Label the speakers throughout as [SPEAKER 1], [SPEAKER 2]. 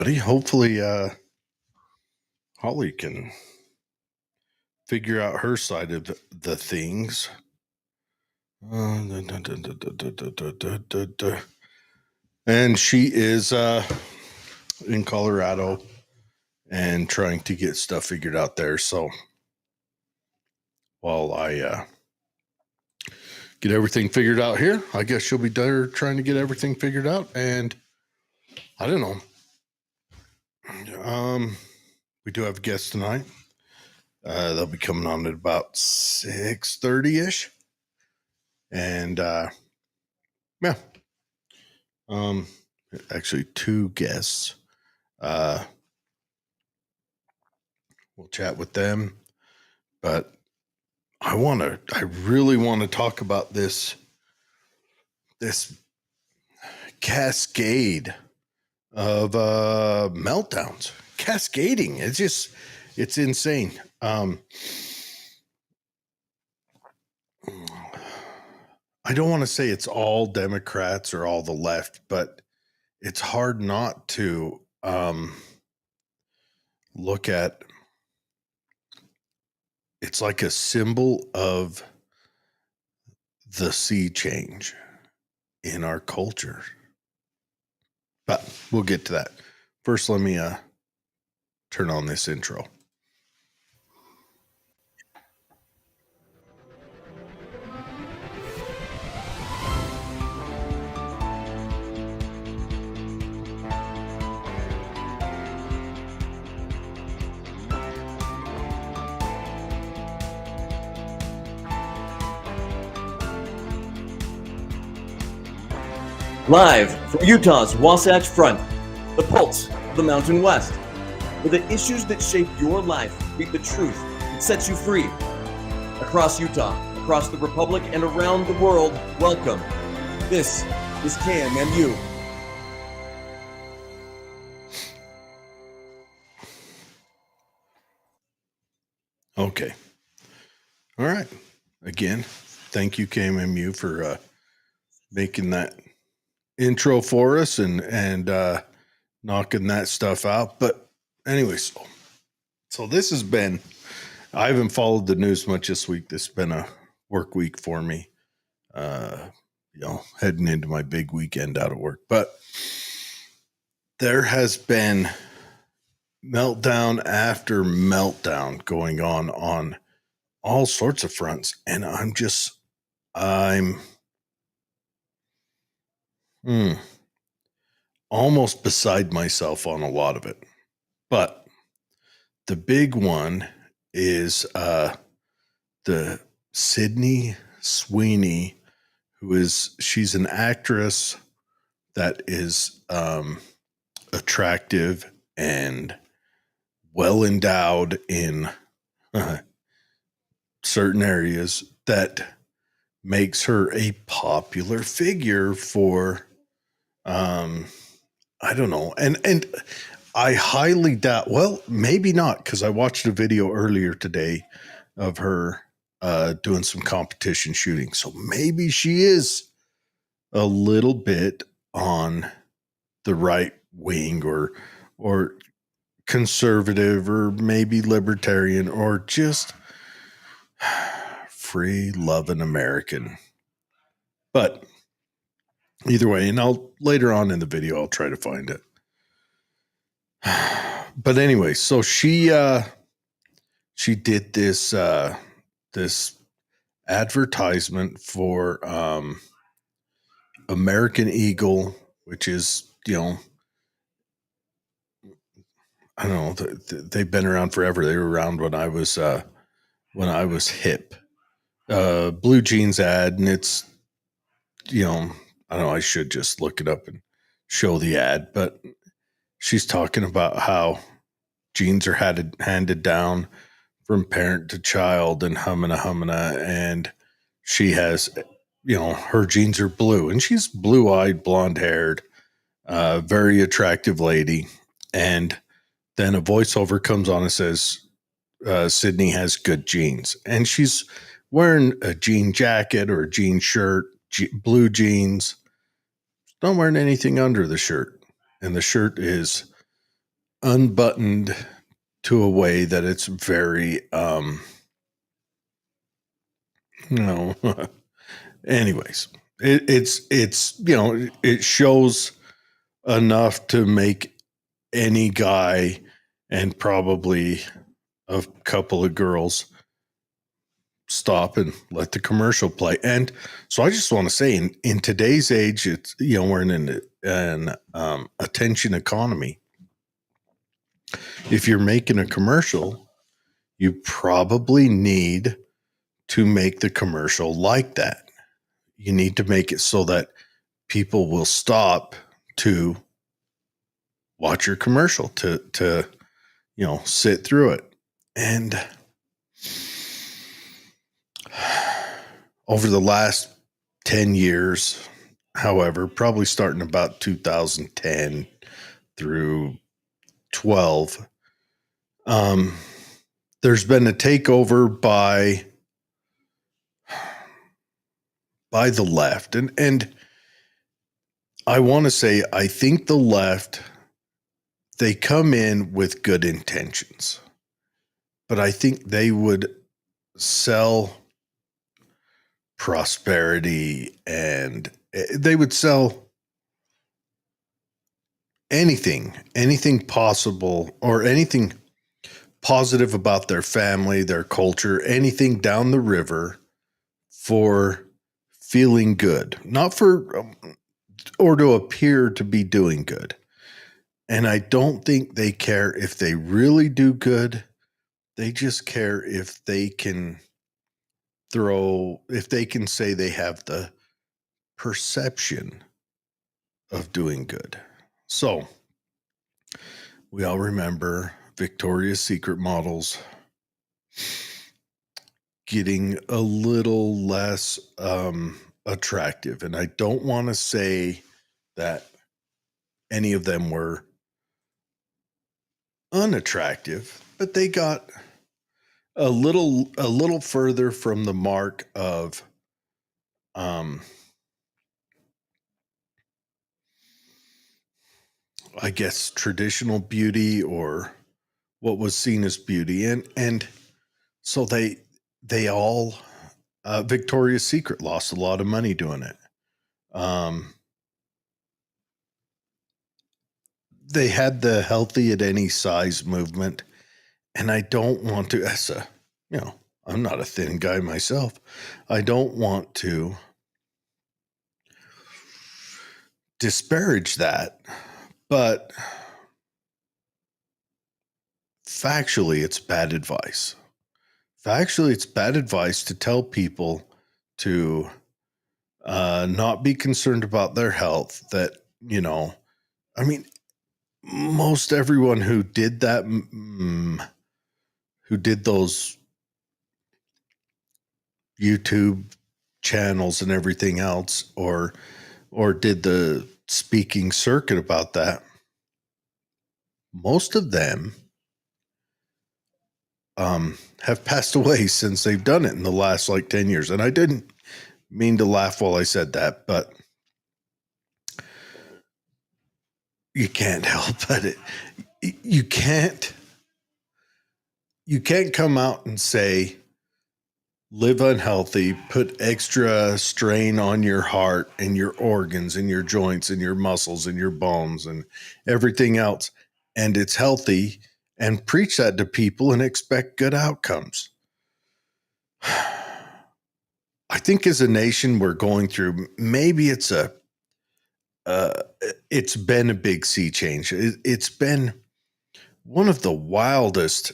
[SPEAKER 1] Buddy, hopefully Holly can figure out her side of the things. And she is in Colorado and trying to get stuff figured out there. So while I get everything figured out here, I guess she'll be there trying to get everything figured out. And I don't know. We do have a guest tonight. They'll be coming on at about 6:30-ish. And yeah. Actually two guests. We'll chat with them. But I really want to talk about this cascade of meltdowns. Cascading. It's insane. I don't want to say it's all Democrats or all the left, but it's hard not to look at. It's like a symbol of the sea change in our culture. But we'll get to that. First, let me turn on this intro.
[SPEAKER 2] Live from Utah's Wasatch Front, the pulse of the Mountain West, where the issues that shape your life meet the truth that sets you free. Across Utah, across the Republic, and around the world, welcome. This is KMMU.
[SPEAKER 1] Okay. All right. Again, thank you, KMMU, for making that intro for us and knocking that stuff out. But anyways, so this has been, I haven't followed the news much this week. This has been a work week for me, heading into my big weekend out of work. But there has been meltdown after meltdown going on all sorts of fronts. And I'm almost beside myself on a lot of it. But the big one is the Sydney Sweeney, she's an actress that is attractive and well endowed in certain areas that makes her a popular figure for I don't know. And I highly doubt, well, maybe not, because I watched a video earlier today of her doing some competition shooting. So maybe she is a little bit on the right wing or conservative or maybe libertarian or just free loving American. But either way, and later on in the video, I'll try to find it. But anyway, so she did this advertisement for American Eagle, which is, I don't know, they've been around forever. They were around when I was hip. Blue jeans ad, and it's, I don't know, I should just look it up and show the ad, but she's talking about how genes are handed down from parent to child and humana, and she has, her genes are blue, and she's blue-eyed, blonde-haired, very attractive lady. And then a voiceover comes on and says, Sydney has good genes, and she's wearing a jean jacket or a jean shirt, blue jeans, not wearing anything under the shirt. And the shirt is unbuttoned to a way that it's very, you know, anyways, it's, it shows enough to make any guy and probably a couple of girls stop and let the commercial play. And so I just want to say in today's age, it's, we're in an attention economy. If you're making a commercial, you probably need to make the commercial like that. You need to make it so that people will stop to watch your commercial, to sit through it. And over the last 10 years, however, probably starting about 2010 through 12, there's been a takeover by the left. And I want to say, I think the left, they come in with good intentions, but I think they would sell prosperity, and they would sell anything possible, or anything positive about their family, their culture, anything down the river for feeling good, not for, or to appear to be doing good. And I don't think they care if they really do good. They just care if they can say they have the perception of doing good. So we all remember Victoria's Secret models getting a little less attractive. And I don't want to say that any of them were unattractive, but they got a little further from the mark of I guess traditional beauty, or what was seen as beauty. And so they all Victoria's Secret lost a lot of money doing it. They had the healthy at any size movement, and I don't want to, as a, I'm not a thin guy myself. I don't want to disparage that, but factually, it's bad advice. Factually, it's bad advice to tell people to not be concerned about their health. That, I mean, most everyone who did that, who did those YouTube channels and everything else, or did the speaking circuit about that, most of them have passed away since they've done it in the last 10 years. And I didn't mean to laugh while I said that, but you can't help it. You can't come out and say, live unhealthy, put extra strain on your heart and your organs and your joints and your muscles and your bones and everything else, and it's healthy, and preach that to people and expect good outcomes. I think as a nation, we're going through, maybe it's been a big sea change. It's been one of the wildest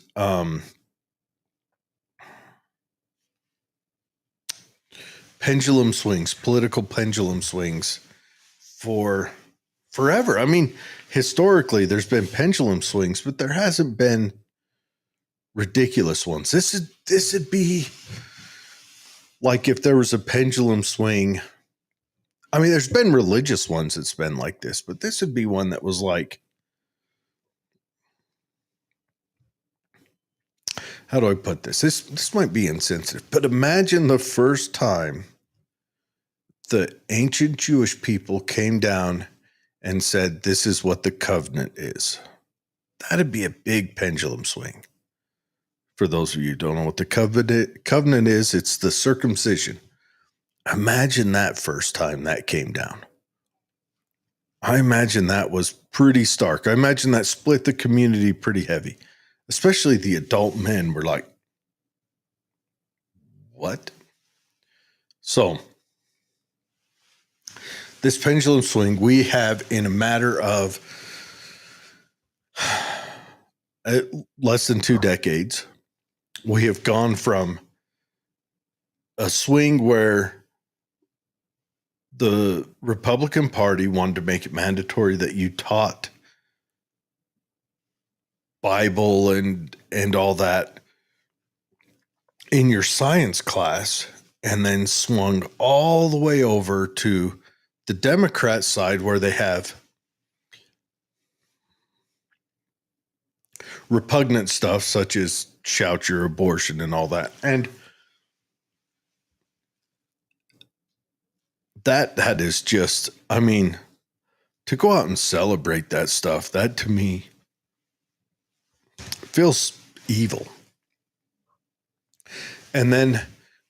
[SPEAKER 1] pendulum swings, political pendulum swings for forever. I mean, historically, there's been pendulum swings, but there hasn't been ridiculous ones. This would be like if there was a pendulum swing. I mean, there's been religious ones that's been like this, but this would be one that was like, how do I put this? This might be insensitive, but imagine the first time the ancient Jewish people came down and said, this is what the covenant is. That'd be a big pendulum swing. For those of you who don't know what the covenant is, it's the circumcision. Imagine that first time that came down. I imagine that was pretty stark. I imagine that split the community pretty heavy, especially the adult men were like, what? So, this pendulum swing we have in a matter of less than 2 decades, we have gone from a swing where the Republican Party wanted to make it mandatory that you taught Bible and all that in your science class, and then swung all the way over to the Democrat side where they have repugnant stuff such as shout your abortion and all that. And that is just, I mean, to go out and celebrate that stuff, that to me feels evil. And then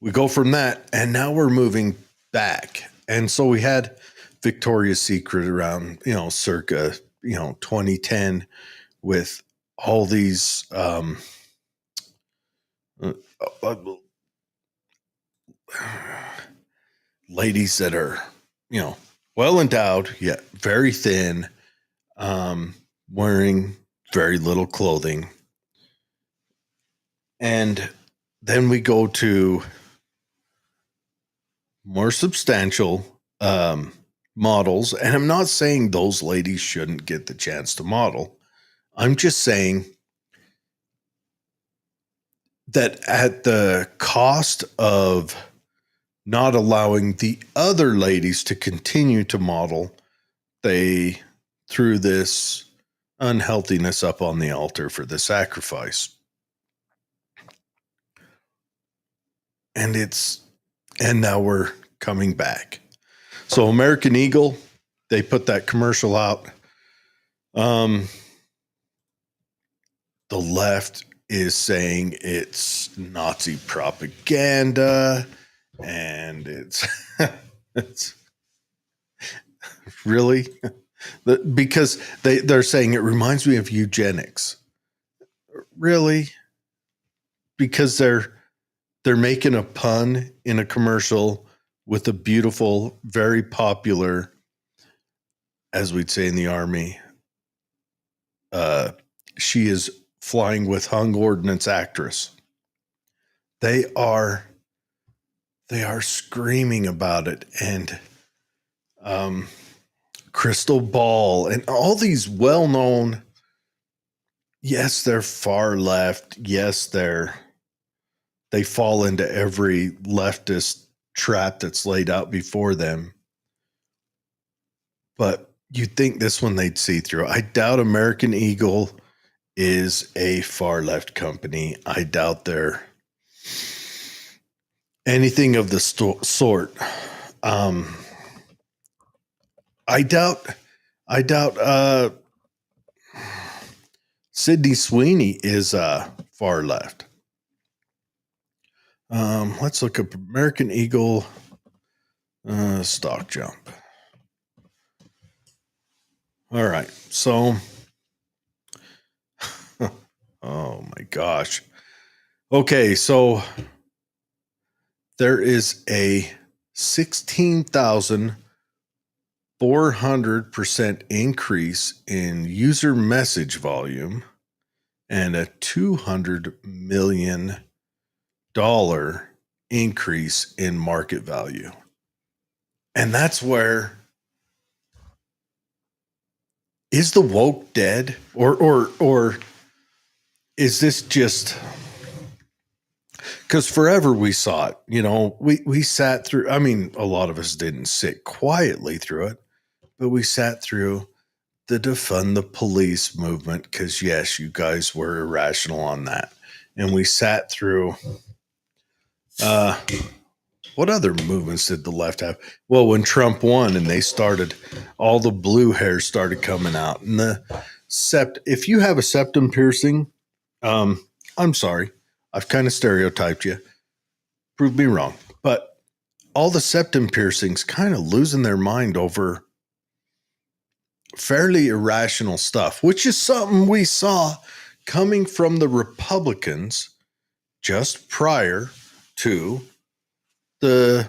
[SPEAKER 1] we go from that, and now we're moving back. And so we had Victoria's Secret around, circa, 2010 with all these ladies that are, well endowed, yet very thin, wearing very little clothing. And then we go to more substantial models. And I'm not saying those ladies shouldn't get the chance to model. I'm just saying that at the cost of not allowing the other ladies to continue to model, they threw this unhealthiness up on the altar for the sacrifice. And now we're coming back. So American Eagle, they put that commercial out. The left is saying it's Nazi propaganda, and it's really because they're saying it reminds me of eugenics. Really? Because they're making a pun in a commercial with a beautiful, very popular, as we'd say in the Army, she is flying with hung ordnance actress. They are screaming about it. And Crystal Ball and all these well-known, yes, they're far left. Yes, they fall into every leftist trap that's laid out before them. But you'd think this one they'd see through. I doubt American Eagle is a far left company. I doubt they're anything of the sort. I doubt Sydney Sweeney is far left. Let's look up American Eagle stock jump. All right. So, oh my gosh. Okay. So there is a 16,400% increase in user message volume and a $200 million increase in market value. And that's where, is the woke dead? Or is this just, because forever we saw it, we sat through, I mean, a lot of us didn't sit quietly through it, but we sat through the defund the police movement because, yes, you guys were irrational on that. And we sat through, what other movements did the left have? Well, when Trump won and they started, all the blue hair started coming out, and if you have a septum piercing, I'm sorry, I've kind of stereotyped you. Prove me wrong, but all the septum piercings kind of losing their mind over fairly irrational stuff, which is something we saw coming from the Republicans just prior to the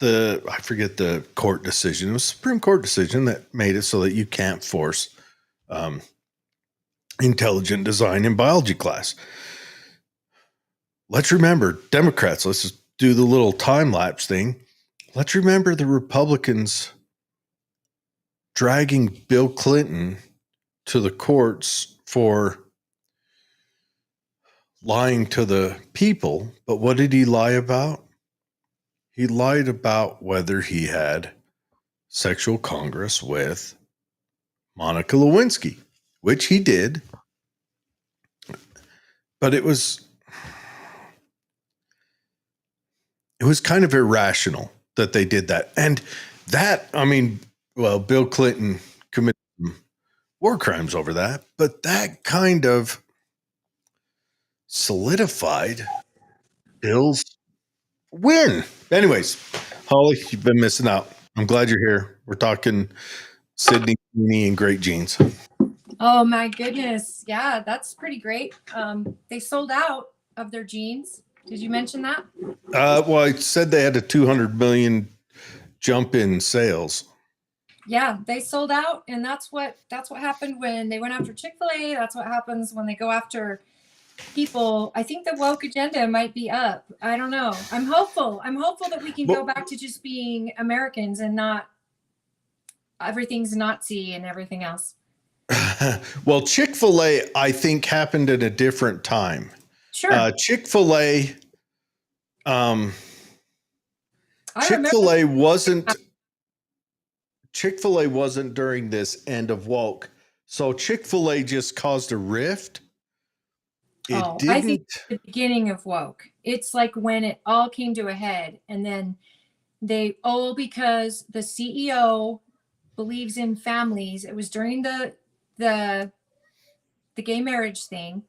[SPEAKER 1] I forget the court decision. It was a Supreme Court decision that made it so that you can't force intelligent design in biology class. Let's remember, Democrats, let's just do the little time lapse thing. Let's remember the Republicans dragging Bill Clinton to the courts for lying to the people. But what did he lie about? He lied about whether he had sexual congress with Monica Lewinsky, which he did. But it was kind of irrational that they did that. And that, I mean, well, Bill Clinton committed war crimes over that, but that kind of solidified Bill's win. Anyways, Holly, you've been missing out. I'm glad you're here. We're talking Sydney Sweeney and great jeans.
[SPEAKER 3] Oh my goodness. Yeah, that's pretty great. They sold out of their jeans. Did you mention that?
[SPEAKER 1] Well, I said they had a 200 million jump in sales.
[SPEAKER 3] Yeah, they sold out, and that's what happened when they went after Chick-fil-A. That's what happens when they go after people. I think the woke agenda might be up. I don't know. I'm hopeful that we can go back to just being Americans and not everything's Nazi and everything else.
[SPEAKER 1] Well, Chick-fil-A, I think, happened at a different time.
[SPEAKER 3] Sure.
[SPEAKER 1] Chick-fil-A wasn't during this end of woke. So Chick-fil-A just caused a rift.
[SPEAKER 3] I think the beginning of woke. It's like when it all came to a head, and then because the CEO believes in families. It was during the gay marriage thing.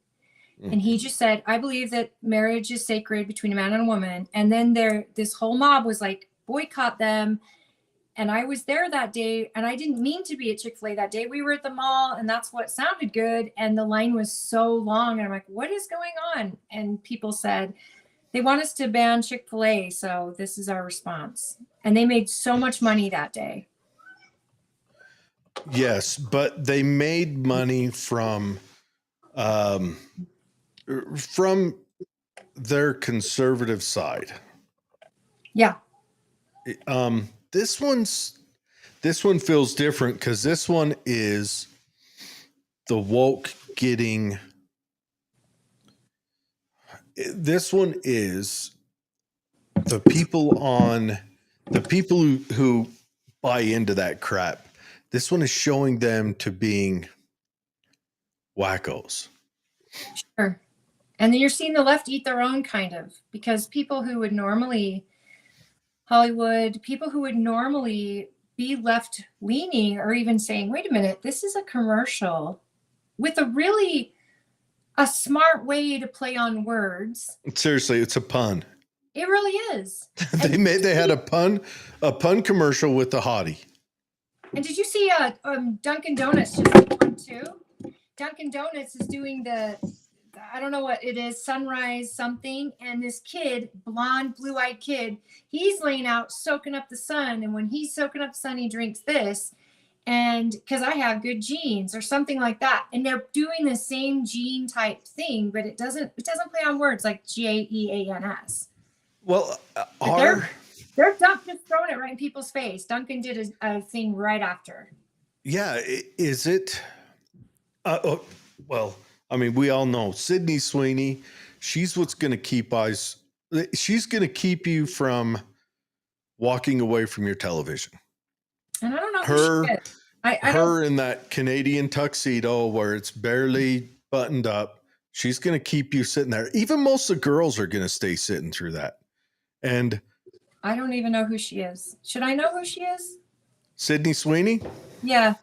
[SPEAKER 3] And he just said, I believe that marriage is sacred between a man and a woman. And then this whole mob was like, boycott them. And I was there that day, and I didn't mean to be at Chick-fil-A that day. We were at the mall, and that's what sounded good. And the line was so long. And I'm like, what is going on? And people said, they want us to ban Chick-fil-A. So this is our response. And they made so much money that day.
[SPEAKER 1] Yes, but they made money from their conservative side.
[SPEAKER 3] Yeah.
[SPEAKER 1] This one feels different because this one is the woke getting. This one is the people who buy into that crap. This one is showing them to being wackos.
[SPEAKER 3] Sure. And then you're seeing the left eat their own, kind of, because people who would normally be left leaning are even saying, wait a minute, this is a commercial with a smart way to play on words.
[SPEAKER 1] Seriously, it's a pun.
[SPEAKER 3] It really is.
[SPEAKER 1] They had a pun commercial with the hottie.
[SPEAKER 3] And did you see Dunkin' Donuts just did one too? Dunkin' Donuts is doing I don't know what it is, sunrise something. And this kid, blonde, blue-eyed kid, he's laying out, soaking up the sun. And when he's soaking up the sun, he drinks this. And because I have good genes or something like that. And they're doing the same gene type thing, but it doesn't play on words like GEANS.
[SPEAKER 1] Well,
[SPEAKER 3] they're just throwing it right in people's face. Duncan did a thing right after.
[SPEAKER 1] Yeah. Is it? Well, I mean, we all know Sydney Sweeney. She's what's going to keep she's going to keep you from walking away from your television.
[SPEAKER 3] And I don't know who she is.
[SPEAKER 1] Her in that Canadian tuxedo where it's barely buttoned up. She's going to keep you sitting there. Even most of the girls are going to stay sitting through that. And
[SPEAKER 3] I don't even know who she is. Should I know who she is?
[SPEAKER 1] Sydney Sweeney?
[SPEAKER 3] Yeah.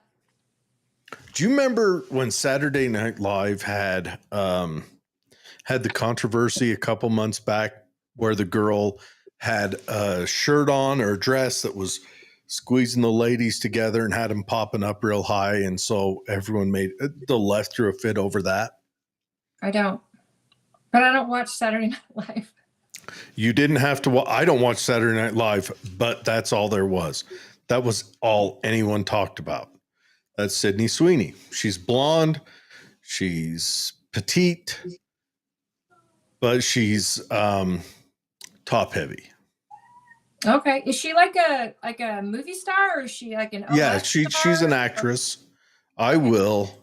[SPEAKER 1] Do you remember when Saturday Night Live had the controversy a couple months back where the girl had a shirt on or a dress that was squeezing the ladies together and had them popping up real high, and so everyone made the left threw a fit over that?
[SPEAKER 3] I don't. But I don't watch Saturday Night Live.
[SPEAKER 1] You didn't have to. I don't watch Saturday Night Live, but that's all there was. That was all anyone talked about. That's Sydney Sweeney. She's blonde. She's petite, but she's top heavy.
[SPEAKER 3] Okay. Is she like a movie star, or is she like an
[SPEAKER 1] Yeah,
[SPEAKER 3] OS
[SPEAKER 1] she's
[SPEAKER 3] star?
[SPEAKER 1] an actress. I will.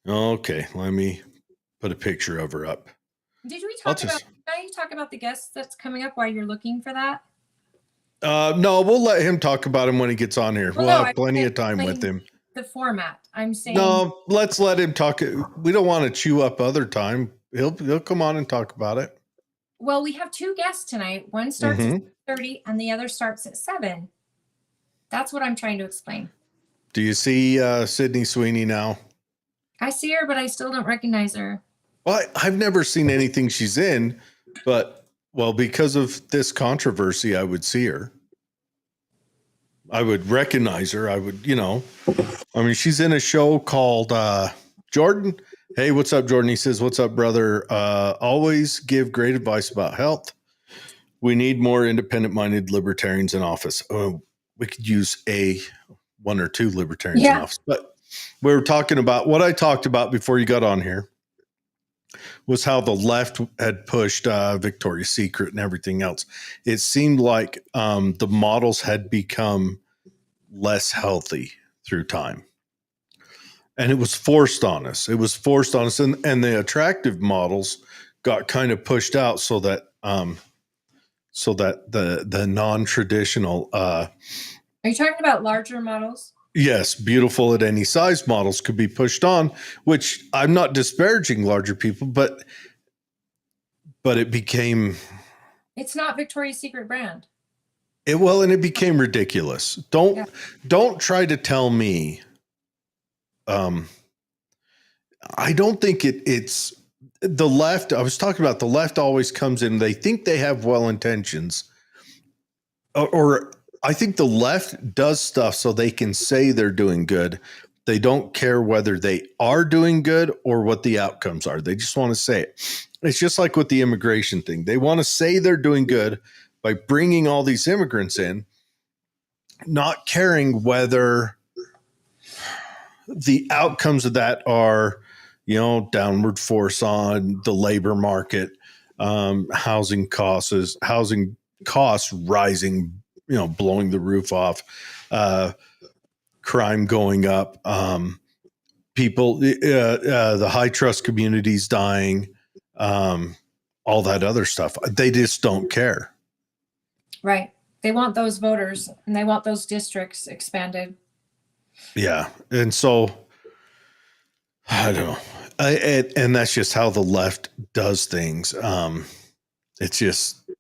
[SPEAKER 1] Okay, let me put a picture of her up.
[SPEAKER 3] Did we
[SPEAKER 1] I'll
[SPEAKER 3] talk about?
[SPEAKER 1] just-
[SPEAKER 3] Can you talk about the guest that's coming up while you're looking for that?
[SPEAKER 1] No, we'll let him talk about him when he gets on here.
[SPEAKER 3] Well,
[SPEAKER 1] We'll
[SPEAKER 3] no,
[SPEAKER 1] have plenty
[SPEAKER 3] I
[SPEAKER 1] of time with him.
[SPEAKER 3] The format. I'm saying.
[SPEAKER 1] No, let's let him talk. We don't want to chew up other time. He'll come on and talk about it.
[SPEAKER 3] Well, we have two guests tonight. One starts at 30 and the other starts at 7. That's what I'm trying to explain.
[SPEAKER 1] Do you see Sydney Sweeney now?
[SPEAKER 3] I see her, but I still don't recognize her.
[SPEAKER 1] Well, I've never seen anything she's in, but because of this controversy, I would see her. I would recognize her. I would, she's in a show called Jordan. Hey, what's up, Jordan? He says, what's up, brother? Always give great advice about health. We need more independent-minded libertarians in office. We could use one or two libertarians in office. But we were talking about what I talked about before you got on here was how the left had pushed Victoria's Secret and everything else. It seemed like the models had become less healthy through time. And it was forced on us. And the attractive models got kind of pushed out so that the non-traditional
[SPEAKER 3] Are you talking about larger models?
[SPEAKER 1] Yes, beautiful at any size models could be pushed on, which I'm not disparaging larger people, but it became.
[SPEAKER 3] It's not Victoria's Secret brand.
[SPEAKER 1] And it became ridiculous. Don't try to tell me. I don't think it's the left. I was talking about the left always comes in. They think they have well intentions, or I think the left does stuff so they can say they're doing good. They don't care whether they are doing good or what the outcomes are. They just want to say it. It's just like with the immigration thing. They want to say they're doing good by bringing all these immigrants in, not caring whether the outcomes of that are, downward force on the labor market, housing costs rising, blowing the roof off, crime going up, people, the high trust communities dying, all that other stuff. They just don't care.
[SPEAKER 3] Right. They want those voters and they want those districts expanded.
[SPEAKER 1] Yeah. And so I don't know. And that's just how the left does things. It's just,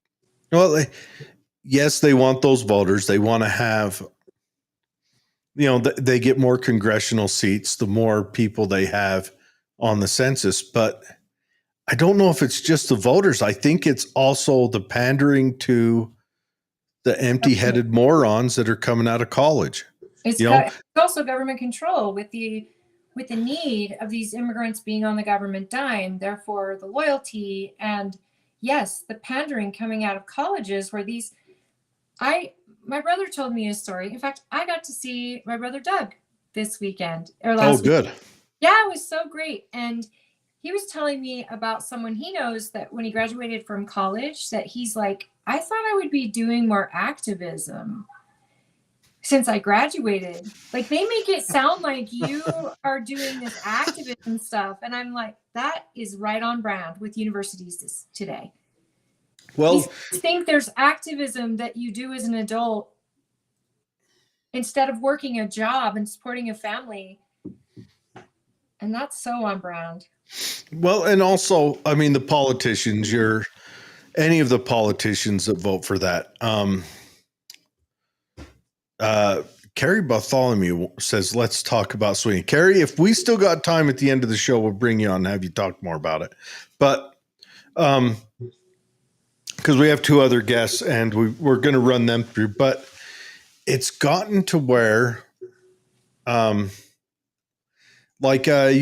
[SPEAKER 1] yes, they want those voters. They want to have, they get more congressional seats, the more people they have on the census. But I don't know if it's just the voters. I think it's also the pandering to the empty-headed morons that are coming out of college.
[SPEAKER 3] It's also government control with the need of these immigrants being on the government dime, therefore the loyalty and yes, the pandering coming out of colleges where my brother told me a story. In fact, I got to see my brother Doug this weekend or last week.
[SPEAKER 1] Good.
[SPEAKER 3] Yeah, it was so great. And he was telling me about someone he knows that when he graduated from college, that he's like, I thought I would be doing more activism since I graduated. Like they make it sound like you are doing this activism stuff. And I'm like, that is right on brand with universities today.
[SPEAKER 1] Well,
[SPEAKER 3] I think there's activism that you do as an adult instead of working a job and supporting a family. And that's so on brand.
[SPEAKER 1] Well, and also, the politicians, any of the politicians that vote for that, Carrie Bartholomew says, let's talk about Sweeney. Carrie, if we still got time at the end of the show, we'll bring you on and have you talk more about it. But because we have two other guests and we're going to run them through, but it's gotten to where you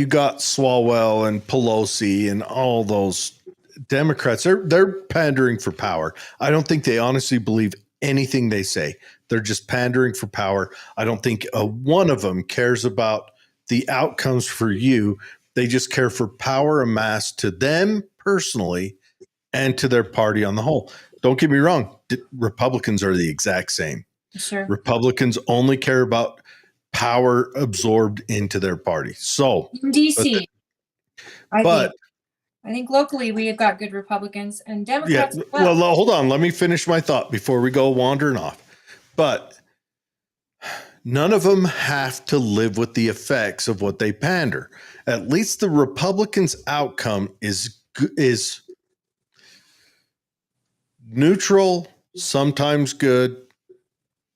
[SPEAKER 1] got Swalwell and Pelosi and all those Democrats, they're pandering for power. I don't think they honestly believe anything they say. They're just pandering for power. I don't think one of them cares about the outcomes for you. They just care for power amassed to them personally and to their party on the whole. Don't get me wrong. Republicans are the exact same.
[SPEAKER 3] Sure.
[SPEAKER 1] Republicans only care about power absorbed into their party. So
[SPEAKER 3] in DC,
[SPEAKER 1] I
[SPEAKER 3] think locally we have got good Republicans and Democrats.
[SPEAKER 1] Yeah. Well, hold on. Let me finish my thought before we go wandering off. But none of them have to live with the effects of what they pander. At least the Republicans' outcome is neutral, sometimes good,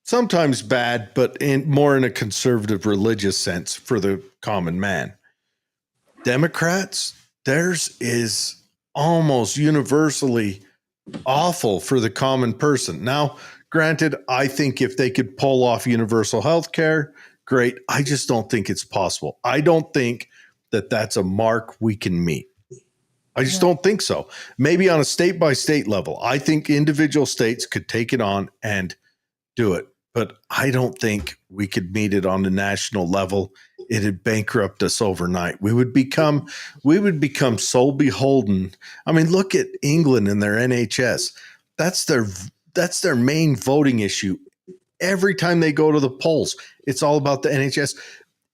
[SPEAKER 1] sometimes bad, but more in a conservative religious sense for the common man. Democrats, theirs is almost universally awful for the common person. Now, granted, I think if they could pull off universal health care, great. I just don't think it's possible. I don't think that that's a mark we can meet. I just don't think so. Maybe on a state by state level, I think individual states could take it on and do it. But I don't think we could meet it on the national level. It'd bankrupt us overnight. We would become so beholden. I mean, look at England and their NHS. That's their main voting issue. Every time they go to the polls, it's all about the NHS.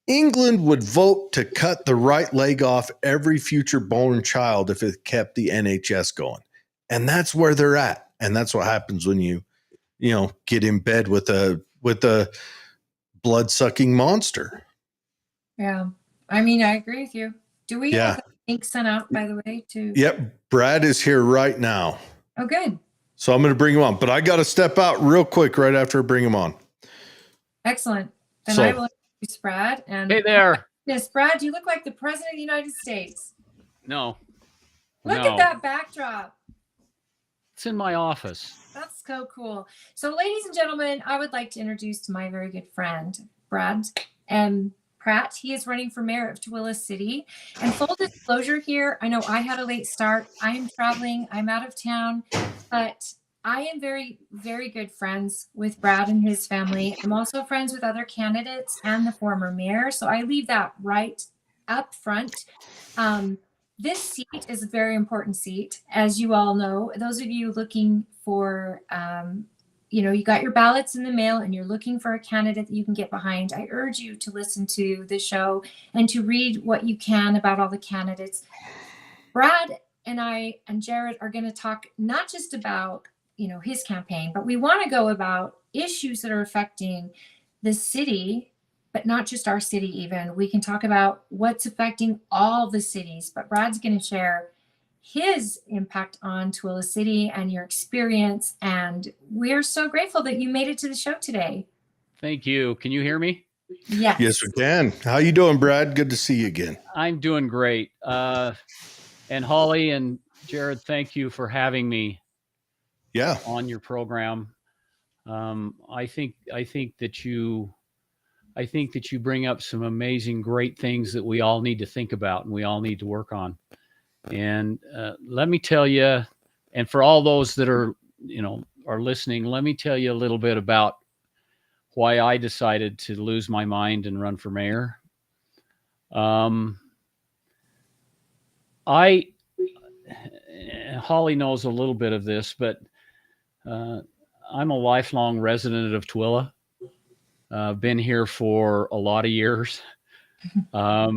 [SPEAKER 1] England would vote to cut the right leg off every future born child if it kept the NHS going. And that's where they're at. And that's what happens when you get in bed with a blood-sucking monster.
[SPEAKER 3] Yeah. I mean, I agree with you. Do we have the link sent out, by the way, to?
[SPEAKER 1] Yep. Brad is here right now.
[SPEAKER 3] Oh, good.
[SPEAKER 1] So I'm going to bring him on, but I got to step out real quick right after I bring him on.
[SPEAKER 3] Excellent. Then I will introduce Brad. And
[SPEAKER 4] hey there.
[SPEAKER 3] Yes, Brad, you look like the President of the United States.
[SPEAKER 4] No.
[SPEAKER 3] Look at that backdrop.
[SPEAKER 4] It's in my office.
[SPEAKER 3] That's so cool. So, ladies and gentlemen, I would like to introduce my very good friend, Brad Pratt. He is running for mayor of Tooele City. And full disclosure here, I know I had a late start. I am traveling. I'm out of town. But I am very, very good friends with Brad and his family. I'm also friends with other candidates and the former mayor. So I leave that right up front. This seat is a very important seat, as you all know. Those of you looking for, you got your ballots in the mail and you're looking for a candidate that you can get behind. I urge you to listen to the show and to read what you can about all the candidates. Brad and I and Jared are going to talk not just about, his campaign, but we want to go about issues that are affecting the city, but not just our city even. We can talk about what's affecting all the cities, but Brad's going to share his impact on Tooele City and your experience. And we're so grateful that you made it to the show today.
[SPEAKER 4] Thank you. Can you hear me?
[SPEAKER 3] Yes.
[SPEAKER 1] Yes, we can. How you doing, Brad? Good to see you again.
[SPEAKER 4] I'm doing great. And Holly and Jared, thank you for having me on your program. I think that you bring up some amazing, great things that we all need to think about and we all need to work on. And let me tell you, and for all those that are listening, let me tell you a little bit about why I decided to lose my mind and run for mayor. Holly knows a little bit of this, but I'm a lifelong resident of Tooele. Been here for a lot of years. My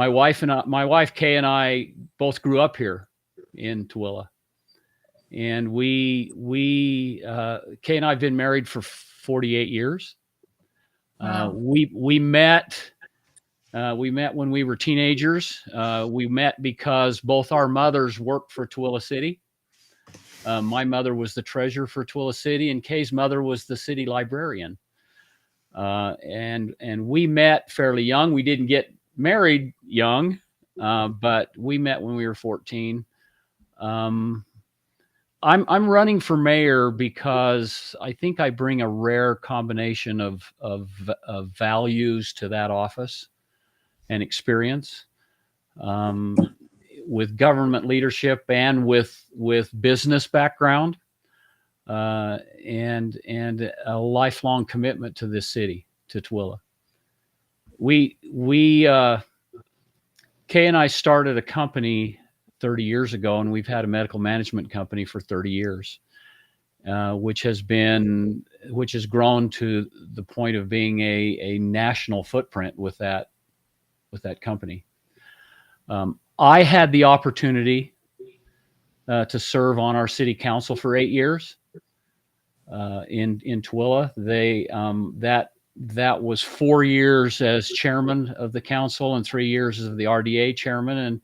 [SPEAKER 4] wife Kay and I both grew up here in Tooele, and Kay and I have been married for 48 years.
[SPEAKER 3] Wow.
[SPEAKER 4] We met when we were teenagers. We met because both our mothers worked for Tooele City. My mother was the treasurer for Tooele City, and Kay's mother was the city librarian. and we met fairly young. We didn't get married young, but we met when we were 14. I'm running for mayor because I think I bring a rare combination of values to that office and experience, with government leadership and with business background, and a lifelong commitment to this city, to Tooele. Kay and I started a company 30 years ago, and we've had a medical management company for 30 years, which has grown to the point of being a national footprint with that company. I had the opportunity to serve on our city council for 8 years in Tooele. That was 4 years as chairman of the council and 3 years as the RDA chairman,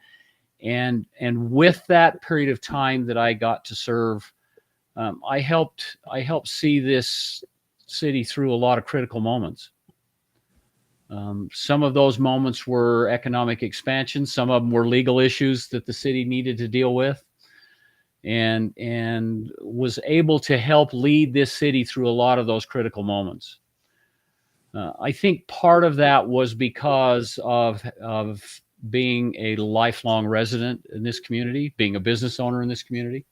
[SPEAKER 4] and with that period of time that I got to serve, I helped see this city through a lot of critical moments. Some of those moments were economic expansion. Some of them were legal issues that the city needed to deal with, and was able to help lead this city through a lot of those critical moments. I think part of that was because of being a lifelong resident in this community, being a business owner in this community.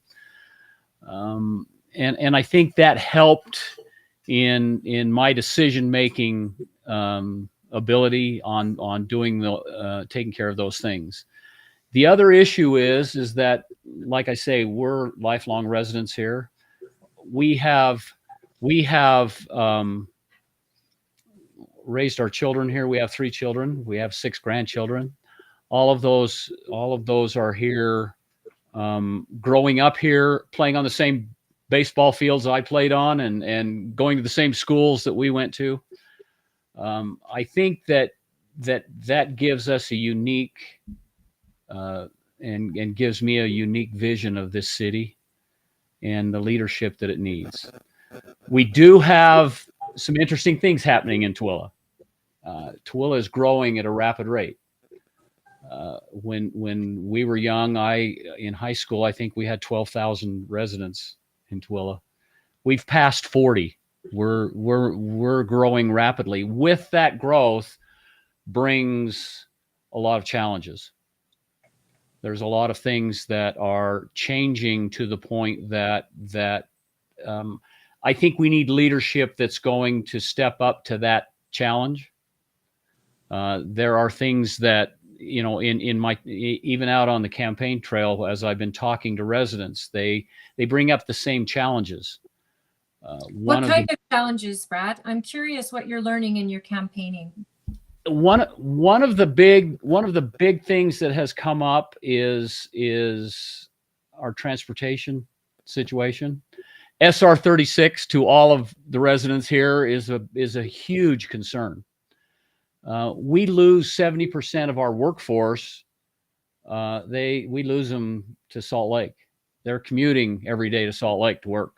[SPEAKER 4] And I think that helped in my decision-making ability on doing taking care of those things. The other issue is that, like I say, we're lifelong residents here. We have raised our children here. We have 3 children. We have 6 grandchildren. All of those are here, growing up here, playing on the same baseball fields I played on, and going to the same schools that we went to. I think that gives us a unique and gives me a unique vision of this city and the leadership that it needs. We do have some interesting things happening in Tooele. Tooele is growing at a rapid rate. When we were young, in high school, I think we had 12,000 residents in Tooele. We've passed 40. We're growing rapidly. With that growth brings a lot of challenges. There's a lot of things that are changing to the point that I think we need leadership that's going to step up to that challenge. There are things that, in my, even out on the campaign trail, as I've been talking to residents, they bring up the same challenges.
[SPEAKER 3] What kind of challenges, Brad? I'm curious what you're learning in your campaigning.
[SPEAKER 4] One of the big things that has come up is our transportation situation. SR 36 to all of the residents here is a huge concern. We lose 70% of our workforce. We lose them to Salt Lake. They're commuting every day to Salt Lake to work.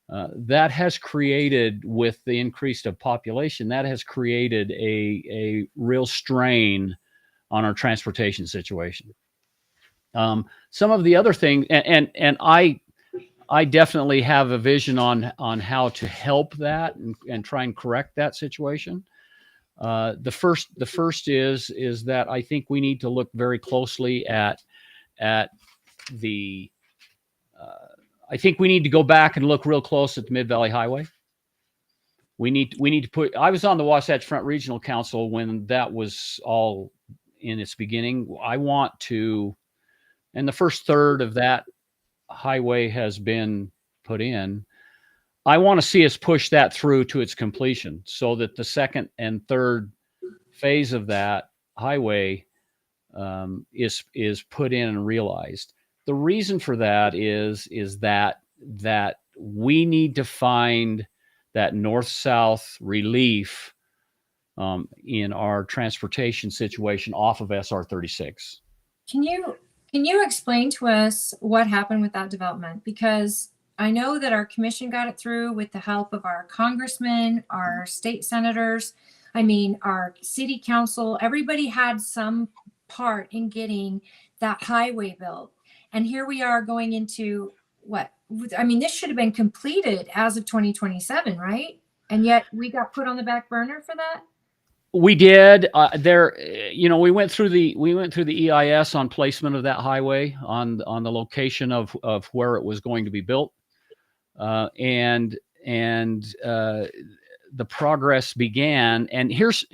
[SPEAKER 4] That has created, with the increase of population, that has created a real strain on our transportation situation. Some of the other things, and I definitely have a vision on how to help that and try and correct that situation. The first is that I think we need to look very closely at the. I think we need to go back and look real close at the Mid-Valley Highway. We need to put. I was on the Wasatch Front Regional Council when that was all in its beginning. I want to, and the first third of that highway has been put in. I want to see us push that through to its completion, so that the second and third phase of that highway is put in and realized. The reason for that is that we need to find that north-south relief in our transportation situation off of SR 36.
[SPEAKER 3] Can you explain to us what happened with that development? Because I know that our commission got it through with the help of our congressmen, our state senators. I mean, our city council, everybody had some part in getting that highway built. And here we are going into what? I mean, this should have been completed as of 2027, right? And yet we got put on the back burner for that.
[SPEAKER 4] We did. We went through the EIS on placement of that highway on the location of where it was going to be built, and the progress began. And here's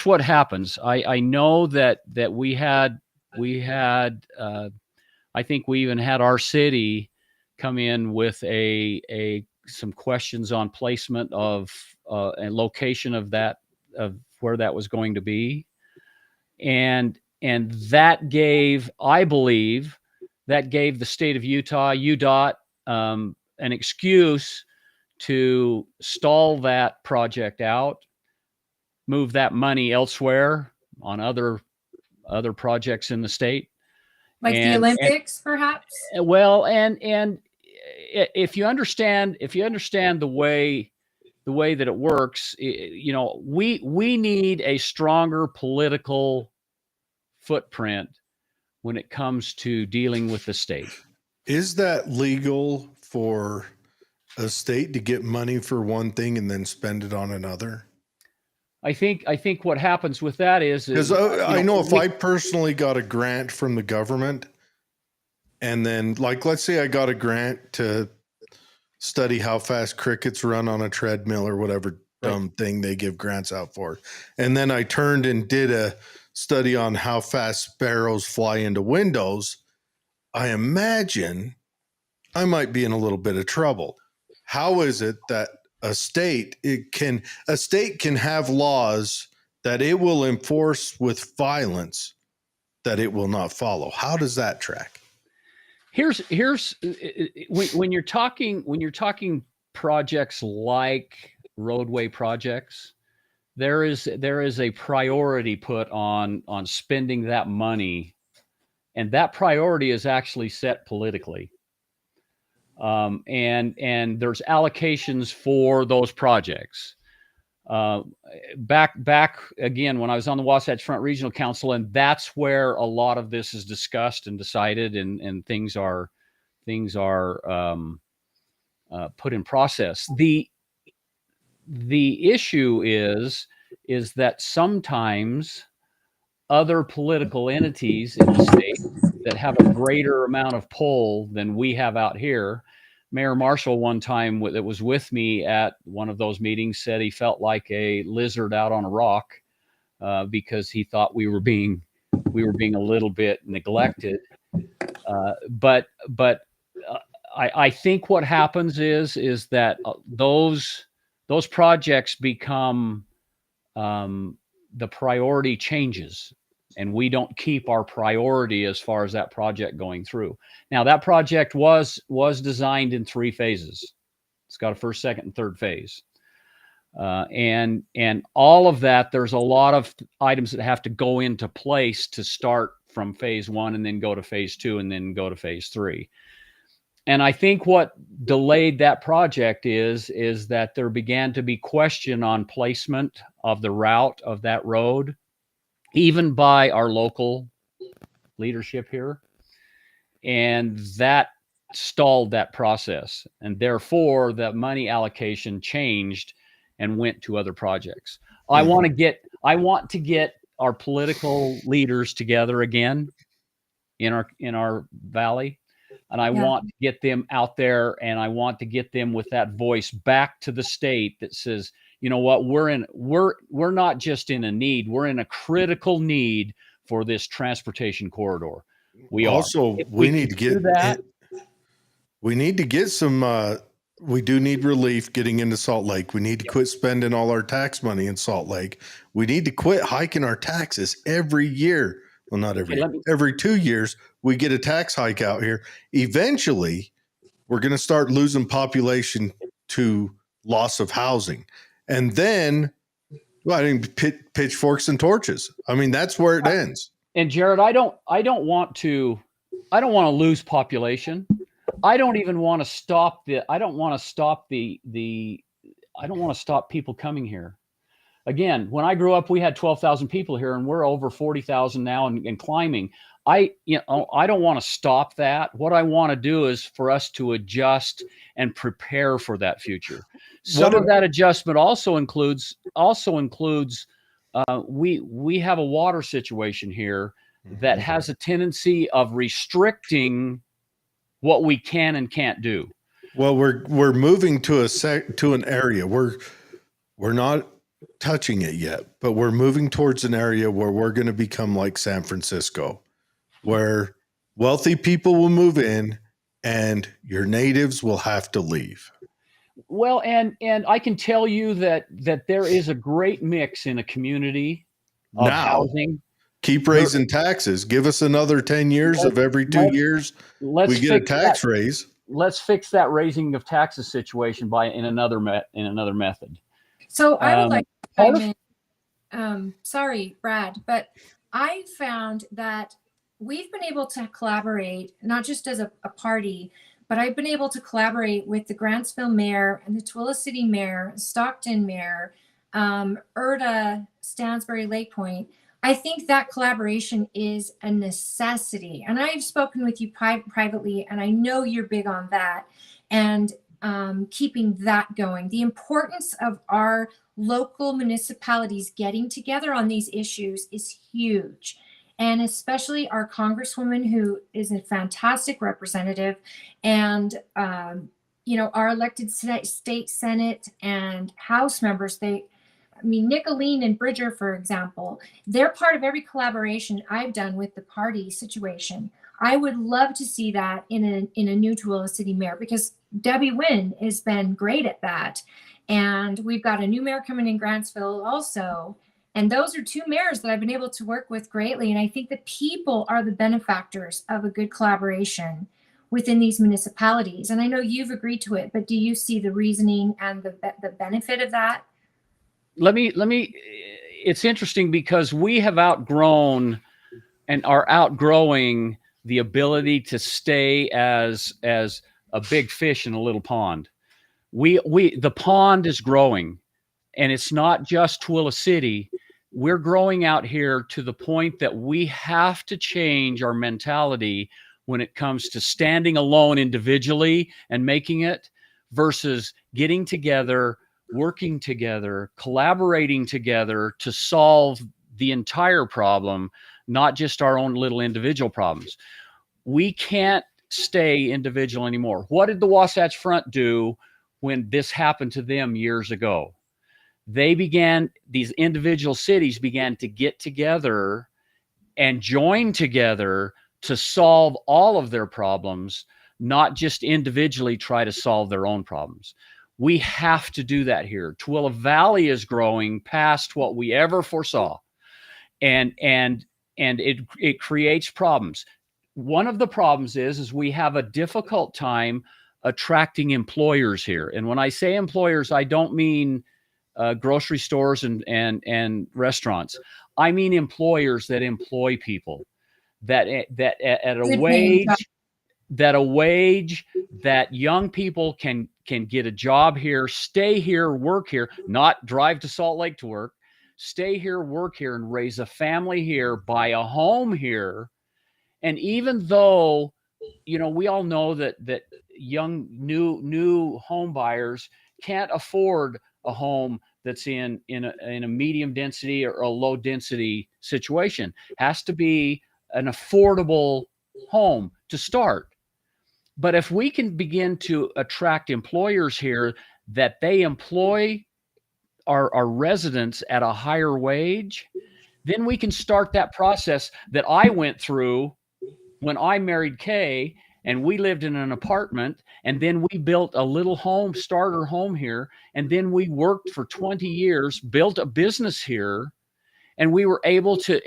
[SPEAKER 4] what happens. I know that we had I think we even had our city come in with some questions on placement of and location of where that was going to be. And that gave, I believe, the state of Utah, UDOT, an excuse to stall that project out, move that money elsewhere on other projects in the state.
[SPEAKER 3] Like the Olympics, perhaps?
[SPEAKER 4] Well, and if you understand the way that it works, we need a stronger political footprint when it comes to dealing with the state.
[SPEAKER 1] Is that legal for a state to get money for one thing and then spend it on another?
[SPEAKER 4] I think what happens with that is
[SPEAKER 1] because I know if I personally got a grant from the government, and then let's say I got a grant to study how fast crickets run on a treadmill or whatever dumb thing they give grants out for, and then I turned and did a study on how fast sparrows fly into windows, I imagine I might be in a little bit of trouble. How is it that a state can have laws that it will enforce with violence that it will not follow? How does that track?
[SPEAKER 4] Here's when you're talking projects like roadway projects, there is a priority put on spending that money, and that priority is actually set politically. And there's allocations for those projects. Back again when I was on the Wasatch Front Regional Council, and that's where a lot of this is discussed and decided, and things are put in process. The issue is that sometimes other political entities in the state that have a greater amount of pull than we have out here. Mayor Marshall one time that was with me at one of those meetings said he felt like a lizard out on a rock because he thought we were being a little bit neglected. But I think what happens is that those projects become the priority changes, and we don't keep our priority as far as that project going through. Now, that project was designed in 3 phases. It's got a first, second, and third phase. And all of that, there's a lot of items that have to go into place to start from phase 1 and then go to phase 2 and then go to phase 3. And I think what delayed that project is that there began to be question on placement of the route of that road, even by our local leadership here. And that stalled that process. And therefore, the money allocation changed and went to other projects. I want to get our political leaders together again in our valley. And I want to get them out there, and I want to get them with that voice back to the state that says, you know what, we're not just in a need, we're in a critical need for this transportation corridor. We need to get that.
[SPEAKER 1] We need to get some we do need relief getting into Salt Lake. We need to quit spending all our tax money in Salt Lake. We need to quit hiking our taxes every year. Well, not every 2 years, we get a tax hike out here. Eventually, we're going to start losing population to loss of housing. And then, pitchforks and torches. I mean, that's where it ends.
[SPEAKER 4] And Jared, I don't want to lose population. I don't even want to stop I don't want to stop I don't want to stop people coming here. Again, when I grew up, we had 12,000 people here, and we're over 40,000 now and climbing. I don't want to stop that. What I want to do is for us to adjust and prepare for that future. Some of that adjustment also includes we have a water situation here that has a tendency of restricting what we can and can't do.
[SPEAKER 1] Well, we're moving to an area. We're not touching it yet, but we're moving towards an area where we're going to become like San Francisco, where wealthy people will move in and your natives will have to leave.
[SPEAKER 4] Well, and I can tell you that there is a great mix in a community of housing.
[SPEAKER 1] Keep raising taxes. Give us another 10 years of every 2 years we get a tax raise.
[SPEAKER 4] Let's fix that raising of taxes situation in another method.
[SPEAKER 3] So I would like to chime in. Sorry, Brad, but I found that we've been able to collaborate, not just as a party, but I've been able to collaborate with the Grantsville mayor and the Tooele City mayor, Stockton mayor, Erda, Stansbury, Lake Point. I think that collaboration is a necessity. And I've spoken with you privately, and I know you're big on that. And keeping that going. The importance of our local municipalities getting together on these issues is huge. And especially our congresswoman, who is a fantastic representative, and our elected state Senate and House members, Nicolene and Bridger, for example, they're part of every collaboration I've done with the party situation. I would love to see that in a new Tooele City mayor, because Debbie Wynn has been great at that. And we've got a new mayor coming in Grantsville also. And those are two mayors that I've been able to work with greatly. And I think the people are the benefactors of a good collaboration within these municipalities. And I know you've agreed to it, but do you see the reasoning and the benefit of that?
[SPEAKER 4] It's interesting because we have outgrown and are outgrowing the ability to stay as a big fish in a little pond. The pond is growing, and it's not just Tooele City. We're growing out here to the point that we have to change our mentality when it comes to standing alone individually and making it versus getting together, working together, collaborating together to solve the entire problem, not just our own little individual problems. We can't stay individual anymore. What did the Wasatch Front do when this happened to them years ago? These individual cities began to get together and join together to solve all of their problems, not just individually try to solve their own problems. We have to do that here. Tooele Valley is growing past what we ever foresaw. And it creates problems. One of the problems is we have a difficult time attracting employers here. And when I say employers, I don't mean grocery stores and restaurants. I mean employers that employ people that at a wage that young people can get a job here, stay here, work here, not drive to Salt Lake to work, stay here, work here, and raise a family here, buy a home here. And even though, we all know that young new home buyers can't afford a home that's in a medium density or a low density situation, has to be an affordable home to start. But if we can begin to attract employers here that they employ our residents at a higher wage, then we can start that process that I went through when I married Kay, and we lived in an apartment, and then we built a little starter home here, and then we worked for 20 years, built a business here, and we were able to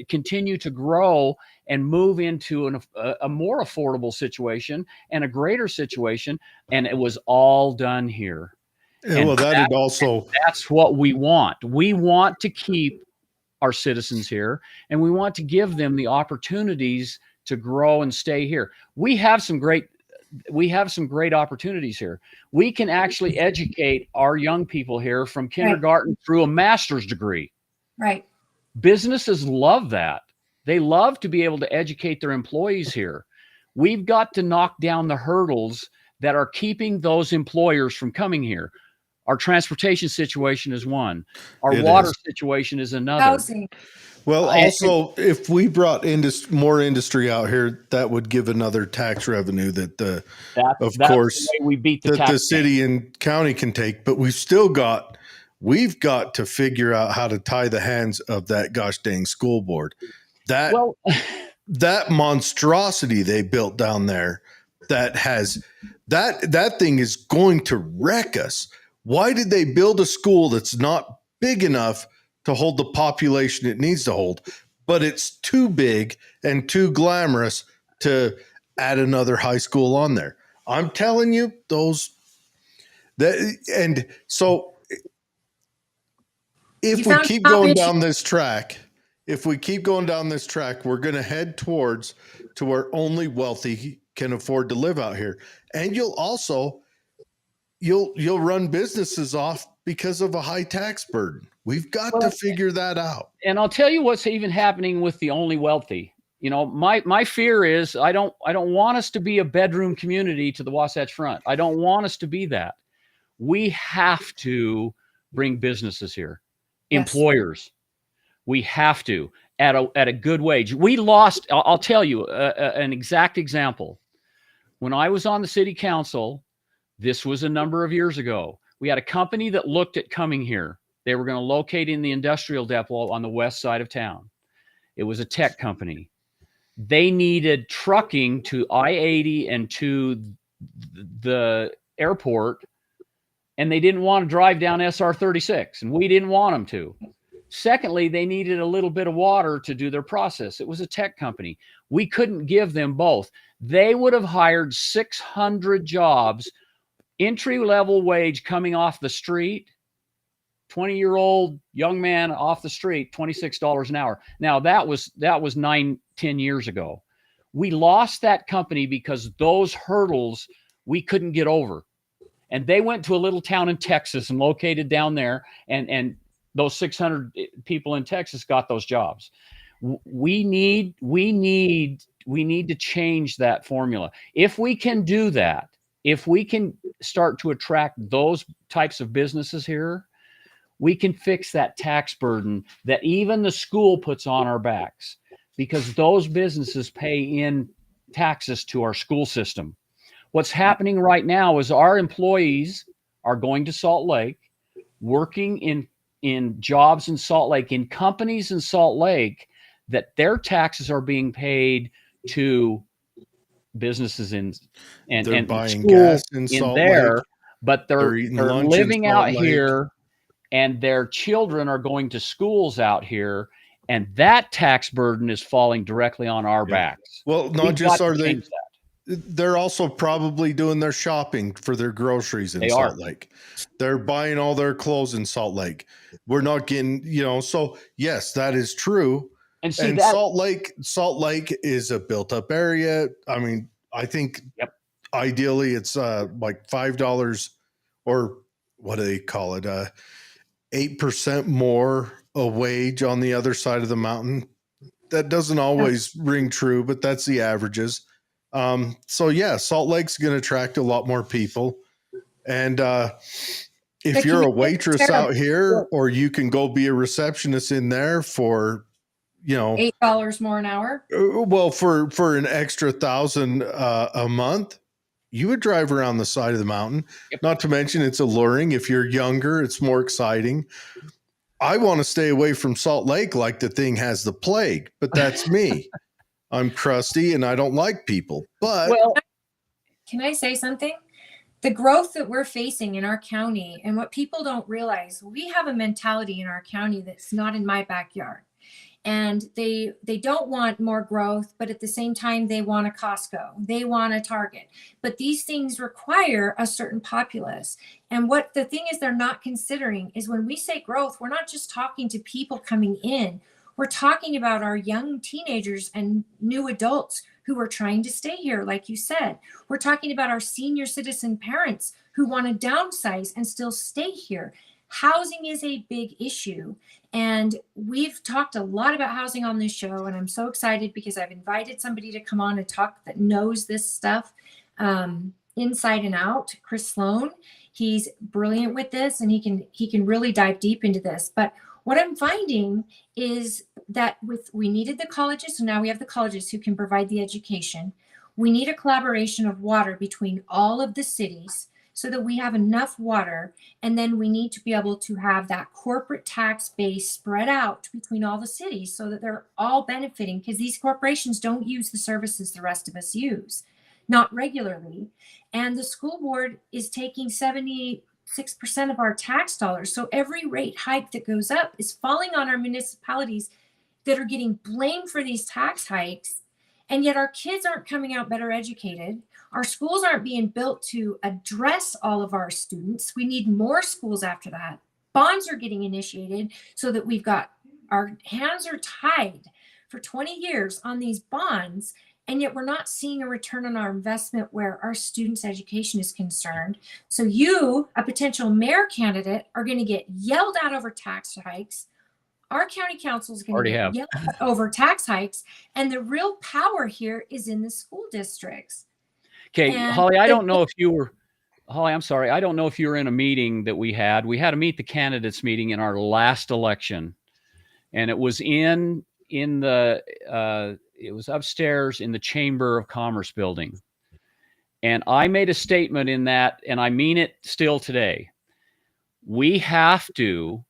[SPEAKER 4] continue to grow and move into a more affordable situation and a greater situation, and it was all done here.
[SPEAKER 1] And
[SPEAKER 4] that's what we want. We want to keep our citizens here, and we want to give them the opportunities to grow and stay here. We have some great we have some great opportunities here. We can actually educate our young people here from kindergarten through a master's degree.
[SPEAKER 3] Right.
[SPEAKER 4] Businesses love that. They love to be able to educate their employees here. We've got to knock down the hurdles that are keeping those employers from coming here. Our transportation situation is one. Our water situation is another.
[SPEAKER 3] Housing.
[SPEAKER 1] Well, also, if we brought more industry out here, that would give another tax revenue that the
[SPEAKER 4] way we beat the
[SPEAKER 1] city and county can take. But we've got to figure out how to tie the hands of that gosh dang school board. That monstrosity they built down there, that thing is going to wreck us. Why did they build a school that's not big enough to hold the population it needs to hold, but it's too big and too glamorous to add another high school on there? I'm telling you, if we keep going down this track, we're going to head towards to where only wealthy can afford to live out here. And you'll run businesses off because of a high tax burden. We've got to figure that out.
[SPEAKER 4] And I'll tell you what's even happening with the only wealthy. You know, my fear is I don't want us to be a bedroom community to the Wasatch Front. I don't want us to be that. We have to bring businesses here, employers. We have to at a good wage. We lost. I'll tell you an exact example. When I was on the city council, this was a number of years ago. We had a company that looked at coming here. They were going to locate in the industrial depot on the west side of town. It was a tech company. They needed trucking to I-80 and to the airport, and they didn't want to drive down SR-36, and we didn't want them to. Secondly, they needed a little bit of water to do their process. It was a tech company. We couldn't give them both. They would have hired 600 jobs, entry-level wage coming off the street, 20-year-old young man off the street, $26 an hour. Now, that was 9-10 years ago. We lost that company because those hurdles we couldn't get over. And they went to a little town in Texas and located down there, and those 600 people in Texas got those jobs. We need to change that formula. If we can do that, if we can start to attract those types of businesses here, we can fix that tax burden that even the school puts on our backs, because those businesses pay in taxes to our school system. What's happening right now is our employees are going to Salt Lake, working in jobs in Salt Lake, in companies in Salt Lake, that their taxes are being paid to businesses and
[SPEAKER 1] buying
[SPEAKER 4] schools
[SPEAKER 1] gas in Salt Lake,
[SPEAKER 4] but they're living out here, and their children are going to schools out here, and that tax burden is falling directly on our backs.
[SPEAKER 1] Well, not just are they, they're also probably doing their shopping for their groceries in Salt Lake. They're buying all their clothes in Salt Lake. We're not getting, so yes, that is true. And Salt Lake is a built up area. I mean, I think ideally it's like $5 or what do they call it? 8% more a wage on the other side of the mountain. That doesn't always ring true, but that's the averages. Salt Lake's going to attract a lot more people. And if you're a waitress out here, or you can go be a receptionist in there for,
[SPEAKER 3] $8 more an hour.
[SPEAKER 1] Well, for an extra $1,000 a month, you would drive around the side of the mountain. Not to mention it's alluring. If you're younger, it's more exciting. I want to stay away from Salt Lake like the thing has the plague, but that's me. I'm crusty and I don't like people. But
[SPEAKER 3] can I say something? The growth that we're facing in our county, and what people don't realize, we have a mentality in our county that's not in my backyard. And they don't want more growth, but at the same time, they want a Costco, they want a Target. But these things require a certain populace. And what the thing is they're not considering is when we say growth, we're not just talking to people coming in. We're talking about our young teenagers and new adults who are trying to stay here, like you said. We're talking about our senior citizen parents who want to downsize and still stay here. Housing is a big issue. And we've talked a lot about housing on this show. And I'm so excited because I've invited somebody to come on and talk that knows this stuff inside and out, Chris Sloan. He's brilliant with this, and he can really dive deep into this. But what I'm finding is that we needed the colleges, so now we have the colleges who can provide the education. We need a collaboration of water between all of the cities so that we have enough water, and then we need to be able to have that corporate tax base spread out between all the cities so that they're all benefiting, because these corporations don't use the services the rest of us use, not regularly. And the school board is taking 76% of our tax dollars. So every rate hike that goes up is falling on our municipalities that are getting blamed for these tax hikes. And yet our kids aren't coming out better educated. Our schools aren't being built to address all of our students. We need more schools after that. Bonds are getting initiated so that our hands are tied for 20 years on these bonds. And yet we're not seeing a return on our investment where our students' education is concerned. So you, a potential mayor candidate, are going to get yelled at over tax hikes. Our county council is going to get yelled at over tax hikes. And the real power here is in the school districts.
[SPEAKER 4] Okay, Holly, I don't know if you were, Holly, I'm sorry. I don't know if you were in a meeting that we had. We had a Meet the Candidates meeting in our last election. And it was it was upstairs in the Chamber of Commerce building. And I made a statement in that, and I mean it still today. We have to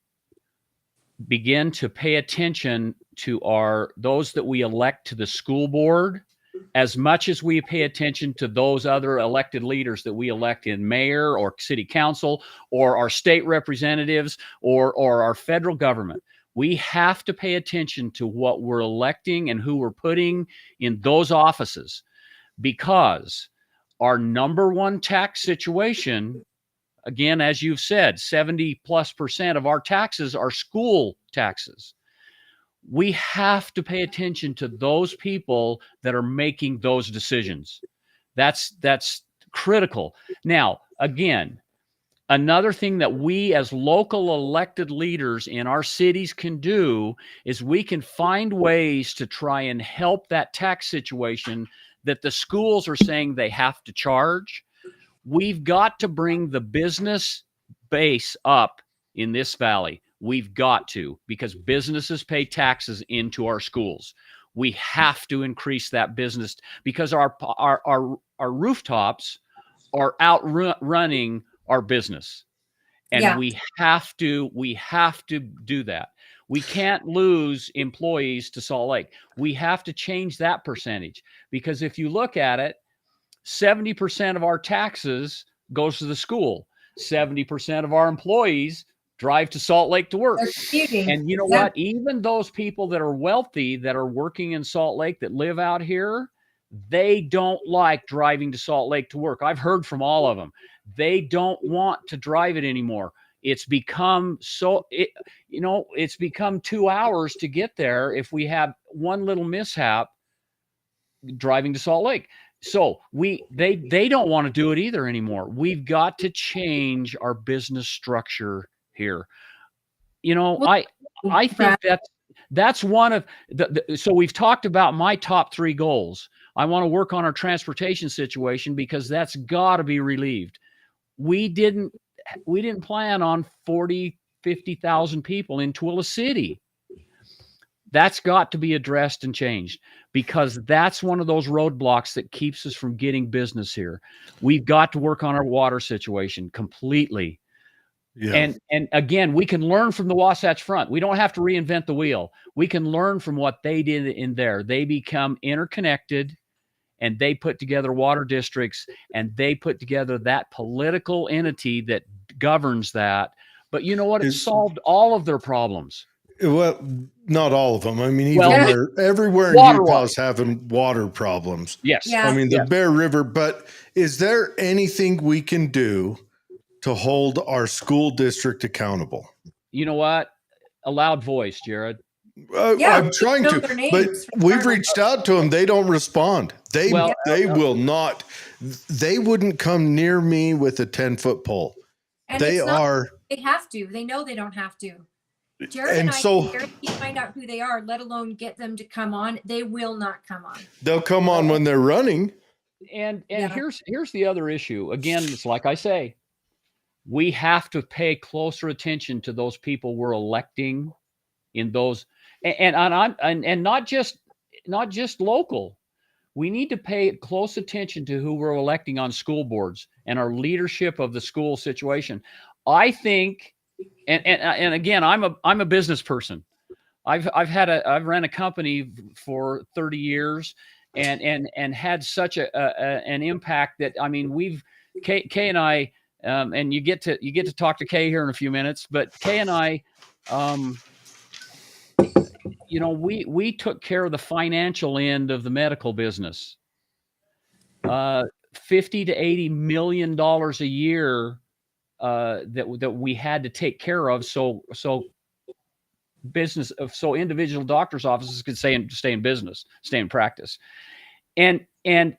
[SPEAKER 4] begin to pay attention to those that we elect to the school board as much as we pay attention to those other elected leaders that we elect in mayor or city council or our state representatives or our federal government. We have to pay attention to what we're electing and who we're putting in those offices, because our number one tax situation, again, as you've said, 70+% of our taxes are school taxes. We have to pay attention to those people that are making those decisions. That's critical. Now, again, another thing that we as local elected leaders in our cities can do is we can find ways to try and help that tax situation that the schools are saying they have to charge. We've got to bring the business base up in this valley. We've got to, because businesses pay taxes into our schools. We have to increase that business because our rooftops are outrunning our business. And we have to do that. We can't lose employees to Salt Lake. We have to change that percentage, because if you look at it, 70% of our taxes goes to the school. 70% of our employees drive to Salt Lake to work. And you know what? Even those people that are wealthy that are working in Salt Lake that live out here, they don't like driving to Salt Lake to work. I've heard from all of them. They don't want to drive it anymore. It's become it's become 2 hours to get there if we have one little mishap driving to Salt Lake. So they don't want to do it either anymore. We've got to change our business structure here. I think that's one of so we've talked about my top 3 goals. I want to work on our transportation situation because that's got to be relieved. We didn't plan on 50,000 people in Tooele City. That's got to be addressed and changed, because that's one of those roadblocks that keeps us from getting business here. We've got to work on our water situation completely. Yeah. And again, we can learn from the Wasatch Front. We don't have to reinvent the wheel. We can learn from what they did in there. They become interconnected, and they put together water districts, and they put together that political entity that governs that. But you know what? It solved all of their problems.
[SPEAKER 1] Well, not all of them. I mean, even everywhere in Utah is having water problems.
[SPEAKER 4] Yes.
[SPEAKER 3] Yeah.
[SPEAKER 1] I mean, the Bear River. But is there anything we can do to hold our school district accountable?
[SPEAKER 4] You know what? A loud voice, Jared.
[SPEAKER 1] I'm trying to, but we've reached out to them. They don't respond. They
[SPEAKER 4] Well,
[SPEAKER 1] will not. They wouldn't come near me with a 10-foot pole.
[SPEAKER 3] And
[SPEAKER 1] They
[SPEAKER 3] it's not,
[SPEAKER 1] are.
[SPEAKER 3] they have to. They know they don't have to. Jared
[SPEAKER 1] And
[SPEAKER 3] and I
[SPEAKER 1] so
[SPEAKER 3] can barely find out who they are, let alone get them to come on. They will not come on.
[SPEAKER 1] they'll come on when they're running.
[SPEAKER 4] And
[SPEAKER 3] Yeah.
[SPEAKER 4] here's the other issue. Again, it's like I say, we have to pay closer attention to those people we're electing in those, and not just local. We need to pay close attention to who we're electing on school boards and our leadership of the school situation. I think, and again, I'm a business person. I've ran a company for 30 years and had such an impact that, I mean, we've Kay and I, and you get to talk to Kay here in a few minutes, but Kay and I, we took care of the financial end of the medical business. $50 to $80 million a year that we had to take care of, so individual doctors' offices could stay in business, stay in practice, and in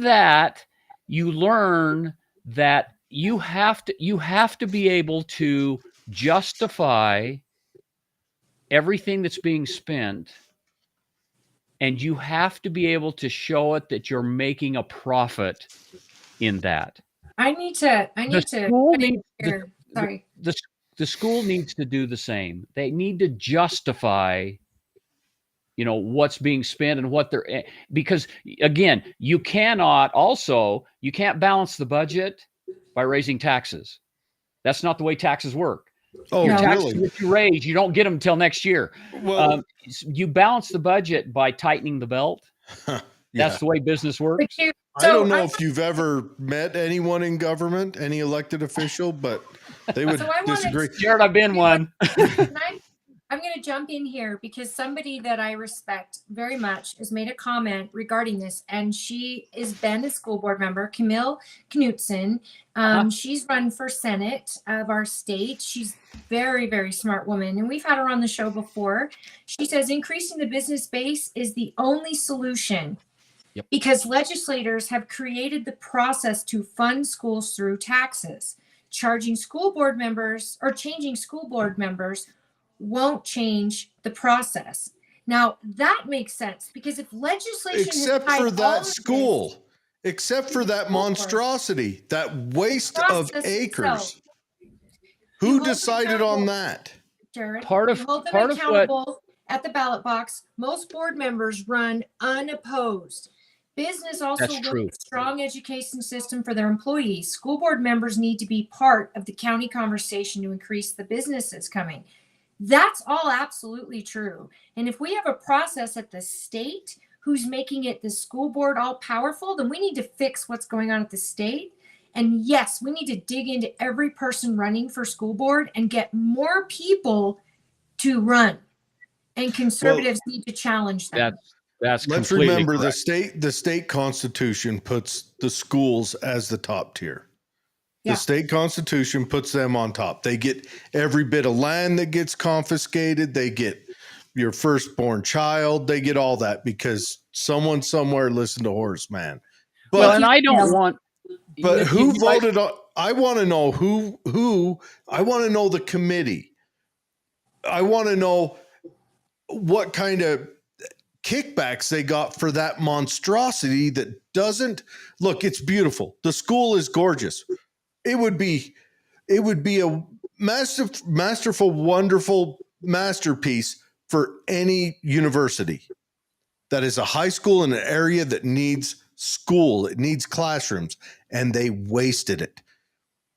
[SPEAKER 4] that you learn that you have to be able to justify everything that's being spent, and you have to be able to show it that you're making a profit in that. The school needs to do the same. They need to justify, what's being spent and what they're, because again, you can't balance the budget by raising taxes. That's not the way taxes work.
[SPEAKER 1] Oh,
[SPEAKER 4] Your taxes
[SPEAKER 1] really?
[SPEAKER 4] that you raise, you don't get them until next year.
[SPEAKER 1] Well,
[SPEAKER 4] you balance the budget by tightening the belt.
[SPEAKER 1] yeah.
[SPEAKER 4] That's the way business works.
[SPEAKER 1] I don't know if you've ever met anyone in government, any elected official, but they would disagree.
[SPEAKER 4] Jared, I've been one.
[SPEAKER 3] I'm going to jump in here because somebody that I respect very much has made a comment regarding this, and she has been a school board member, Camille Knutson. She's run for Senate of our state. She's very, very smart woman, and we've had her on the show before. She says increasing the business base is the only solution.
[SPEAKER 4] Yep.
[SPEAKER 3] Because legislators have created the process to fund schools through taxes. Changing school board members won't change the process. Now that makes sense, because if legislation
[SPEAKER 1] except for that school, except for that monstrosity, that waste of acres, who decided on that?
[SPEAKER 3] Jared,
[SPEAKER 4] part of what
[SPEAKER 3] at the ballot box, most board members run unopposed. Business also wants a strong education system for their employees. School board members need to be part of the county conversation to increase the businesses coming. That's all absolutely true. And if we have a process at the state who's making it the school board all powerful, then we need to fix what's going on at the state. And yes, we need to dig into every person running for school board and get more people to run. And conservatives need to challenge them.
[SPEAKER 1] Let's remember correct. The state constitution puts the schools as the top tier. The state constitution puts them on top. They get every bit of land that gets confiscated. They get your firstborn child. They get all that because someone somewhere listened to Horace Mann.
[SPEAKER 4] But, and I don't want.
[SPEAKER 1] But who voted on? I want to know who. I want to know the committee. I want to know what kind of kickbacks they got for that monstrosity that doesn't look. It's beautiful. The school is gorgeous. It would be a masterful, wonderful masterpiece for any university that is a high school in an area that needs school. It needs classrooms, and they wasted it.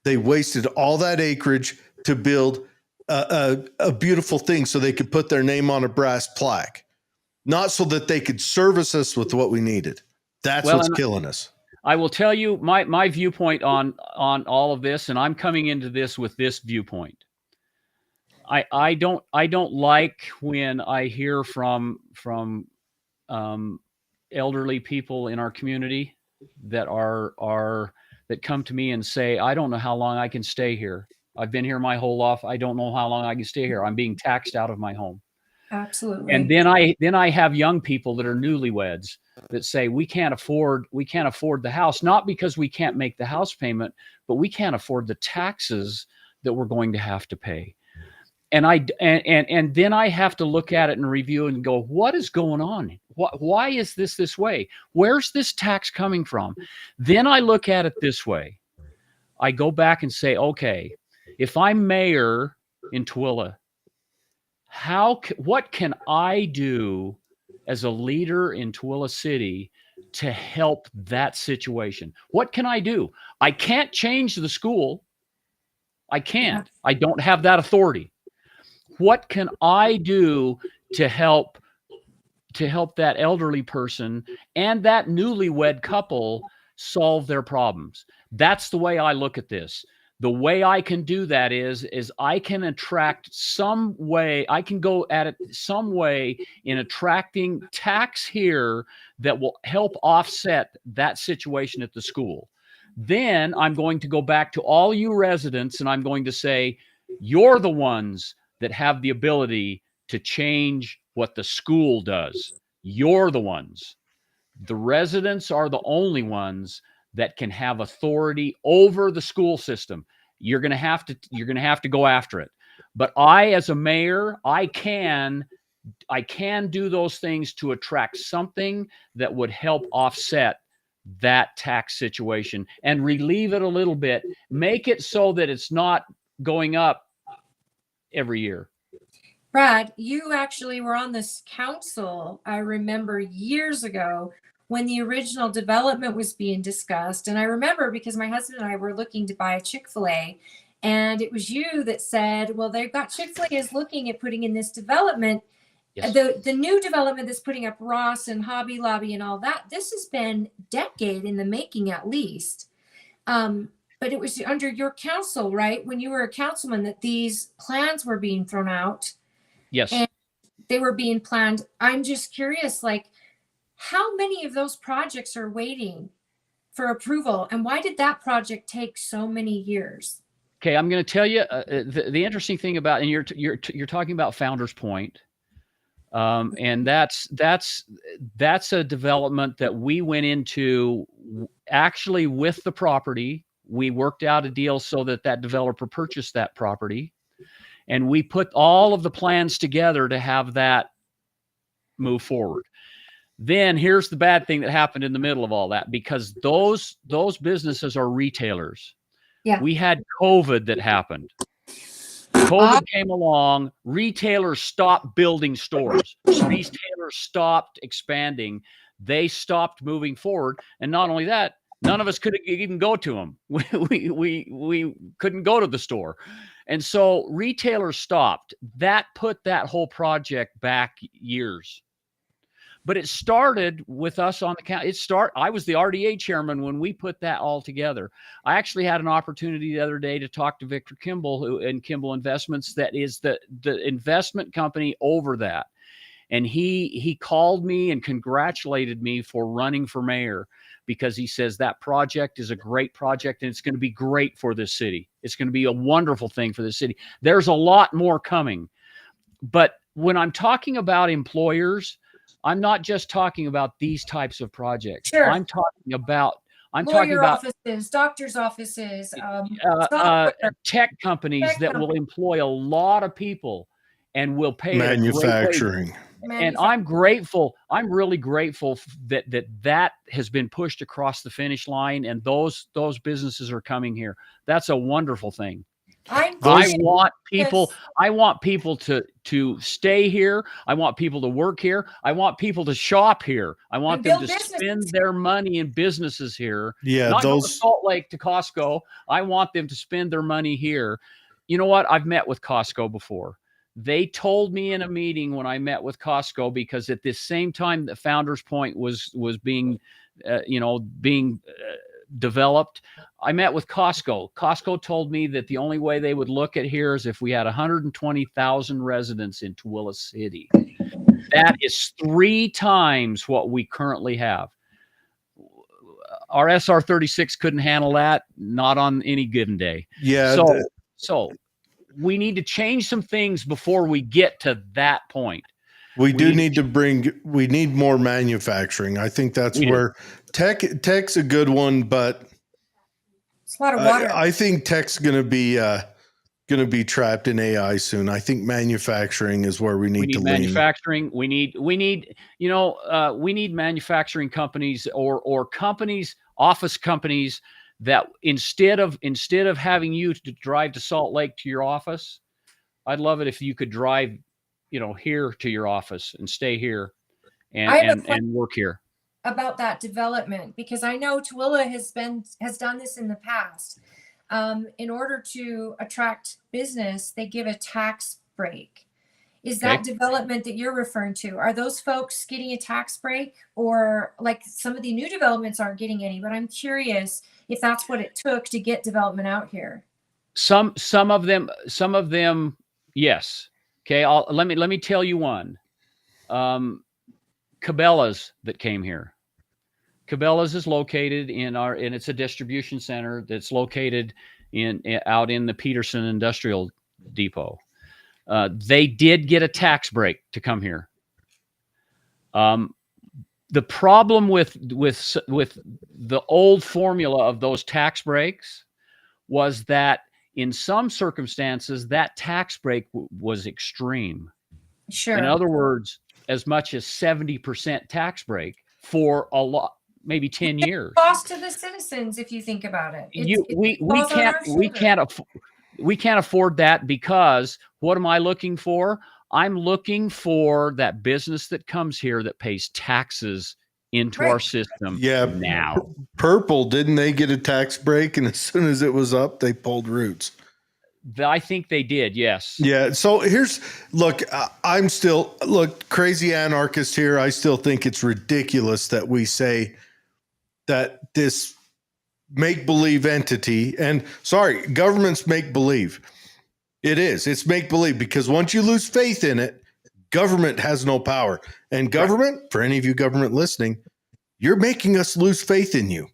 [SPEAKER 1] They wasted all that acreage to build a beautiful thing so they could put their name on a brass plaque, not so that they could service us with what we needed. That's what's killing us.
[SPEAKER 4] I will tell you my viewpoint on all of this, and I'm coming into this with this viewpoint. I don't like when I hear from elderly people in our community that that come to me and say, I don't know how long I can stay here. I've been here my whole life. I don't know how long I can stay here. I'm being taxed out of my home.
[SPEAKER 3] Absolutely.
[SPEAKER 4] And then I have young people that are newlyweds that say we can't afford the house, not because we can't make the house payment, but we can't afford the taxes that we're going to have to pay. And then I have to look at it and review and go, what is going on? Why is this way? Where's this tax coming from? Then I look at it this way. I go back and say, okay, if I'm mayor in Tooele, what can I do as a leader in Tooele City to help that situation? What can I do? I can't change the school. I can't. I don't have that authority. What can I do to help that elderly person and that newlywed couple solve their problems? That's the way I look at this. The way I can do that is I can attract some way, I can go at it some way in attracting tax here that will help offset that situation at the school. Then I'm going to go back to all you residents and I'm going to say, you're the ones that have the ability to change what the school does. You're the ones. The residents are the only ones that can have authority over the school system. You're going to have to go after it. But I, as a mayor, I can do those things to attract something that would help offset that tax situation and relieve it a little bit, make it so that it's not going up every year.
[SPEAKER 3] Brad, you actually were on this council, I remember years ago when the original development was being discussed. And I remember because my husband and I were looking to buy a Chick-fil-A, and it was you that said, well, they've got Chick-fil-A is looking at putting in this development. Yes. The new development that's putting up Ross and Hobby Lobby and all that, this has been a decade in the making at least. But it was under your council, right? When you were a councilman that these plans were being thrown out.
[SPEAKER 4] Yes.
[SPEAKER 3] And they were being planned. I'm just curious, like, how many of those projects are waiting for approval? And why did that project take so many years?
[SPEAKER 4] Okay, I'm going to tell you the interesting thing about, and you're talking about Founders Point, and that's a development that we went into actually with the property. We worked out a deal so that developer purchased that property. And we put all of the plans together to have that move forward. Then here's the bad thing that happened in the middle of all that, because those businesses are retailers. Yeah. We had COVID that happened. COVID came along. Retailers stopped building stores. Retailers stopped expanding. They stopped moving forward. And not only that, none of us could even go to them. We couldn't go to the store. And so retailers stopped. That put that whole project back years. But it started with us on the county. I was the RDA chairman when we put that all together. I actually had an opportunity the other day to talk to Victor Kimball in Kimball Investments, that is the investment company over that. And he called me and congratulated me for running for mayor, because he says that project is a great project and it's going to be great for this city. It's going to be a wonderful thing for the city. There's a lot more coming. But when I'm talking about employers, I'm not just talking about these types of projects. Sure. I'm talking about
[SPEAKER 3] offices, doctors' offices,
[SPEAKER 4] tech companies that will employ a lot of people and will pay
[SPEAKER 1] manufacturing.
[SPEAKER 4] And I'm grateful. I'm really grateful that has been pushed across the finish line, and those businesses are coming here. That's a wonderful thing. I want people to stay here. I want people to work here. I want people to shop here. I want them to spend their money in businesses here.
[SPEAKER 1] Yeah,
[SPEAKER 4] not go to Salt Lake to Costco. I want them to spend their money here. You know what? I've met with Costco before. They told me in a meeting when I met with Costco, because at this same time that Founders Point was being developed, I met with Costco. Costco told me that the only way they would look at here is if we had 120,000 residents in Tooele City. That is 3 times what we currently have. Our SR-36 couldn't handle that, not on any given day.
[SPEAKER 1] Yeah.
[SPEAKER 4] So we need to change some things before we get to that point.
[SPEAKER 1] We need more manufacturing. I think that's where tech's a good one, but
[SPEAKER 3] it's a lot of water.
[SPEAKER 1] I think tech's going to be trapped in AI soon. I think manufacturing is where we need to
[SPEAKER 4] manufacturing. We need we need manufacturing companies or companies, office companies that instead of having you to drive to Salt Lake to your office, I'd love it if you could drive, here to your office and stay here and work here.
[SPEAKER 3] About that development, because I know Tooele has done this in the past. In order to attract business, they give a tax break. Is that development that you're referring to? Are those folks getting a tax break, or like some of the new developments aren't getting any? But I'm curious if that's what it took to get development out here.
[SPEAKER 4] Some of them, yes. Okay, let me tell you one. Cabela's that came here. Cabela's is located and it's a distribution center that's located out in the Peterson Industrial Depot. They did get a tax break to come here. The problem with the old formula of those tax breaks was that in some circumstances that tax break was extreme.
[SPEAKER 3] Sure.
[SPEAKER 4] In other words, as much as 70% tax break for a lot, maybe 10 years.
[SPEAKER 3] Cost to the citizens, if you think about it.
[SPEAKER 4] We can't afford that, because what am I looking for? I'm looking for that business that comes here that pays taxes into our system.
[SPEAKER 1] Yeah.
[SPEAKER 4] Now,
[SPEAKER 1] Purple, didn't they get a tax break? And as soon as it was up, they pulled roots.
[SPEAKER 4] I think they did. Yes.
[SPEAKER 1] Yeah. So I'm still crazy anarchist here. I still think it's ridiculous that we say that this make-believe entity, and sorry, governments make-believe. It's make-believe, because once you lose faith in it, government has no power. And government, for any of you government listening, you're making us lose faith in you,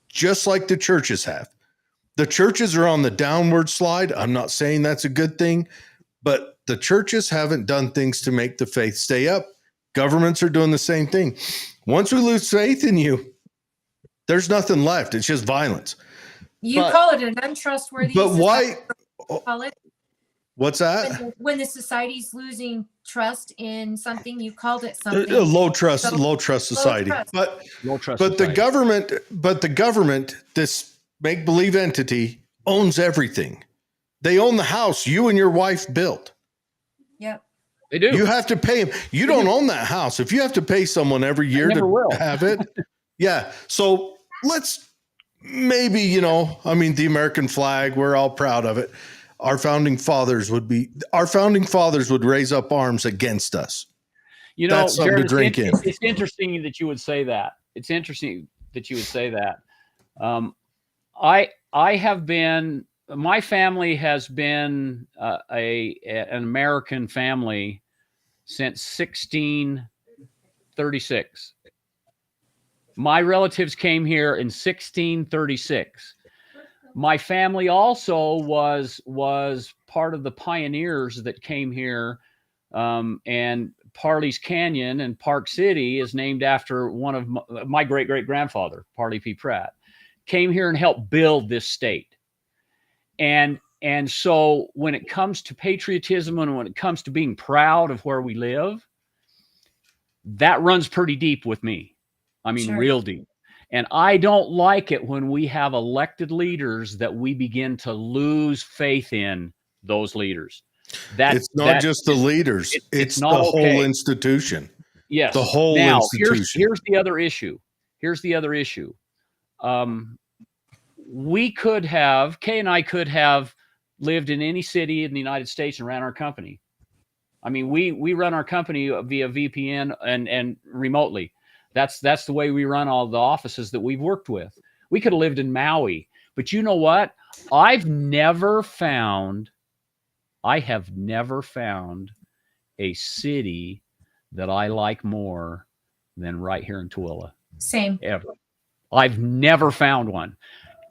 [SPEAKER 1] just like the churches have. The churches are on the downward slide. I'm not saying that's a good thing, but the churches haven't done things to make the faith stay up. Governments are doing the same thing. Once we lose faith in you, there's nothing left. It's just violence.
[SPEAKER 3] You call it an untrustworthy.
[SPEAKER 1] But why?
[SPEAKER 3] Call it.
[SPEAKER 1] What's that?
[SPEAKER 3] When the society's losing trust in something, you called it something.
[SPEAKER 1] A low trust society. But the government, this make-believe entity, owns everything. They own the house you and your wife built.
[SPEAKER 3] Yep.
[SPEAKER 4] They do.
[SPEAKER 1] You have to pay them. You don't own that house. If you have to pay someone every year to have it. Yeah. So let's maybe, the American flag, we're all proud of it. Our founding fathers would raise up arms against us. That's something
[SPEAKER 4] Jared,
[SPEAKER 1] to drink in.
[SPEAKER 4] It's interesting that you would say that. My family has been an American family since 1636. My relatives came here in 1636. My family also was part of the pioneers that came here, and Parley's Canyon and Park City is named after one of my great-great-grandfather, Parley P. Pratt, came here and helped build this state. And so when it comes to patriotism and when it comes to being proud of where we live, that runs pretty deep with me. I mean,
[SPEAKER 3] Sure.
[SPEAKER 4] Real deep. And I don't like it when we have elected leaders that we begin to lose faith in those leaders.
[SPEAKER 1] It's not just the leaders. It's the whole institution.
[SPEAKER 4] Yes.
[SPEAKER 1] The whole institution.
[SPEAKER 4] Here's the other issue. Kay and I could have lived in any city in the United States and ran our company. I mean, we run our company via VPN and remotely. That's the way we run all the offices that we've worked with. We could have lived in Maui, but you know what? I have never found a city that I like more than right here in Tooele.
[SPEAKER 3] Same.
[SPEAKER 4] Ever. I've never found one.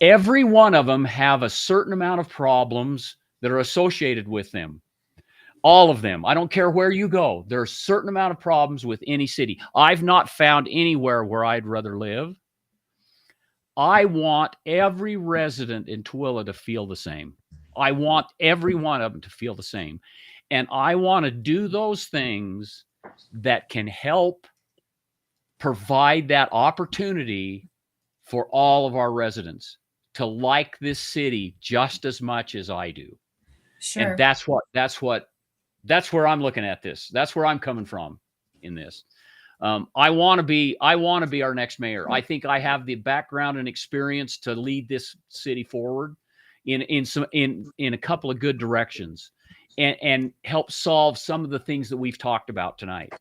[SPEAKER 4] Every one of them have a certain amount of problems that are associated with them. All of them. I don't care where you go. There's a certain amount of problems with any city. I've not found anywhere where I'd rather live. I want every resident in Tooele to feel the same. I want every one of them to feel the same. And I want to do those things that can help provide that opportunity for all of our residents to like this city just as much as I do.
[SPEAKER 3] Sure.
[SPEAKER 4] And that's where I'm looking at this. That's where I'm coming from in this. I want to be our next mayor. I think I have the background and experience to lead this city forward in a couple of good directions and help solve some of the things that we've talked about tonight.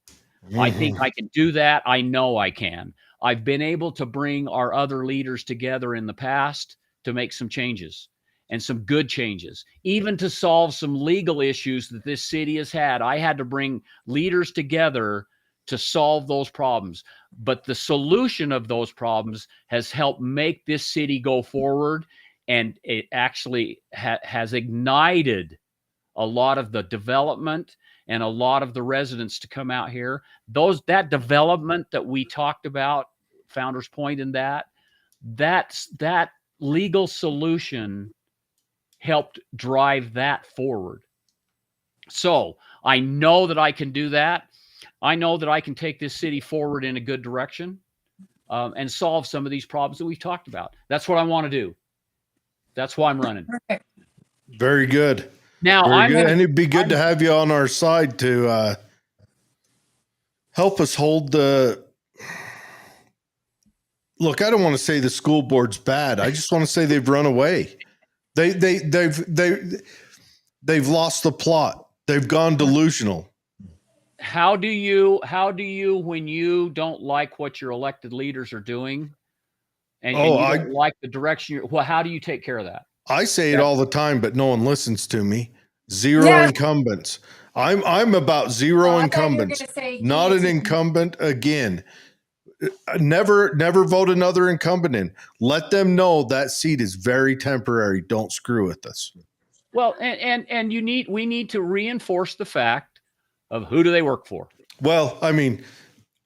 [SPEAKER 4] Mm-hmm. I think I can do that. I know I can. I've been able to bring our other leaders together in the past to make some changes. And some good changes, even to solve some legal issues that this city has had. I had to bring leaders together to solve those problems. But the solution of those problems has helped make this city go forward. And it actually has ignited a lot of the development and a lot of the residents to come out here. That development that we talked about, Founders Point and that legal solution helped drive that forward. So I know that I can do that. I know that I can take this city forward in a good direction and solve some of these problems that we've talked about. That's what I want to do. That's why I'm running.
[SPEAKER 3] Perfect.
[SPEAKER 1] Very good.
[SPEAKER 4] Now,
[SPEAKER 1] and it'd be good to have you on our side to help us hold the. Look, I don't want to say the school board's bad. I just want to say they've run away. They've lost the plot. They've gone delusional.
[SPEAKER 4] How do you, when you don't like what your elected leaders are doing and you don't like the direction how do you take care of that?
[SPEAKER 1] I say it all the time, but no one listens to me. Zero incumbents. I'm about zero incumbents. Not an incumbent again. Never vote another incumbent in. Let them know that seat is very temporary. Don't screw with us.
[SPEAKER 4] Well, and we need to reinforce the fact of who do they work for.
[SPEAKER 1] Well, I mean,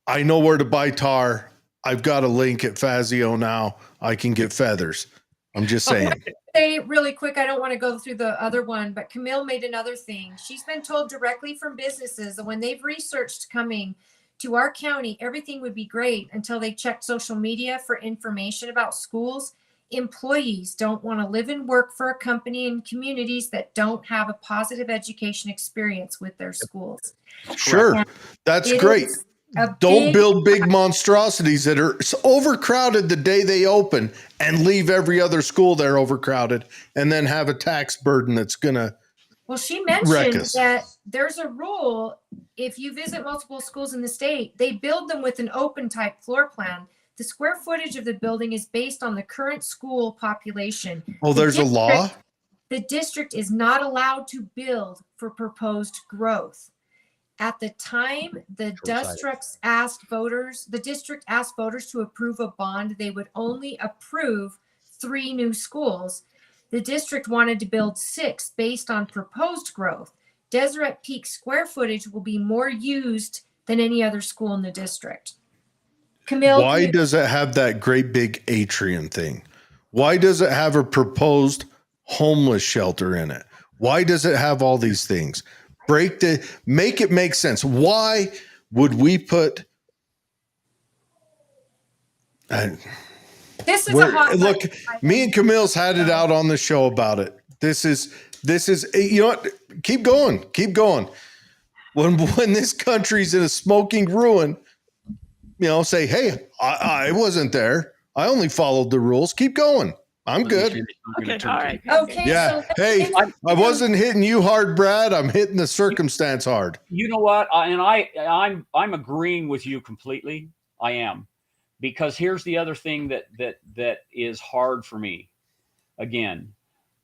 [SPEAKER 1] I know where to buy tar. I've got a link at Fazio now. I can get feathers. I'm just saying.
[SPEAKER 3] Say really quick, I don't want to go through the other one, but Camille made another thing. She's been told directly from businesses that when they've researched coming to our county, everything would be great until they checked social media for information about schools. Employees don't want to live and work for a company in communities that don't have a positive education experience with their schools.
[SPEAKER 1] Sure, that's great. Don't build big monstrosities that are overcrowded the day they open and leave every other school there overcrowded and then have a tax burden that's going to
[SPEAKER 3] Well, she mentioned that there's a rule. If you visit multiple schools in the state, they build them with an open type floor plan. The square footage of the building is based on the current school population.
[SPEAKER 1] Oh, there's a law?
[SPEAKER 3] The district is not allowed to build for proposed growth. At the time, the district asked voters to approve a bond. They would only approve 3 new schools. The district wanted to build 6 based on proposed growth. Deseret Peak square footage will be more used than any other school in the district. Camille,
[SPEAKER 1] why does it have that great big atrium thing? Why does it have a proposed homeless shelter in it? Why does it have all these things? Make it make sense. Why would we put?
[SPEAKER 3] This is a hot
[SPEAKER 1] look. Me and Camille's had it out on the show about it. This is. You know what? Keep going. Keep going. When this country's in a smoking ruin, say, hey, I wasn't there. I only followed the rules. Keep going. I'm good.
[SPEAKER 5] Okay, all right.
[SPEAKER 3] Okay.
[SPEAKER 1] Yeah.
[SPEAKER 3] So
[SPEAKER 1] hey, I wasn't hitting you hard, Brad. I'm hitting the circumstance hard.
[SPEAKER 4] You know what? I'm agreeing with you completely. I am, because here's the other thing that is hard for me. Again,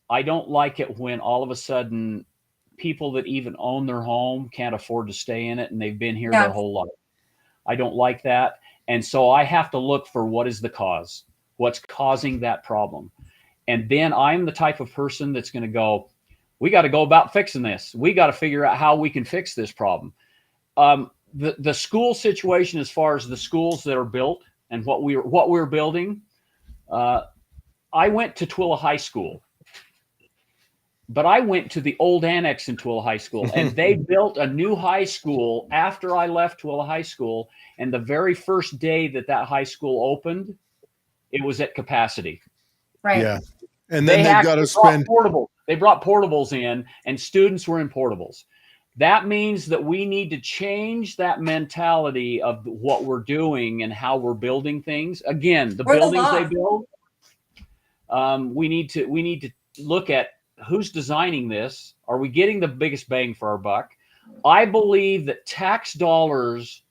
[SPEAKER 4] I don't like it when all of a sudden people that even own their home can't afford to stay in it, and they've been here their whole life. I don't like that, and so I have to look for what is the cause. What's causing that problem? And then I'm the type of person that's going to go, We got to go about fixing this. We got to figure out how we can fix this problem. The school situation, as far as the schools that are built and what we're building, I went to Twilla High School, but I went to the old annex in Twilla High School, and they built a new high school after I left Twilla High School. And the very first day that high school opened, it was at capacity.
[SPEAKER 3] Right.
[SPEAKER 1] Yeah. And then they've got to spend
[SPEAKER 4] portables. They brought portables in, and students were in portables. That means that we need to change that mentality of what we're doing and how we're building things. Again, the buildings they build. We need to look at who's designing this. Are we getting the biggest bang for our buck? I believe that tax dollars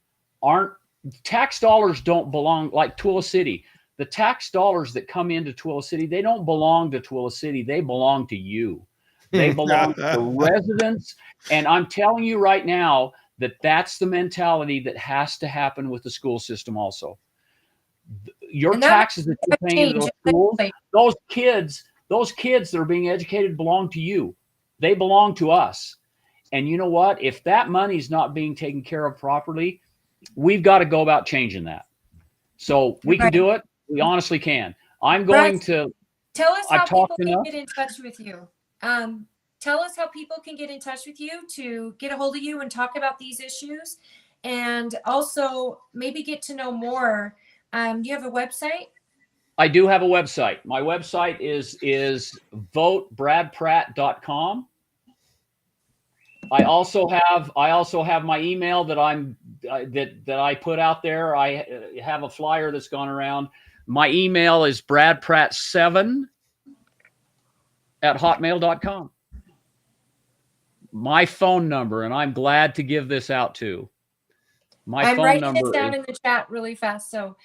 [SPEAKER 4] don't belong, like Twilla City. The tax dollars that come into Twilla City, they don't belong to Twilla City. They belong to you. They belong to the residents. And I'm telling you right now that that's the mentality that has to happen with the school system also. Your taxes that you're paying into those schools, those kids that are being educated belong to you. They belong to us. And you know what? If that money's not being taken care of properly, we've got to go about changing that. So we can do it. We honestly can. I'm going to
[SPEAKER 3] tell us how people can get in touch with you. Tell us how people can get in touch with you to get a hold of you and talk about these issues, and also maybe get to know more. Do you have a website?
[SPEAKER 4] I do have a website. My website is votebradpratt.com. I also have my email that I put out there. I have a flyer that's gone around. My email is bradpratt7@hotmail.com. My phone number, and I'm glad to give this out too.
[SPEAKER 3] I'm writing this down in the chat really fast. So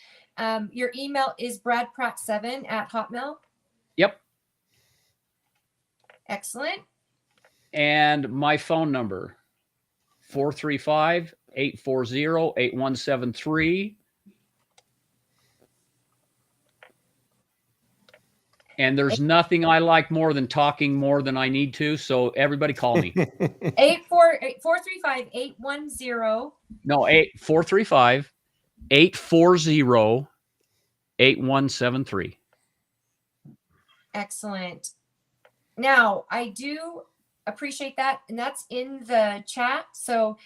[SPEAKER 3] your email is bradpratt7@hotmail.
[SPEAKER 4] Yep.
[SPEAKER 3] Excellent.
[SPEAKER 4] And my phone number, 435-840-8173. And there's nothing I like more than talking more than I need to. So everybody call me.
[SPEAKER 3] 435-810.
[SPEAKER 4] No, 435-840-8173.
[SPEAKER 3] Excellent. Now, I do appreciate that. And that's in the chat. So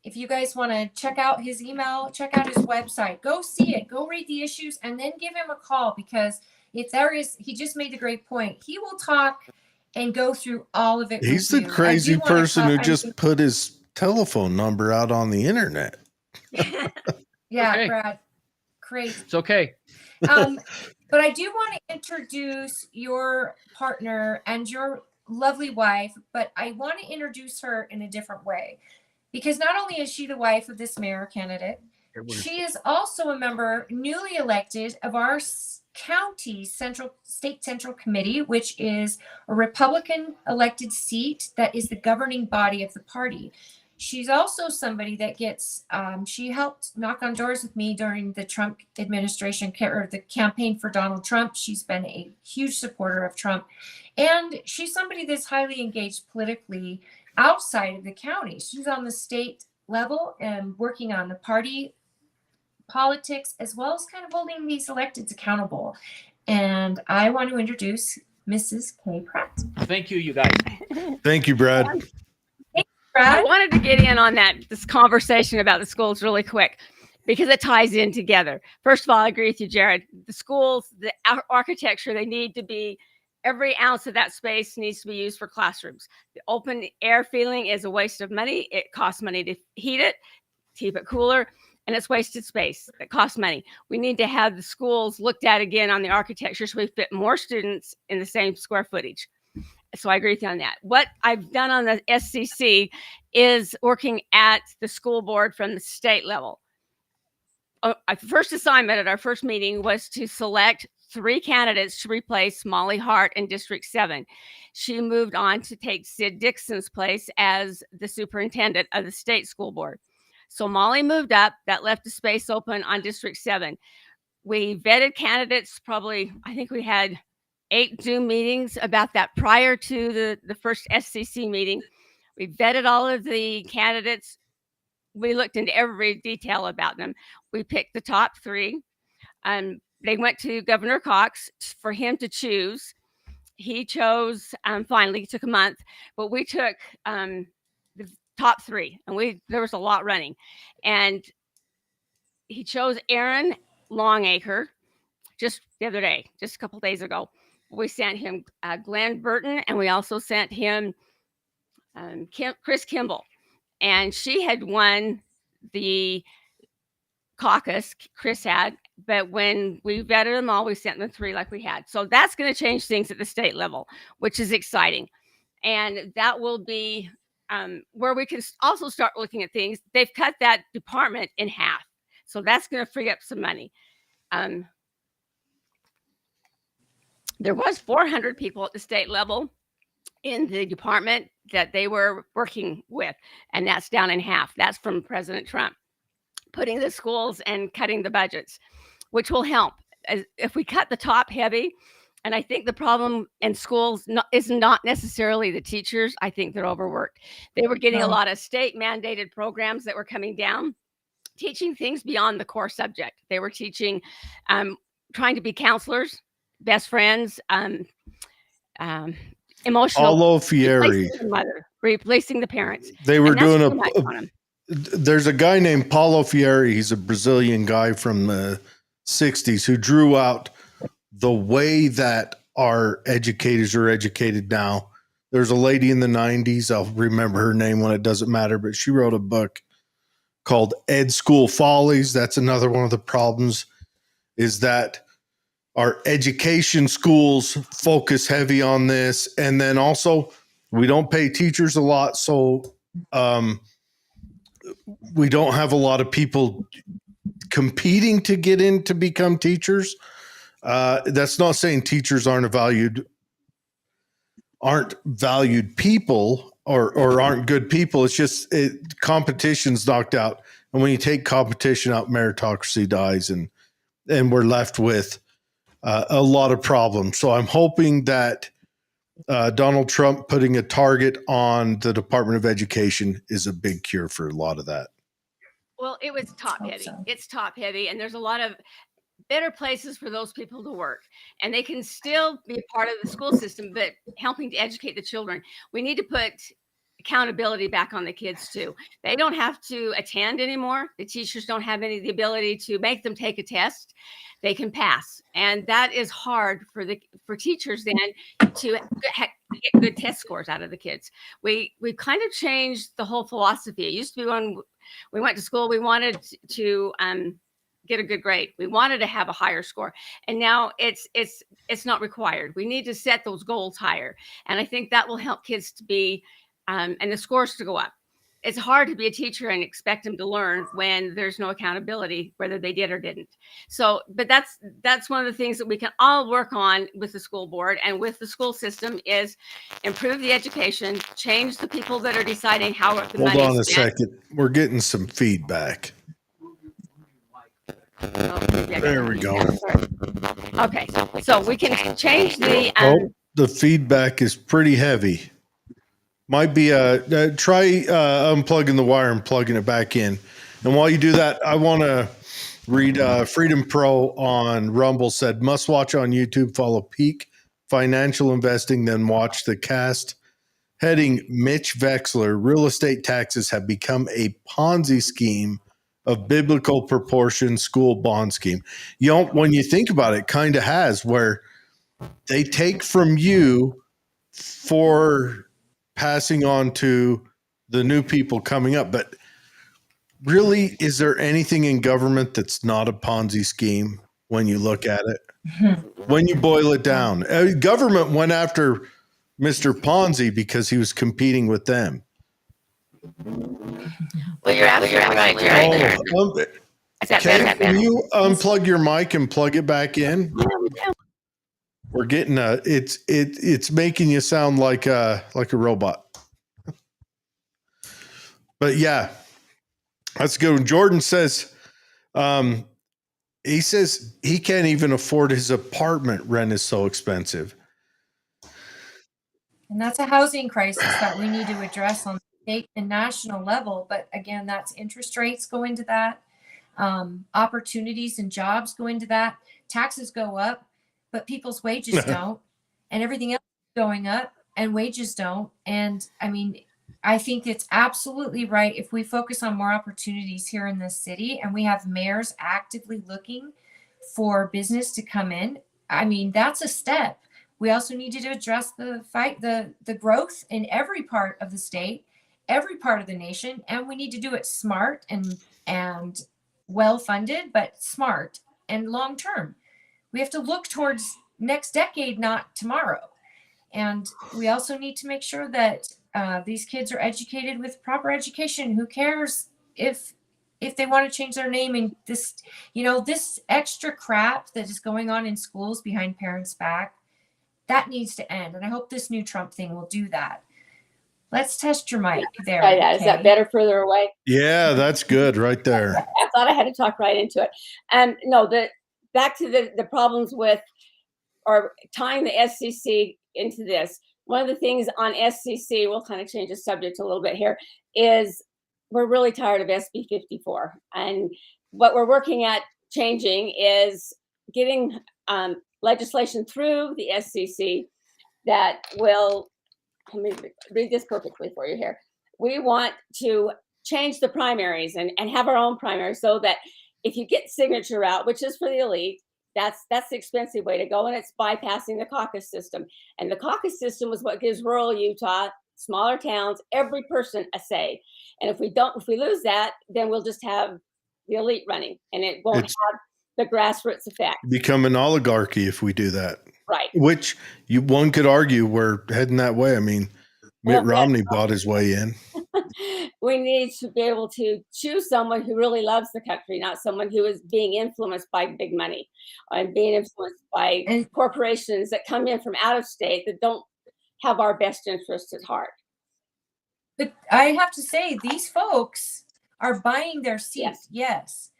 [SPEAKER 3] if you guys want to check out his email, check out his website, go see it, go read the issues, and then give him a call, because if there is, he just made a great point. He will talk and go through all of it.
[SPEAKER 1] He's the crazy person who just put his telephone number out on the internet.
[SPEAKER 3] Yeah, okay. Brad, crazy.
[SPEAKER 4] It's okay.
[SPEAKER 3] But I do want to introduce your partner and your lovely wife, but I want to introduce her in a different way, because not only is she the wife of this mayor candidate, she is also a member, newly elected, of our county state central committee, which is a Republican elected seat that is the governing body of the party. She's also somebody that gets, she helped knock on doors with me during the Trump administration, or the campaign for Donald Trump. She's been a huge supporter of Trump. And she's somebody that's highly engaged politically outside of the county. She's on the state level and working on the party politics, as well as kind of holding these electeds accountable. And I want to introduce Mrs. Kay Pratt.
[SPEAKER 4] Thank you, you guys.
[SPEAKER 1] Thank you, Brad.
[SPEAKER 5] I wanted to get in on this conversation about the schools really quick, because it ties in together. First of all, I agree with you, Jared. The schools, the architecture, they need to be, every ounce of that space needs to be used for classrooms. The open air feeling is a waste of money. It costs money to heat it, keep it cooler, and it's wasted space. It costs money. We need to have the schools looked at again on the architecture so we fit more students in the same square footage. So I agree with you on that. What I've done on the SCC is working at the school board from the state level. Our first assignment at our first meeting was to select 3 candidates to replace Molly Hart in District 7. She moved on to take Sid Dixon's place as the superintendent of the state school board. So Molly moved up. That left a space open on District 7. We vetted candidates, probably, I think we had 8 Zoom meetings about that prior to the first SCC meeting. We vetted all of the candidates. We looked into every detail about them. We picked the top 3. They went to Governor Cox for him to choose. He chose, finally, it took a month, but we took the top 3, and there was a lot running. And he chose Aaron Longacre just the other day, just a couple days ago. We sent him Glenn Burton, and we also sent him Chris Kimball. And she had won the caucus, Chris had, but when we vetted them all, we sent them 3 like we had. So that's going to change things at the state level, which is exciting. And that will be where we can also start looking at things. They've cut that department in half. So that's going to free up some money. There was 400 people at the state level in the department that they were working with, and that's down in half. That's from President Trump putting the schools and cutting the budgets, which will help. If we cut the top heavy, and I think the problem in schools is not necessarily the teachers. I think they're overworked. They were getting a lot of state mandated programs that were coming down, teaching things beyond the core subject. They were teaching, trying to be counselors, best friends, emotional.
[SPEAKER 1] Paulo Fieri.
[SPEAKER 5] Replacing the parents.
[SPEAKER 1] They were doing there's a guy named Paulo Fieri. He's a Brazilian guy from the 60s who drew out the way that our educators are educated now. There's a lady in the 90s. I'll remember her name when it doesn't matter, but she wrote a book called Ed School Follies. That's another one of the problems, is that our education schools focus heavy on this. And then also we don't pay teachers a lot. So we don't have a lot of people competing to get in to become teachers. That's not saying teachers aren't valued people or aren't good people. It's just competition's knocked out. And when you take competition out, meritocracy dies, and we're left with a lot of problems. So I'm hoping that Donald Trump putting a target on the Department of Education is a big cure for a lot of that.
[SPEAKER 5] Well, it was top heavy. It's top heavy, and there's a lot of better places for those people to work, and they can still be a part of the school system, but helping to educate the children. We need to put accountability back on the kids too. They don't have to attend anymore. The teachers don't have the ability to make them take a test. They can pass, and that is hard for teachers then to get good test scores out of the kids. We kind of changed the whole philosophy. It used to be when we went to school, we wanted to get a good grade. We wanted to have a higher score, and now it's not required. We need to set those goals higher, and I think that will help kids to be and the scores to go up. It's hard to be a teacher and expect them to learn when there's no accountability, whether they did or didn't. So, but that's one of the things that we can all work on with the school board and with the school system is improve the education, change the people that are deciding how the money is spent.
[SPEAKER 1] Hold on a second. We're getting some feedback. There we go.
[SPEAKER 5] Okay, so we can change the.
[SPEAKER 1] The feedback is pretty heavy. Might be try unplugging the wire and plugging it back in. And while you do that, I want to read Freedom Pro on Rumble said, must watch on YouTube, follow Peak Financial Investing, then watch the cast. Heading Mitch Vexler, real estate taxes have become a Ponzi scheme of biblical proportion school bond scheme. You know, when you think about it, kind of has, where they take from you for passing on to the new people coming up. But really, is there anything in government that's not a Ponzi scheme when you look at it? When you boil it down, government went after Mr. Ponzi because he was competing with them.
[SPEAKER 5] Well, you're absolutely right, Jerry.
[SPEAKER 1] Can you unplug your mic and plug it back in? We're getting it's making you sound like a robot. But yeah, that's good. When Jordan says, he says he can't even afford his apartment. Rent is so expensive.
[SPEAKER 3] And that's a housing crisis that we need to address on the state and national level. But again, that's interest rates go into that. Opportunities and jobs go into that. Taxes go up, but people's wages don't. And everything else is going up and wages don't. And I mean, I think it's absolutely right if we focus on more opportunities here in this city and we have mayors actively looking for business to come in. I mean, that's a step. We also need to address the growth in every part of the state, every part of the nation, and we need to do it smart and well funded, but smart and long term. We have to look towards next decade, not tomorrow. And we also need to make sure that these kids are educated with proper education. Who cares if they want to change their name? And this, this extra crap that is going on in schools behind parents' back, that needs to end. And I hope this new Trump thing will do that. Let's test your mic there.
[SPEAKER 5] Try that. Is that better further away?
[SPEAKER 1] Yeah, that's good right there.
[SPEAKER 5] I thought I had to talk right into it. No, back to the problems with or tying the SCC into this. One of the things on SCC, we'll kind of change the subject a little bit here, is we're really tired of SB 54. And what we're working at changing is getting legislation through the SCC that will, let me read this perfectly for you here. We want to change the primaries and have our own primaries so that if you get signature out, which is for the elite, that's the expensive way to go, and it's bypassing the caucus system. And the caucus system is what gives rural Utah, smaller towns, every person a say. And if we lose that, then we'll just have the elite running, and it won't have the grassroots effect.
[SPEAKER 1] Become an oligarchy if we do that.
[SPEAKER 5] Right.
[SPEAKER 1] Which one could argue we're heading that way. I mean, Mitt Romney bought his way in.
[SPEAKER 5] We need to be able to choose someone who really loves the country, not someone who is being influenced by big money and being influenced by corporations that come in from out of state that don't have our best interests at heart.
[SPEAKER 3] But I have to say, these folks are buying their seats, yes.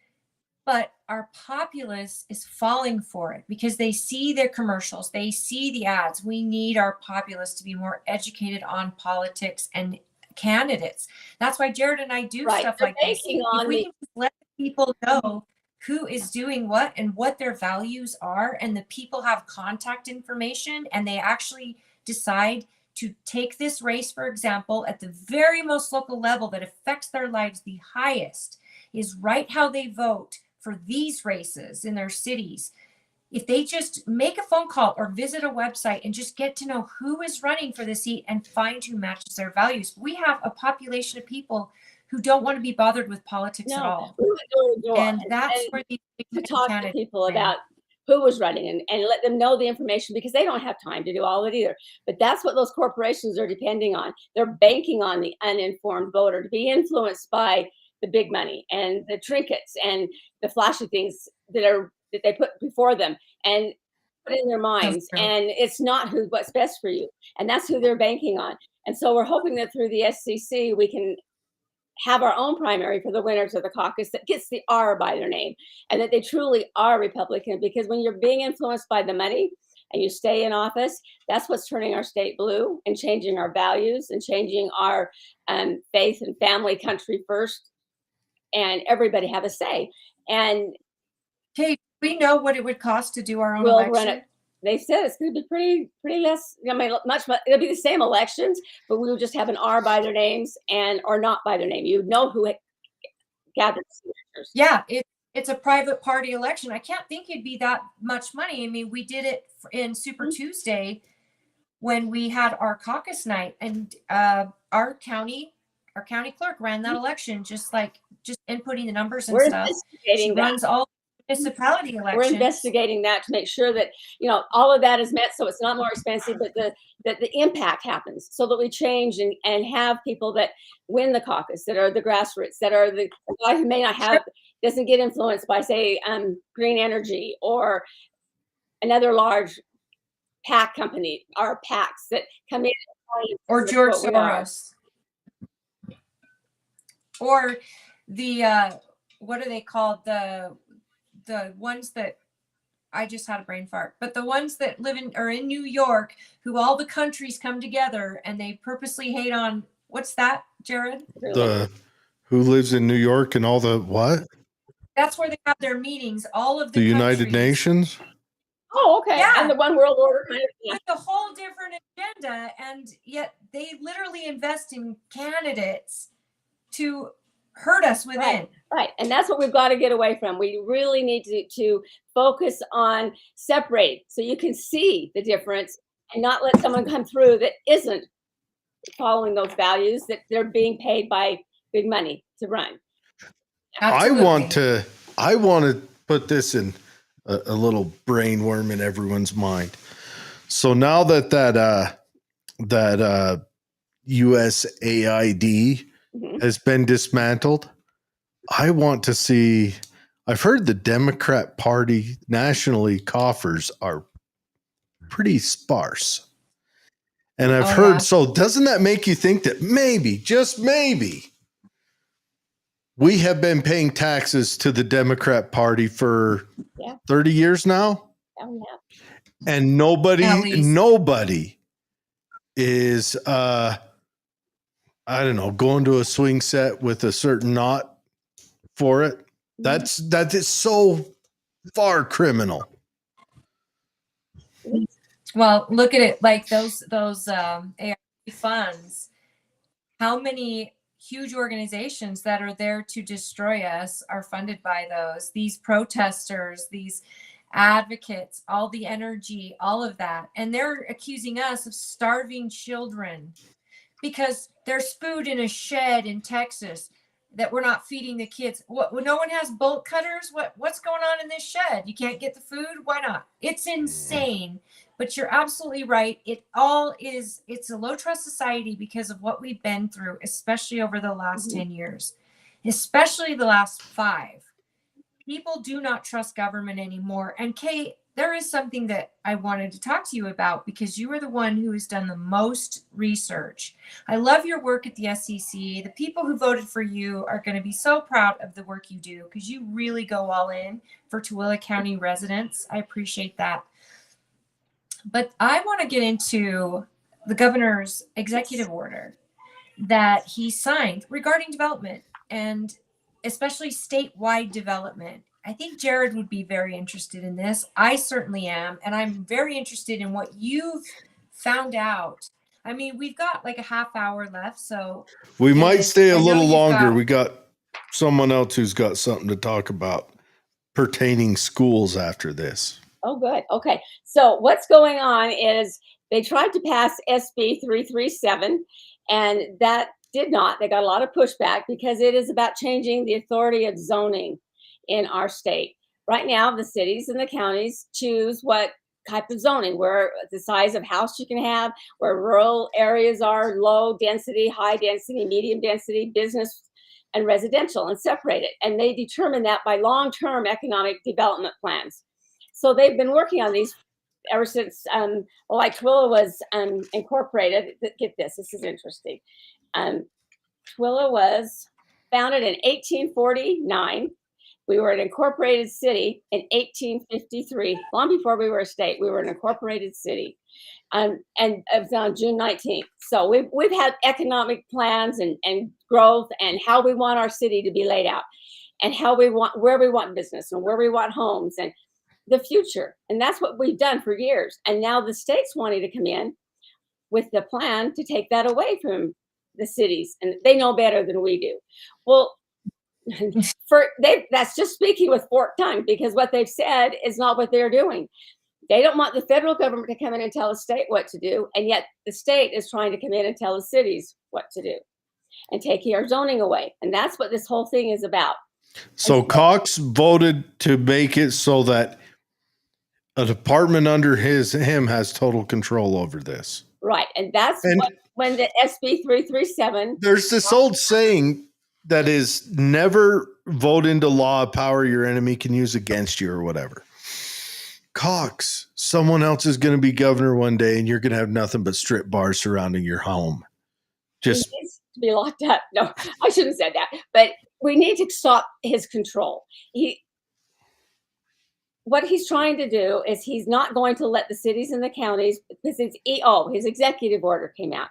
[SPEAKER 3] But our populace is falling for it because they see their commercials, they see the ads. We need our populace to be more educated on politics and candidates. That's why Jared and I do stuff like this. If we can just let people know who is doing what and what their values are, and the people have contact information, and they actually decide to take this race, for example, at the very most local level that affects their lives the highest, is right how they vote for these races in their cities. If they just make a phone call or visit a website and just get to know who is running for the seat and find who matches their values. We have a population of people who don't want to be bothered with politics at all. And that's where we
[SPEAKER 5] talk to people about who was running and let them know the information, because they don't have time to do all of it either. But that's what those corporations are depending on. They're banking on the uninformed voter to be influenced by the big money and the trinkets and the flashy things that they put before them and put in their minds. And it's not what's best for you. And that's who they're banking on. And so we're hoping that through the SCC, we can have our own primary for the winners of the caucus that gets the R by their name, and that they truly are Republican. Because when you're being influenced by the money and you stay in office, that's what's turning our state blue and changing our values and changing our faith and family, country first, and everybody have a say. And
[SPEAKER 3] Kate, we know what it would cost to do our own election.
[SPEAKER 5] Run it. They said it's going to be pretty less. I mean, much. It'll be the same elections, but we will just have an R by their names or not by their name. You know who gathered signatures.
[SPEAKER 3] Yeah, it's a private party election. I can't think it'd be that much money. I mean, we did it in Super Tuesday when we had our caucus night, and our county clerk ran that election, just inputting the numbers and stuff. She runs all municipality elections.
[SPEAKER 5] We're investigating that to make sure that all of that is met, so it's not more expensive, but that the impact happens, so that we change and have people that win the caucus, that are the grassroots, that are the guy who may not doesn't get influenced by, say, green energy or another large PAC company or PACs that come in,
[SPEAKER 3] or George Soros, or the what are they called, the ones that I just had a brain fart. But the ones that live in or in New York, who all the countries come together and they purposely hate on, what's that, Jared?
[SPEAKER 1] The who lives in New York and all the what?
[SPEAKER 3] That's where they have their meetings. All of
[SPEAKER 1] The United Nations.
[SPEAKER 5] Oh, okay.
[SPEAKER 3] Yeah.
[SPEAKER 5] And the one world order kind of thing.
[SPEAKER 3] With a whole different agenda, and yet they literally invest in candidates to hurt us within.
[SPEAKER 5] Right. And that's what we've got to get away from. We really need to focus on separate so you can see the difference and not let someone come through that isn't following those values that they're being paid by big money to run.
[SPEAKER 3] Absolutely.
[SPEAKER 1] I want to put this in a little brain worm in everyone's mind. So now that USAID has been dismantled, I want to see. I've heard the Democrat Party nationally coffers are pretty sparse. And I've heard, so doesn't that make you think that maybe, just maybe, we have been paying taxes to the Democrat Party for 30 years now? And nobody is, I don't know, going to a swing set with a certain knot for it. That is so far criminal.
[SPEAKER 3] Well, look at it like those ARP funds. How many huge organizations that are there to destroy us are funded by those? These protesters, these advocates, all the energy, all of that. And they're accusing us of starving children because there's food in a shed in Texas that we're not feeding the kids. What? No one has bolt cutters? What's going on in this shed? You can't get the food? Why not? It's insane. But you're absolutely right. It's a low trust society because of what we've been through, especially over the last 10 years, especially the last 5. People do not trust government anymore. And Kate, there is something that I wanted to talk to you about because you are the one who has done the most research. I love your work at the SEC. The people who voted for you are going to be so proud of the work you do because you really go all in for Tooele County residents. I appreciate that. But I want to get into the governor's executive order that he signed regarding development and especially statewide development. I think Jared would be very interested in this. I certainly am. And I'm very interested in what you've found out. I mean, we've got like a half hour left, so
[SPEAKER 1] we might stay a little longer. We got someone else who's got something to talk about pertaining schools after this.
[SPEAKER 5] Oh, good. Okay. So what's going on is they tried to pass SB 337, and that did not. They got a lot of pushback because it is about changing the authority of zoning in our state. Right now, the cities and the counties choose what type of zoning, where the size of house you can have, where rural areas are, low density, high density, medium density, business and residential, and separate it. And they determine that by long-term economic development plans. So they've been working on these ever since, like Tooele was incorporated. Get this, this is interesting. Tooele was founded in 1849. We were an incorporated city in 1853, long before we were a state. We were an incorporated city, and it was on June 19th. So we've had economic plans and growth and how we want our city to be laid out, and where we want business and where we want homes and the future. And that's what we've done for years. And now the state's wanting to come in with the plan to take that away from the cities, and they know better than we do. Well, that's just speaking with forked tongue, because what they've said is not what they're doing. They don't want the federal government to come in and tell the state what to do, and yet the state is trying to come in and tell the cities what to do and take our zoning away. And that's what this whole thing is about.
[SPEAKER 1] So Cox voted to make it so that a department under him has total control over this.
[SPEAKER 5] Right. And that's when the SB 337.
[SPEAKER 1] There's this old saying that is, never vote into law a power your enemy can use against you or whatever. Cox, someone else is going to be governor one day and you're going to have nothing but strip bars surrounding your home. Just
[SPEAKER 5] he needs to be locked up. No, I shouldn't have said that. But we need to stop his control. what he's trying to do is he's not going to let the cities and the counties, because it's his executive order came out,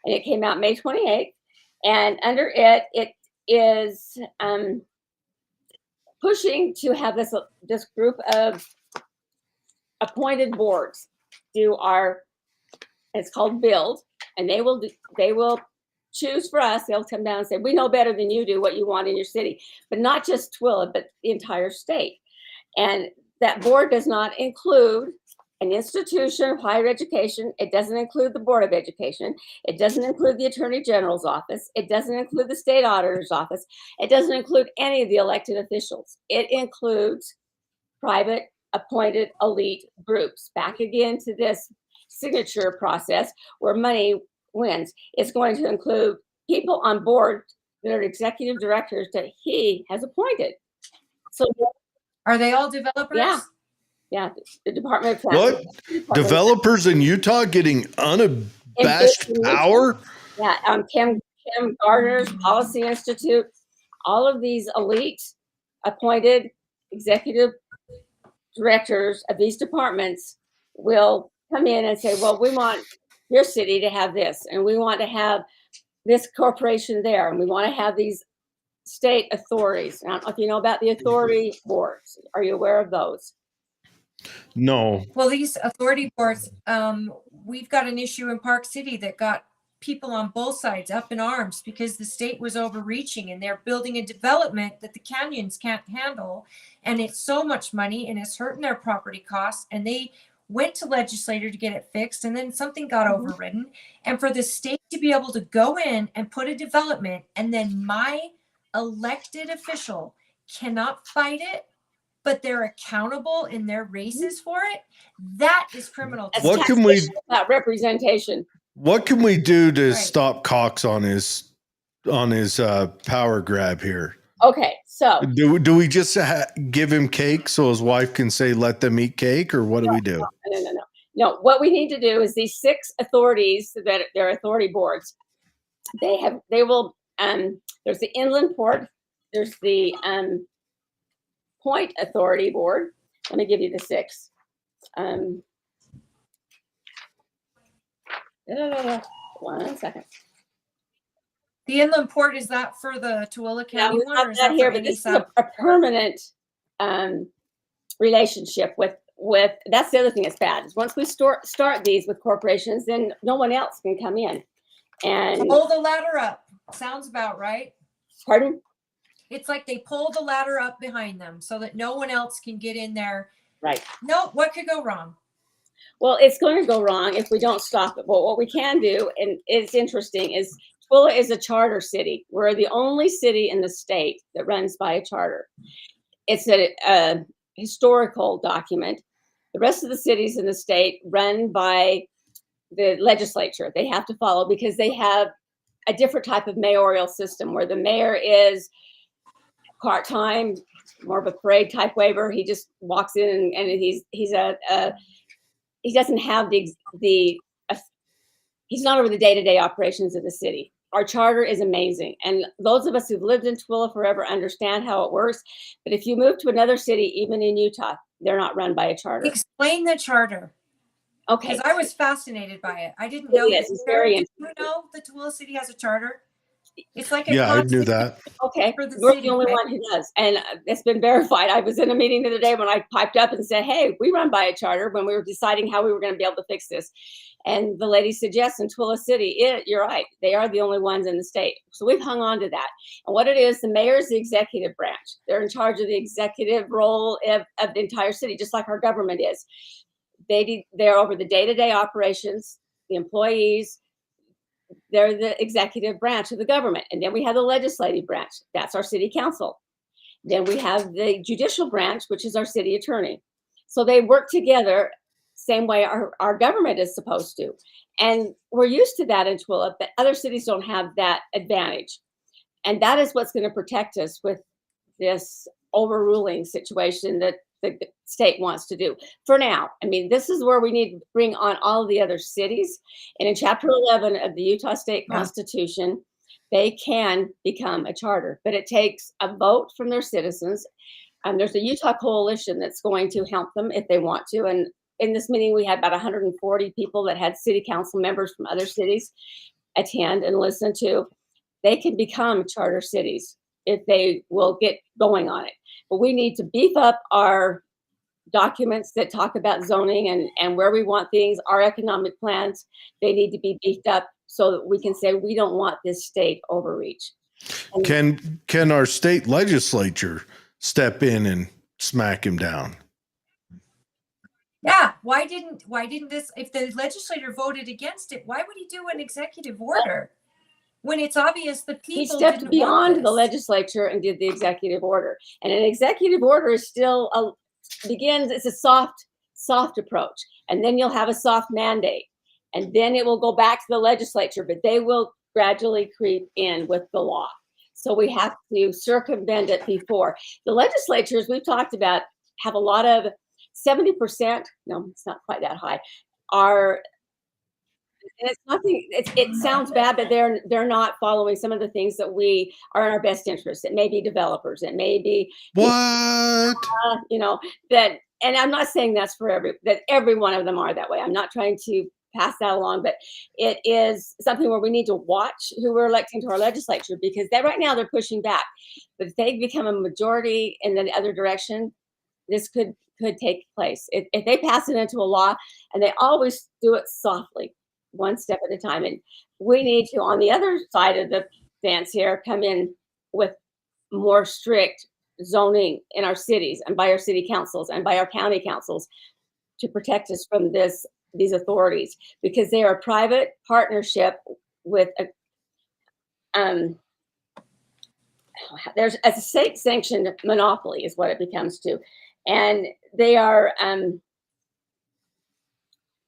[SPEAKER 5] and it came out May 28th, and under it, it is pushing to have this group of appointed boards do it's called build, and they will choose for us. They'll come down and say, we know better than you do what you want in your city, but not just Twilla, but the entire state. And that board does not include an institution of higher education. It doesn't include the Board of Education. It doesn't include the Attorney General's office. It doesn't include the State Auditor's office. It doesn't include any of the elected officials. It includes private appointed elite groups. Back again to this signature process where money wins. It's going to include people on board that are executive directors that he has appointed. So
[SPEAKER 3] are they all developers?
[SPEAKER 5] Yeah. The Department of Planning.
[SPEAKER 1] What? Developers in Utah getting unabashed power?
[SPEAKER 5] Yeah. Kim Gardner's Policy Institute. All of these elite appointed executive directors of these departments will come in and say, well, we want your city to have this, and we want to have this corporation there, and we want to have these state authorities. I don't know if you know about the authority boards. Are you aware of those?
[SPEAKER 1] No.
[SPEAKER 3] Well, these authority boards, we've got an issue in Park City that got people on both sides up in arms because the state was overreaching, and they're building a development that the canyons can't handle. And it's so much money, and it's hurting their property costs. And they went to legislature to get it fixed, and then something got overridden. And for the state to be able to go in and put a development, and then my elected official cannot fight it, but they're accountable in their races for it, that is criminal.
[SPEAKER 1] What can we
[SPEAKER 5] representation?
[SPEAKER 1] What can we do to stop Cox on his power grab here?
[SPEAKER 5] Okay, so
[SPEAKER 1] do we just give him cake so his wife can say let them eat cake, or what do we do?
[SPEAKER 5] No. What we need to do is these 6 authorities that they're authority boards. They will. There's the Inland Port. There's the Point Authority Board. Let me give you the 6. One second.
[SPEAKER 3] The Inland Port, is that for the Tooele County one? Or is that
[SPEAKER 5] here, but this is a permanent relationship with. That's the other thing that's bad is once we start these with corporations, then no one else can come in and
[SPEAKER 3] pull the ladder up. Sounds about right.
[SPEAKER 5] Pardon?
[SPEAKER 3] It's like they pull the ladder up behind them so that no one else can get in there.
[SPEAKER 5] Right.
[SPEAKER 3] No, what could go wrong?
[SPEAKER 5] Well, it's going to go wrong if we don't stop it. But what we can do, and it's interesting, is Twilla is a charter city. We're the only city in the state that runs by a charter. It's a historical document. The rest of the cities in the state run by the legislature. They have to follow because they have a different type of mayoral system where the mayor is part-time, more of a parade type waiver. He just walks in and he doesn't have he's not over the day-to-day operations of the city. Our charter is amazing. And those of us who've lived in Twilla forever understand how it works. But if you move to another city, even in Utah, they're not run by a charter.
[SPEAKER 3] Explain the charter.
[SPEAKER 5] Okay.
[SPEAKER 3] Because I was fascinated by it. I didn't know.
[SPEAKER 5] Yes, it's very
[SPEAKER 3] interesting. Did you know the Tooele City has a charter? It's like
[SPEAKER 1] I knew that.
[SPEAKER 5] Okay, we're the only one who does, and it's been verified. I was in a meeting the other day when I piped up and said, "Hey, we run by a charter." When we were deciding how we were going to be able to fix this, and the lady said, "Yes, in Twilla City, you're right. They are the only ones in the state." So we've hung on to that. And what it is, the mayor is the executive branch. They're in charge of the executive role of the entire city, just like our government is. They're over the day-to-day operations, the employees. They're the executive branch of the government. And then we have the legislative branch. That's our city council. Then we have the judicial branch, which is our city attorney. So they work together same way our government is supposed to. And we're used to that in Twilla, but other cities don't have that advantage. And that is what's going to protect us with this overruling situation that the state wants to do for now. I mean, this is where we need to bring on all of the other cities. And in Chapter 11 of the Utah State Constitution, they can become a charter, but it takes a vote from their citizens. There's a Utah coalition that's going to help them if they want to. And in this meeting, we had about 140 people that had city council members from other cities attend and listen to. They can become charter cities if they will get going on it. But we need to beef up our documents that talk about zoning and where we want things, our economic plans. They need to be beefed up so that we can say we don't want this state overreach. And
[SPEAKER 1] can our state legislature step in and smack him down?
[SPEAKER 3] Yeah, why didn't this, if the legislator voted against it, why would he do an executive order when it's obvious the people
[SPEAKER 5] he stepped
[SPEAKER 3] didn't
[SPEAKER 5] beyond
[SPEAKER 3] want
[SPEAKER 5] the
[SPEAKER 3] this?
[SPEAKER 5] legislature and did the executive order? And an executive order is still it's a soft approach, and then you'll have a soft mandate, and then it will go back to the legislature, but they will gradually creep in with the law. So we have to circumvent it before. The legislatures we've talked about have a lot of 70%, no, it's not quite that high, are, and it's nothing, it sounds bad, but they're not following some of the things that we are in our best interest. It may be developers, it may be
[SPEAKER 1] what
[SPEAKER 5] that, and I'm not saying that's for every one of them are that way. I'm not trying to pass that along, but it is something where we need to watch who we're electing to our legislature, because right now they're pushing back. But if they become a majority in the other direction, this could take place. If they pass it into a law, and they always do it softly, one step at a time. And we need to, on the other side of the fence here, come in with more strict zoning in our cities and by our city councils and by our county councils to protect us from these authorities, because they are a private partnership with there's a state sanctioned monopoly is what it becomes to, and they are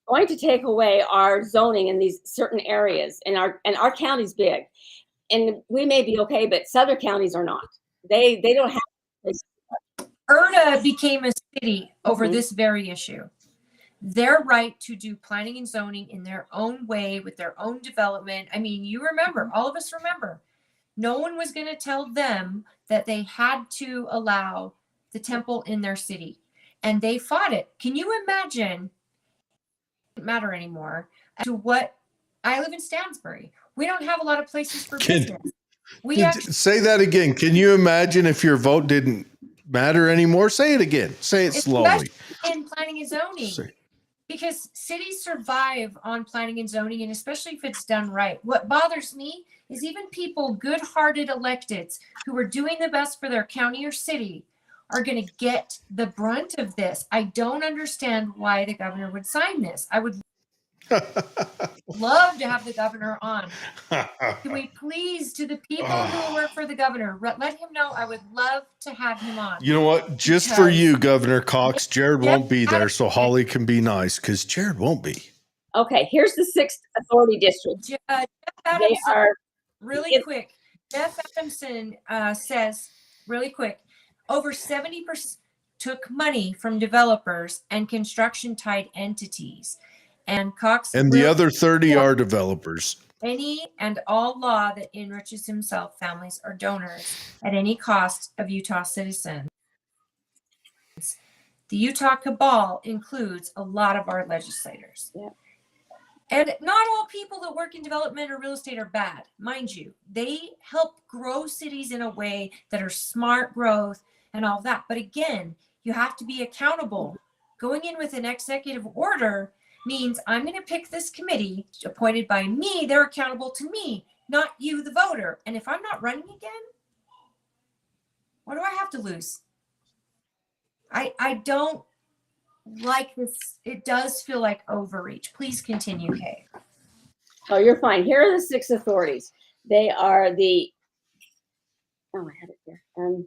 [SPEAKER 5] going to take away our zoning in these certain areas, and our county's big, and we may be okay, but other counties are not. They don't have.
[SPEAKER 3] Erda became a city over this very issue. Their right to do planning and zoning in their own way with their own development. I mean, you remember, all of us remember, no one was going to tell them that they had to allow the temple in their city, and they fought it. Can you imagine? It doesn't matter anymore. To what I live in Stansbury, we don't have a lot of places for business.
[SPEAKER 1] Say that again. Can you imagine if your vote didn't matter anymore? Say it again. Say it slowly.
[SPEAKER 3] In planning and zoning. Because cities survive on planning and zoning, and especially if it's done right. What bothers me is even people, good-hearted electeds who are doing the best for their county or city, are going to get the brunt of this. I don't understand why the governor would sign this. I would love to have the governor on. Can we please, to the people who work for the governor, let him know I would love to have him on.
[SPEAKER 1] You know what? Just for you, Governor Cox, Jared won't be there, so Holly can be nice, because Jared won't be.
[SPEAKER 5] Okay, here's the 6th authority district.
[SPEAKER 3] Jeff Adamson, they are really quick. Jeff Adamson says really quick, over 70% took money from developers and construction-tied entities. And Cox
[SPEAKER 1] and the other 30 are developers.
[SPEAKER 3] Any and all law that enriches himself, families, or donors at any cost of Utah citizens. The Utah cabal includes a lot of our legislators. Yeah. And not all people that work in development or real estate are bad, mind you. They help grow cities in a way that are smart growth and all that. But again, you have to be accountable. Going in with an executive order means I'm going to pick this committee appointed by me. They're accountable to me, not you, the voter. And if I'm not running again, what do I have to lose? I don't like this. It does feel like overreach. Please continue, Kay.
[SPEAKER 5] Oh, you're fine. Here are the 6 authorities. They are I had it here. Okay.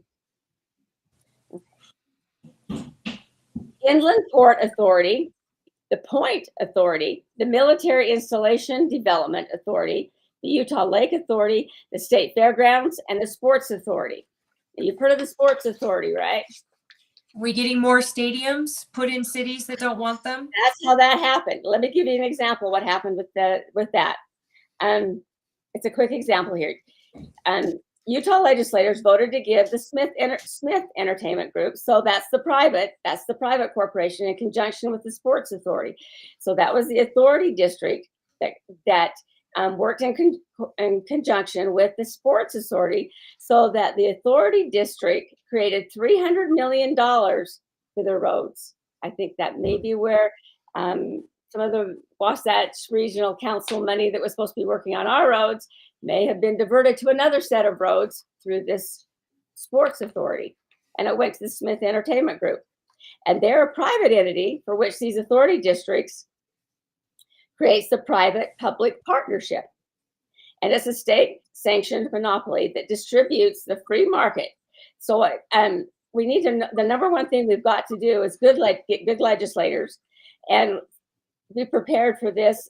[SPEAKER 5] Inland Port Authority, the Point Authority, the Military Installation Development Authority, the Utah Lake Authority, the State Fairgrounds, and the Sports Authority. Now, you've heard of the Sports Authority, right?
[SPEAKER 3] We getting more stadiums put in cities that don't want them?
[SPEAKER 5] That's how that happened. Let me give you an example of what happened with that. It's a quick example here. Utah legislators voted to give the Smith Entertainment Group, so that's the private corporation in conjunction with the Sports Authority. So that was the authority district that worked in conjunction with the Sports Authority, so that the authority district created $300 million for the roads. I think that may be where some of the Wasatch Regional Council money that was supposed to be working on our roads may have been diverted to another set of roads through this Sports Authority. And it went to the Smith Entertainment Group. And they're a private entity for which these authority districts creates the private-public partnership. And it's a state-sanctioned monopoly that distributes the free market. So we need to, the number one thing we've got to do is get good legislators and be prepared for this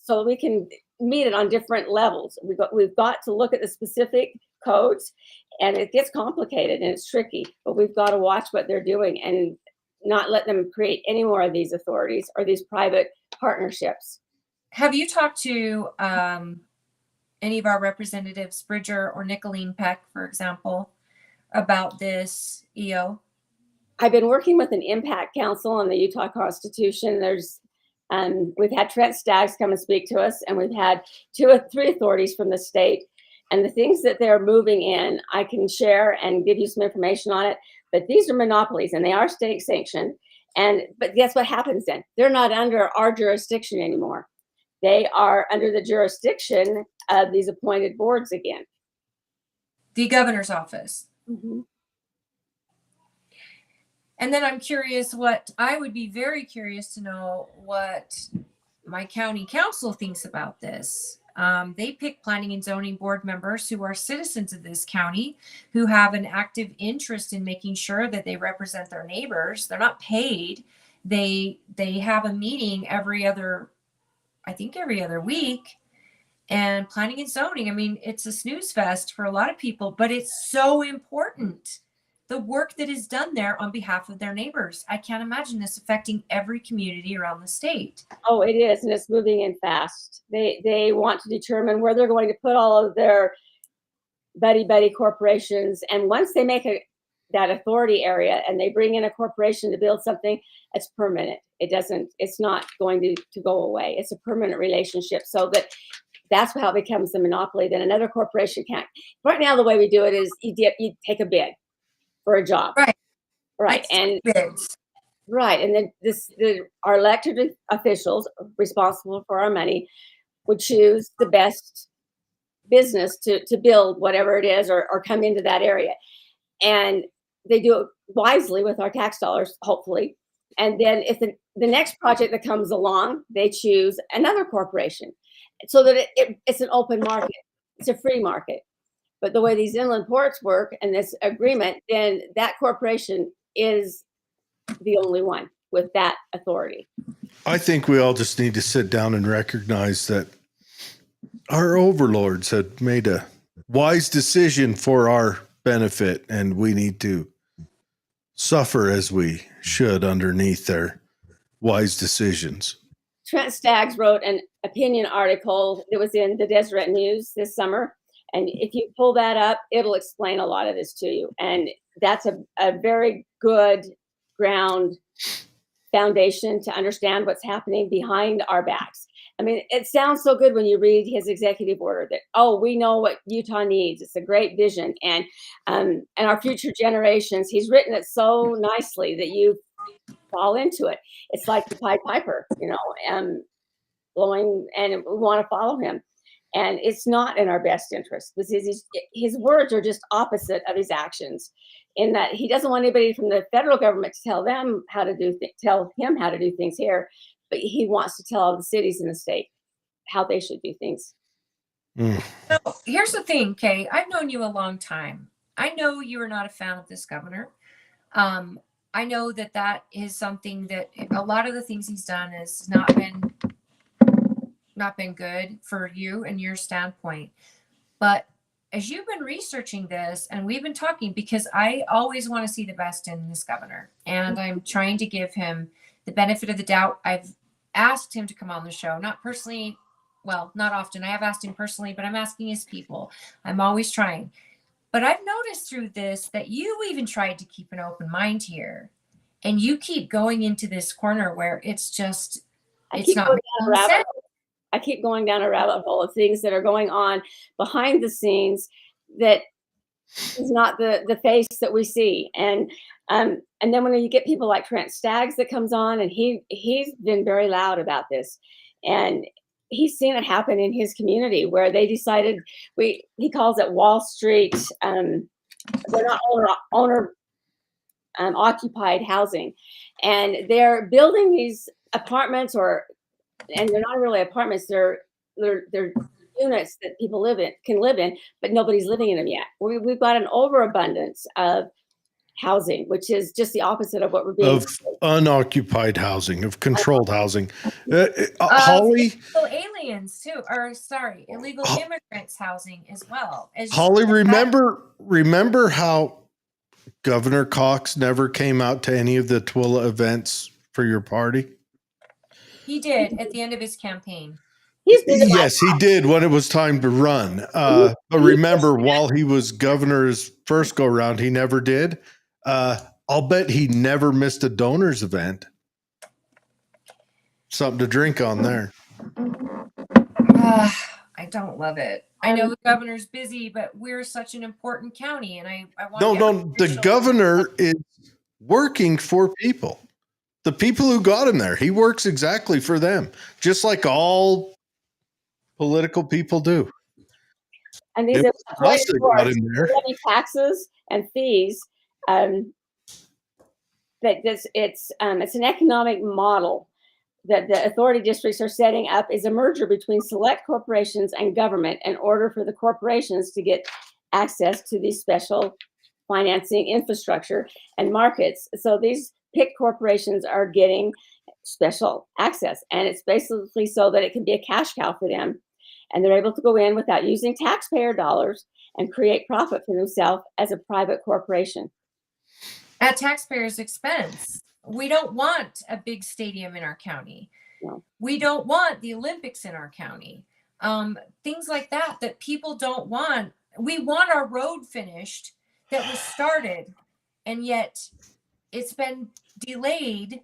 [SPEAKER 5] so we can meet it on different levels. We've got to look at the specific codes, and it gets complicated and it's tricky, but we've got to watch what they're doing and not let them create any more of these authorities or these private partnerships.
[SPEAKER 3] Have you talked to any of our representatives, Bridger or Nicolene Peck, for example, about this EO?
[SPEAKER 5] I've been working with an impact council on the Utah Constitution. We've had Trent Staggs come and speak to us, and we've had 2 or 3 authorities from the state. And the things that they're moving in, I can share and give you some information on it. But these are monopolies, and they are state sanctioned. But guess what happens then? They're not under our jurisdiction anymore. They are under the jurisdiction of these appointed boards again.
[SPEAKER 3] The governor's office.
[SPEAKER 5] Mm-hmm.
[SPEAKER 3] And then I'm curious I would be very curious to know what my county council thinks about this. They pick planning and zoning board members who are citizens of this county, who have an active interest in making sure that they represent their neighbors. They're not paid. They have a meeting every other week. And planning and zoning, I mean, it's a snooze fest for a lot of people, but it's so important. The work that is done there on behalf of their neighbors. I can't imagine this affecting every community around the state.
[SPEAKER 5] Oh, it is, and it's moving in fast. They want to determine where they're going to put all of their buddy corporations. And once they make that authority area and they bring in a corporation to build something, it's permanent. It's not going to go away. It's a permanent relationship. So that's how it becomes a monopoly. Then another corporation can't. Right now, the way we do it is you take a bid for a job. Right. And
[SPEAKER 3] bids.
[SPEAKER 5] Right. And then our elected officials responsible for our money would choose the best business to build whatever it is or come into that area. And they do it wisely with our tax dollars, hopefully. And then if the next project that comes along, they choose another corporation so that it's an open market. It's a free market. But the way these inland ports work and this agreement, then that corporation is the only one with that authority.
[SPEAKER 1] I think we all just need to sit down and recognize that our overlords had made a wise decision for our benefit, and we need to suffer as we should underneath their wise decisions.
[SPEAKER 5] Trent Staggs wrote an opinion article that was in the Deseret News this summer. And if you pull that up, it'll explain a lot of this to you. And that's a very good ground foundation to understand what's happening behind our backs. I mean, it sounds so good when you read his executive order that, we know what Utah needs. It's a great vision. And our future generations, he's written it so nicely that you fall into it. It's like the Pied Piper, blowing, and we want to follow him. And it's not in our best interest because his words are just opposite of his actions, in that he doesn't want anybody from the federal government to tell him how to do things here, but he wants to tell all the cities in the state how they should do things.
[SPEAKER 3] So here's the thing, Kay. I've known you a long time. I know you are not a fan of this governor. I know that is something that a lot of the things he's done has not been good for you and your standpoint. But as you've been researching this, and we've been talking, because I always want to see the best in this governor, and I'm trying to give him the benefit of the doubt. I've asked him to come on the show, not personally, well, not often. I have asked him personally, but I'm asking his people. I'm always trying. But I've noticed through this that you even tried to keep an open mind here, and you keep going into this corner where it's just, it's not making sense.
[SPEAKER 5] I keep going down a rabbit hole of things that are going on behind the scenes that is not the face that we see. And then when you get people like Trent Staggs that comes on, and he's been very loud about this, and he's seen it happen in his community where they decided, he calls it Wall Street. They're not owner occupied housing, and they're building these apartments, and they're not really apartments. They're units that people can live in, but nobody's living in them yet. We've got an overabundance of housing, which is just the opposite of what we're being
[SPEAKER 1] of unoccupied housing, of controlled housing. Holly,
[SPEAKER 3] illegal aliens too, or sorry, illegal immigrants housing as well.
[SPEAKER 1] Holly, remember how Governor Cox never came out to any of the Twilla events for your party?
[SPEAKER 3] He did at the end of his campaign.
[SPEAKER 1] Yes, he did when it was time to run. But remember, while he was governor's first go round, he never did. I'll bet he never missed a donors event. Something to drink on there.
[SPEAKER 3] I don't love it. I know the governor's busy, but we're such an important county, and I want.
[SPEAKER 1] No, the governor is working for people. The people who got him there, he works exactly for them, just like all political people do.
[SPEAKER 5] And these are taxes and fees. It's an economic model that the authority districts are setting up, is a merger between select corporations and government in order for the corporations to get access to these special financing infrastructure and markets. So these PIC corporations are getting special access, and it's basically so that it can be a cash cow for them, and they're able to go in without using taxpayer dollars and create profit for themselves as a private corporation
[SPEAKER 3] at taxpayers' expense. We don't want a big stadium in our county.
[SPEAKER 5] No.
[SPEAKER 3] We don't want the Olympics in our county. Things like that people don't want. We want our road finished that was started, and yet it's been delayed.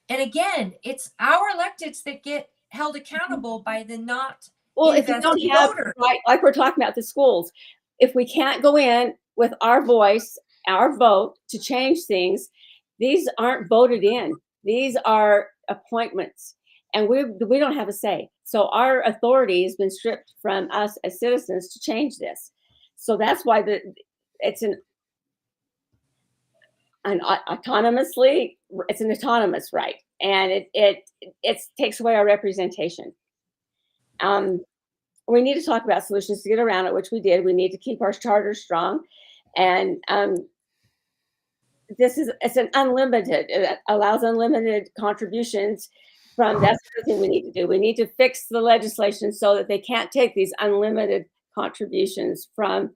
[SPEAKER 3] And again, it's our electeds that get held accountable by the not.
[SPEAKER 5] Well, if you don't have, like we're talking about the schools, if we can't go in with our voice, our vote to change things, these aren't voted in. These are appointments, and we don't have a say. So our authority has been stripped from us as citizens to change this. So that's why it's an autonomous right, and it takes away our representation. We need to talk about solutions to get around it, which we did. We need to keep our charter strong, and it's an unlimited. It allows unlimited contributions from. That's the thing we need to do. We need to fix the legislation so that they can't take these unlimited contributions from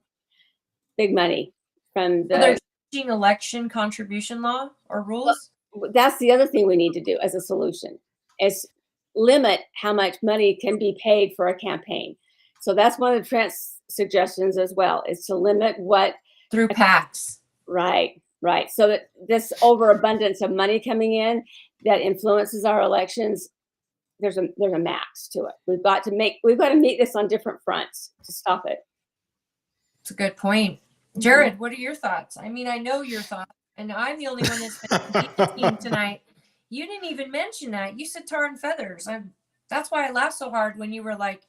[SPEAKER 5] big money from the
[SPEAKER 3] election contribution law or rules.
[SPEAKER 5] That's the other thing we need to do as a solution, is limit how much money can be paid for a campaign. So that's one of Trent's suggestions as well, is to limit what
[SPEAKER 3] through PACs.
[SPEAKER 5] Right. So that this overabundance of money coming in that influences our elections, there's a max to it. We've got to meet this on different fronts to stop it.
[SPEAKER 3] It's a good point. Jared, what are your thoughts? I mean, I know your thoughts, and I'm the only one that's been tonight. You didn't even mention that. You said tar and feathers. That's why I laughed so hard when you were like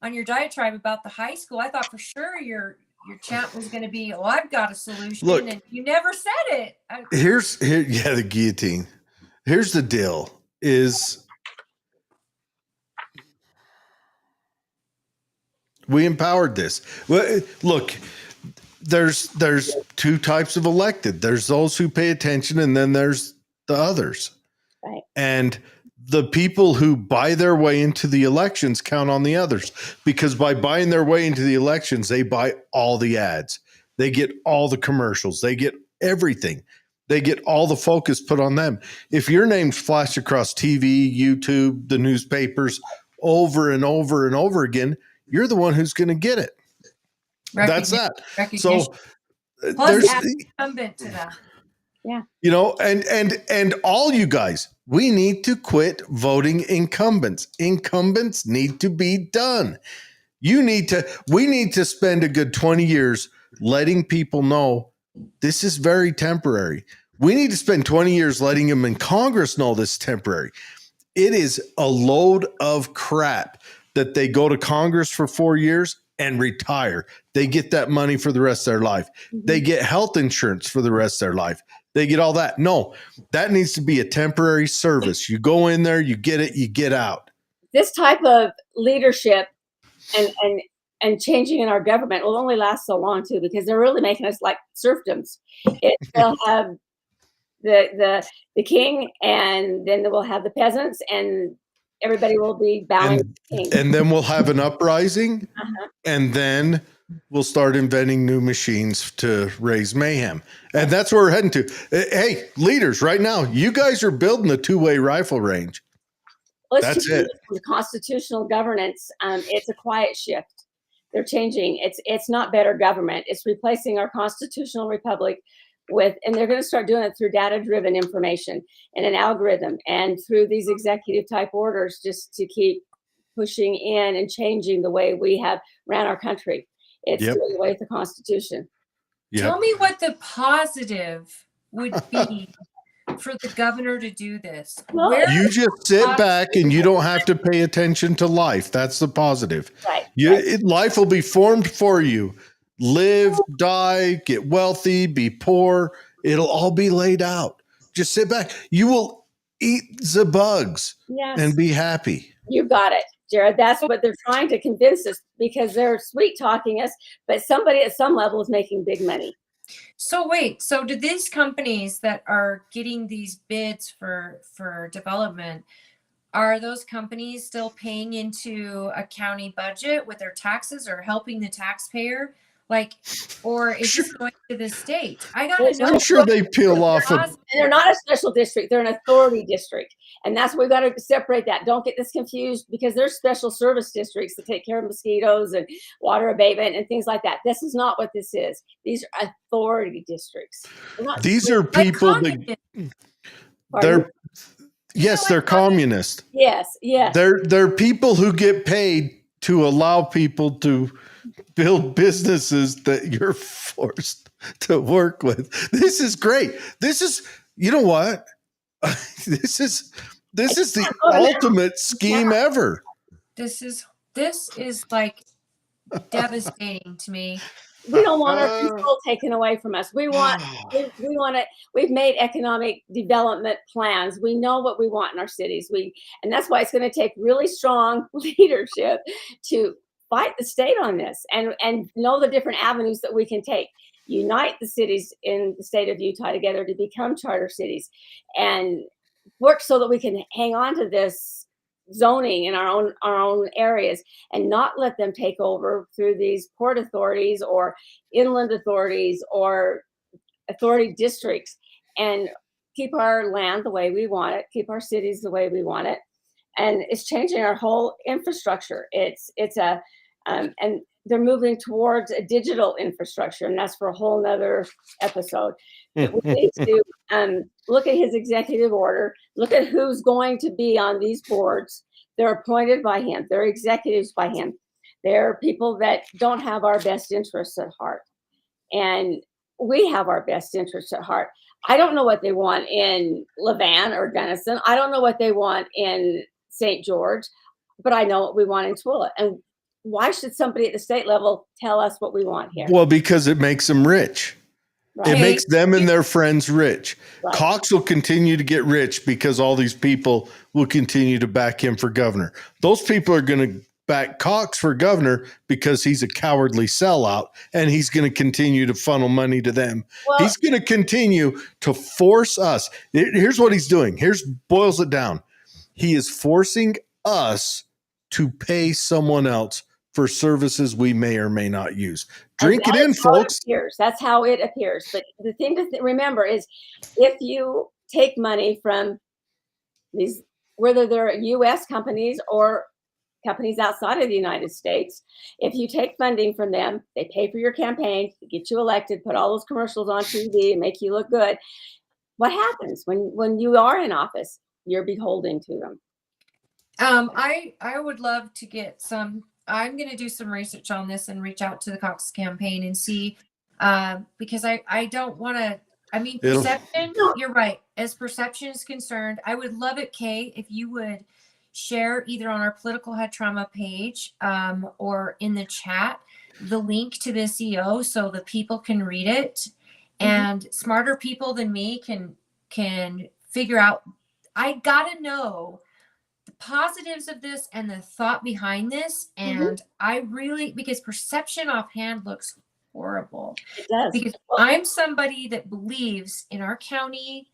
[SPEAKER 3] on your diatribe about the high school. I thought for sure your chant was going to be, "Oh, I've got a solution," and you never said it.
[SPEAKER 1] The guillotine. Here's the deal: is we empowered this. Well, look. There's two types of elected. There's those who pay attention, and then there's the others.
[SPEAKER 5] Right.
[SPEAKER 1] And the people who buy their way into the elections count on the others, because by buying their way into the elections, they buy all the ads. They get all the commercials. They get everything. They get all the focus put on them. If your name's flashed across TV, YouTube, the newspapers over and over and over again, you're the one who's going to get it. That's that.
[SPEAKER 3] Recognition.
[SPEAKER 1] So
[SPEAKER 3] Plus add incumbent to that.
[SPEAKER 5] Yeah.
[SPEAKER 1] You know, and all you guys, we need to quit voting incumbents. Incumbents need to be done. We need to spend a good 20 years letting people know this is very temporary. We need to spend 20 years letting them in Congress know this is temporary. It is a load of crap that they go to Congress for 4 years and retire. They get that money for the rest of their life.
[SPEAKER 5] Mm-hmm.
[SPEAKER 1] They get health insurance for the rest of their life. They get all that. No, that needs to be a temporary service. You go in there, you get it, you get out.
[SPEAKER 5] This type of leadership and changing in our government will only last so long too, because they're really making us like serfdoms. They'll have the king, and then we'll have the peasants, and everybody will be bowing to the king.
[SPEAKER 1] And then we'll have an uprising, and then we'll start inventing new machines to raise mayhem. And that's where we're heading to. Hey, leaders, right now, you guys are building a two-way rifle range. That's it.
[SPEAKER 5] The constitutional governance, it's a quiet shift. They're changing. It's not better government. It's replacing our constitutional republic with, and they're going to start doing it through data-driven information and an algorithm, and through these executive type orders, just to keep pushing in and changing the way we have ran our country. It's doing away with the Constitution.
[SPEAKER 3] Tell me what the positive would be for the governor to do this.
[SPEAKER 1] You just sit back and you don't have to pay attention to life. That's the positive.
[SPEAKER 5] Right.
[SPEAKER 1] Life will be formed for you. Live, die, get wealthy, be poor. It'll all be laid out. Just sit back. You will eat the bugs and be happy.
[SPEAKER 5] You got it, Jared. That's what they're trying to convince us, because they're sweet talking us, but somebody at some level is making big money.
[SPEAKER 3] So wait, so do these companies that are getting these bids for development, are those companies still paying into a county budget with their taxes or helping the taxpayer? Like, or is this going to the state? I gotta know.
[SPEAKER 1] I'm sure they peel off.
[SPEAKER 5] And they're not a special district; they're an authority district, and that's why we got to separate that. Don't get this confused, because there's special service districts that take care of mosquitoes and water abatement and things like that. This is not what this is. These are authority districts.
[SPEAKER 1] These are people that they're communist.
[SPEAKER 5] Yes,
[SPEAKER 1] They're people who get paid to allow people to build businesses that you're forced to work with. This is great. This is, you know what? This is the ultimate scheme ever.
[SPEAKER 3] This is like devastating to me.
[SPEAKER 5] We don't want our control taken away from us. We want it. We've made economic development plans. We know what we want in our cities. And that's why it's going to take really strong leadership to fight the state on this, and know the different avenues that we can take. Unite the cities in the state of Utah together to become charter cities, and work so that we can hang on to this zoning in our own areas, and not let them take over through these port authorities or inland authorities or authority districts, and keep our land the way we want it, keep our cities the way we want it. And it's changing our whole infrastructure. And they're moving towards a digital infrastructure, and that's for a whole nother episode. But we need to look at his executive order, look at who's going to be on these boards. They're appointed by him. They're executives by him. They're people that don't have our best interests at heart. And we have our best interests at heart. I don't know what they want in Levan or Gunnison. I don't know what they want in St. George, but I know what we want in Tooele. And why should somebody at the state level tell us what we want here?
[SPEAKER 1] Well, because it makes them rich. Right. It makes them and their friends rich.
[SPEAKER 5] Right.
[SPEAKER 1] Cox will continue to get rich because all these people will continue to back him for governor. Those people are going to back Cox for governor because he's a cowardly sellout, and he's going to continue to funnel money to them. Well, he's going to continue to force us. Here's what he's doing. Boils it down. He is forcing us to pay someone else for services we may or may not use. Drink it in, folks.
[SPEAKER 5] That's how it appears. But the thing to remember is, if you take money from these, whether they're U.S. companies or companies outside of the United States. If you take funding from them, they pay for your campaign, get you elected, put all those commercials on TV and make you look good. What happens when you are in office? You're beholden to them.
[SPEAKER 3] I would love to get some. I'm going to do some research on this and reach out to the Cox campaign and see, because I don't want to. I mean, perception. You're right. As perception is concerned, I would love it, Kay, if you would share either on our Political Head Trauma page or in the chat the link to this EO so the people can read it, and smarter people than me can figure out. I gotta know the positives of this and the thought behind this. And I really, because perception offhand looks horrible.
[SPEAKER 5] It does.
[SPEAKER 3] Because I'm somebody that believes in our county's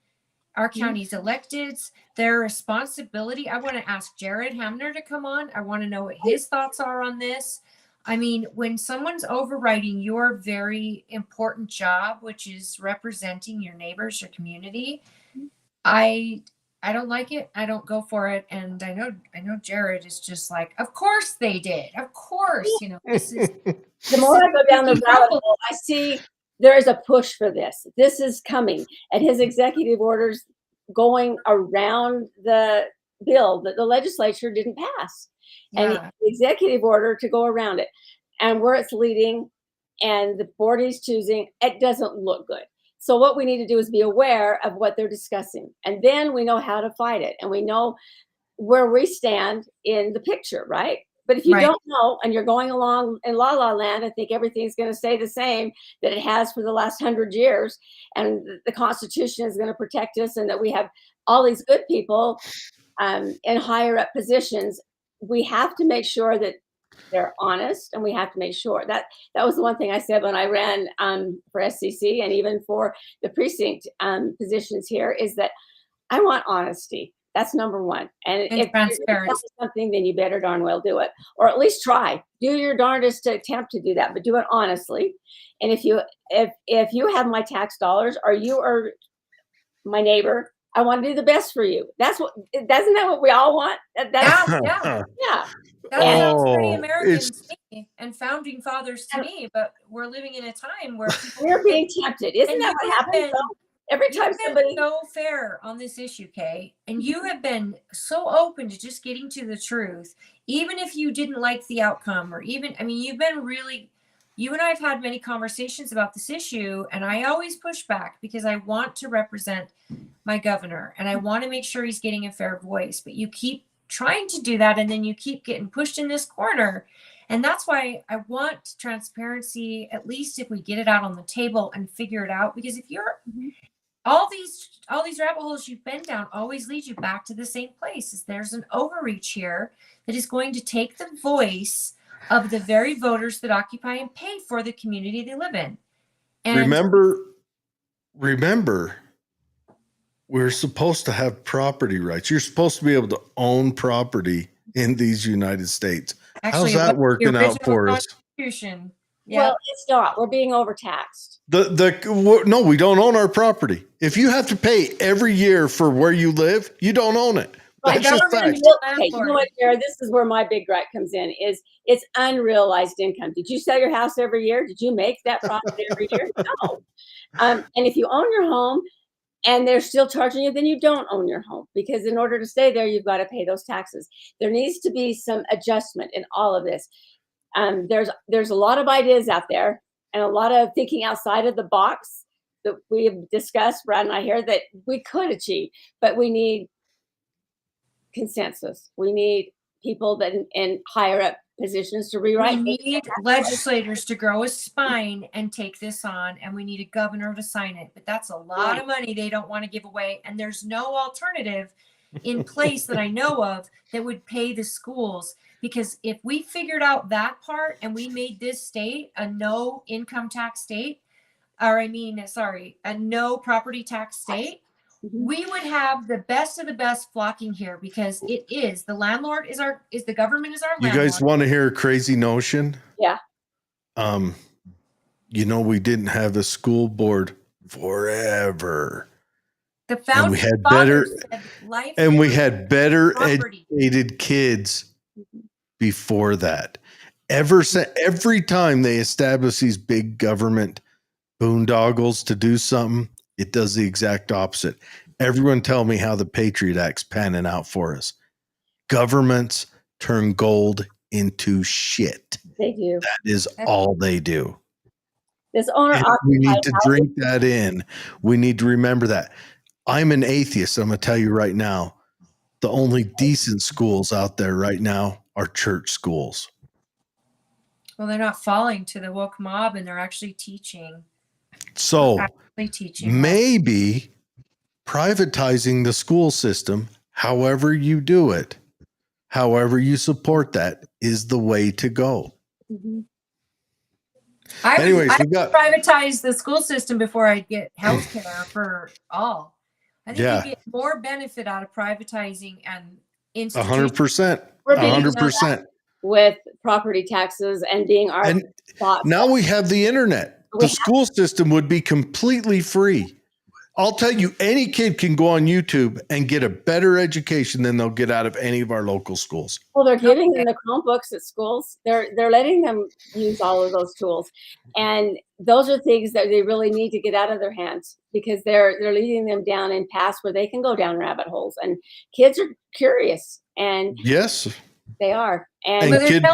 [SPEAKER 3] electeds, their responsibility. I want to ask Jared Hamner to come on. I want to know what his thoughts are on this. I mean, when someone's overriding your very important job, which is representing your neighbors, your community, I don't like it. I don't go for it. And I know Jared is just like, of course they did. Of course, this is
[SPEAKER 5] the more I go down the rabbit hole, I see there is a push for this. This is coming. And his executive orders going around the bill that the legislature didn't pass. And the executive order to go around it. And where it's leading and the board he's choosing, it doesn't look good. So what we need to do is be aware of what they're discussing. And then we know how to fight it. And we know where we stand in the picture, right? But if you don't know and you're going along in la la land and think everything's going to stay the same that it has for the last 100 years, and the Constitution is going to protect us, and that we have all these good people in higher up positions, we have to make sure that they're honest, and we have to make sure that was the one thing I said when I ran for SCC and even for the precinct positions here, is that I want honesty. That's number one. And if you're going to tell something, then you better darn well do it, or at least try. Do your darndest to attempt to do that, but do it honestly. And if you have my tax dollars, or you are my neighbor, I want to do the best for you. Isn't that what we all want?
[SPEAKER 3] Yeah. That sounds pretty American to me and founding fathers to me, but we're living in a time where
[SPEAKER 5] we're being tempted. Isn't that what happens? Every time somebody
[SPEAKER 3] so fair on this issue, Kay, and you have been so open to just getting to the truth, even if you didn't like the outcome, or even, I mean, you've been really, you and I have had many conversations about this issue, and I always push back because I want to represent my governor and I want to make sure he's getting a fair voice, but you keep trying to do that and then you keep getting pushed in this corner. And that's why I want transparency, at least if we get it out on the table and figure it out, because if you're all these rabbit holes you've been down always lead you back to the same place. Is there's an overreach here that is going to take the voice of the very voters that occupy and pay for the community they live in. And
[SPEAKER 1] remember, we're supposed to have property rights. You're supposed to be able to own property in these United States.
[SPEAKER 3] Actually,
[SPEAKER 1] how's that working out for us?
[SPEAKER 3] Yeah.
[SPEAKER 5] Well, it's not. We're being overtaxed.
[SPEAKER 1] No, we don't own our property. If you have to pay every year for where you live, you don't own it. That's just fact.
[SPEAKER 5] Okay, you know what, Jared? This is where my big gripe comes in. Is it's unrealized income. Did you sell your house every year? Did you make that profit every year? No. And if you own your home and they're still charging you, then you don't own your home, because in order to stay there, you've got to pay those taxes. There needs to be some adjustment in all of this. There's a lot of ideas out there and a lot of thinking outside of the box that we have discussed, Brad and I here, that we could achieve, but we need consensus. We need people that in higher up positions to rewrite.
[SPEAKER 3] We need legislators to grow a spine and take this on, and we need a governor to sign it. But that's a lot of money they don't want to give away, and there's no alternative in place that I know of that would pay the schools. Because if we figured out that part and we made this state a no income tax state, a no property tax state, we would have the best of the best flocking here, because it is the landlord is the government is our landlord.
[SPEAKER 1] You guys want to hear a crazy notion?
[SPEAKER 5] Yeah.
[SPEAKER 1] We didn't have a school board forever.
[SPEAKER 3] The founding
[SPEAKER 1] we had
[SPEAKER 3] fathers said life
[SPEAKER 1] we had better
[SPEAKER 3] property.
[SPEAKER 1] educated kids before that. Every time they establish these big government boondoggles to do something, it does the exact opposite. Everyone tell me how the Patriot Act's panning out for us. Governments turn gold into shit.
[SPEAKER 6] They do.
[SPEAKER 1] That is all they do.
[SPEAKER 6] This owner
[SPEAKER 1] And we need to drink that in. We need to remember that. I'm an atheist. I'm going to tell you right now, the only decent schools out there right now are church schools.
[SPEAKER 3] Well, they're not falling to the woke mob, and they're actually teaching.
[SPEAKER 1] So maybe privatizing the school system, however you do it, however you support that, is the way to go.
[SPEAKER 6] Mm-hmm.
[SPEAKER 3] I would privatize the school system before I get health care for all. I think you get more benefit out of privatizing and
[SPEAKER 1] 100%. 100%.
[SPEAKER 6] With property taxes and being our thoughts.
[SPEAKER 1] Now we have the internet. The school system would be completely free. I'll tell you, any kid can go on YouTube and get a better education than they'll get out of any of our local schools.
[SPEAKER 6] Well, they're giving them the Chromebooks at schools. They're letting them use all of those tools. And those are things that they really need to get out of their hands, because they're leading them down in paths where they can go down rabbit holes. And kids are curious. And
[SPEAKER 1] yes,
[SPEAKER 6] they are.
[SPEAKER 1] And kid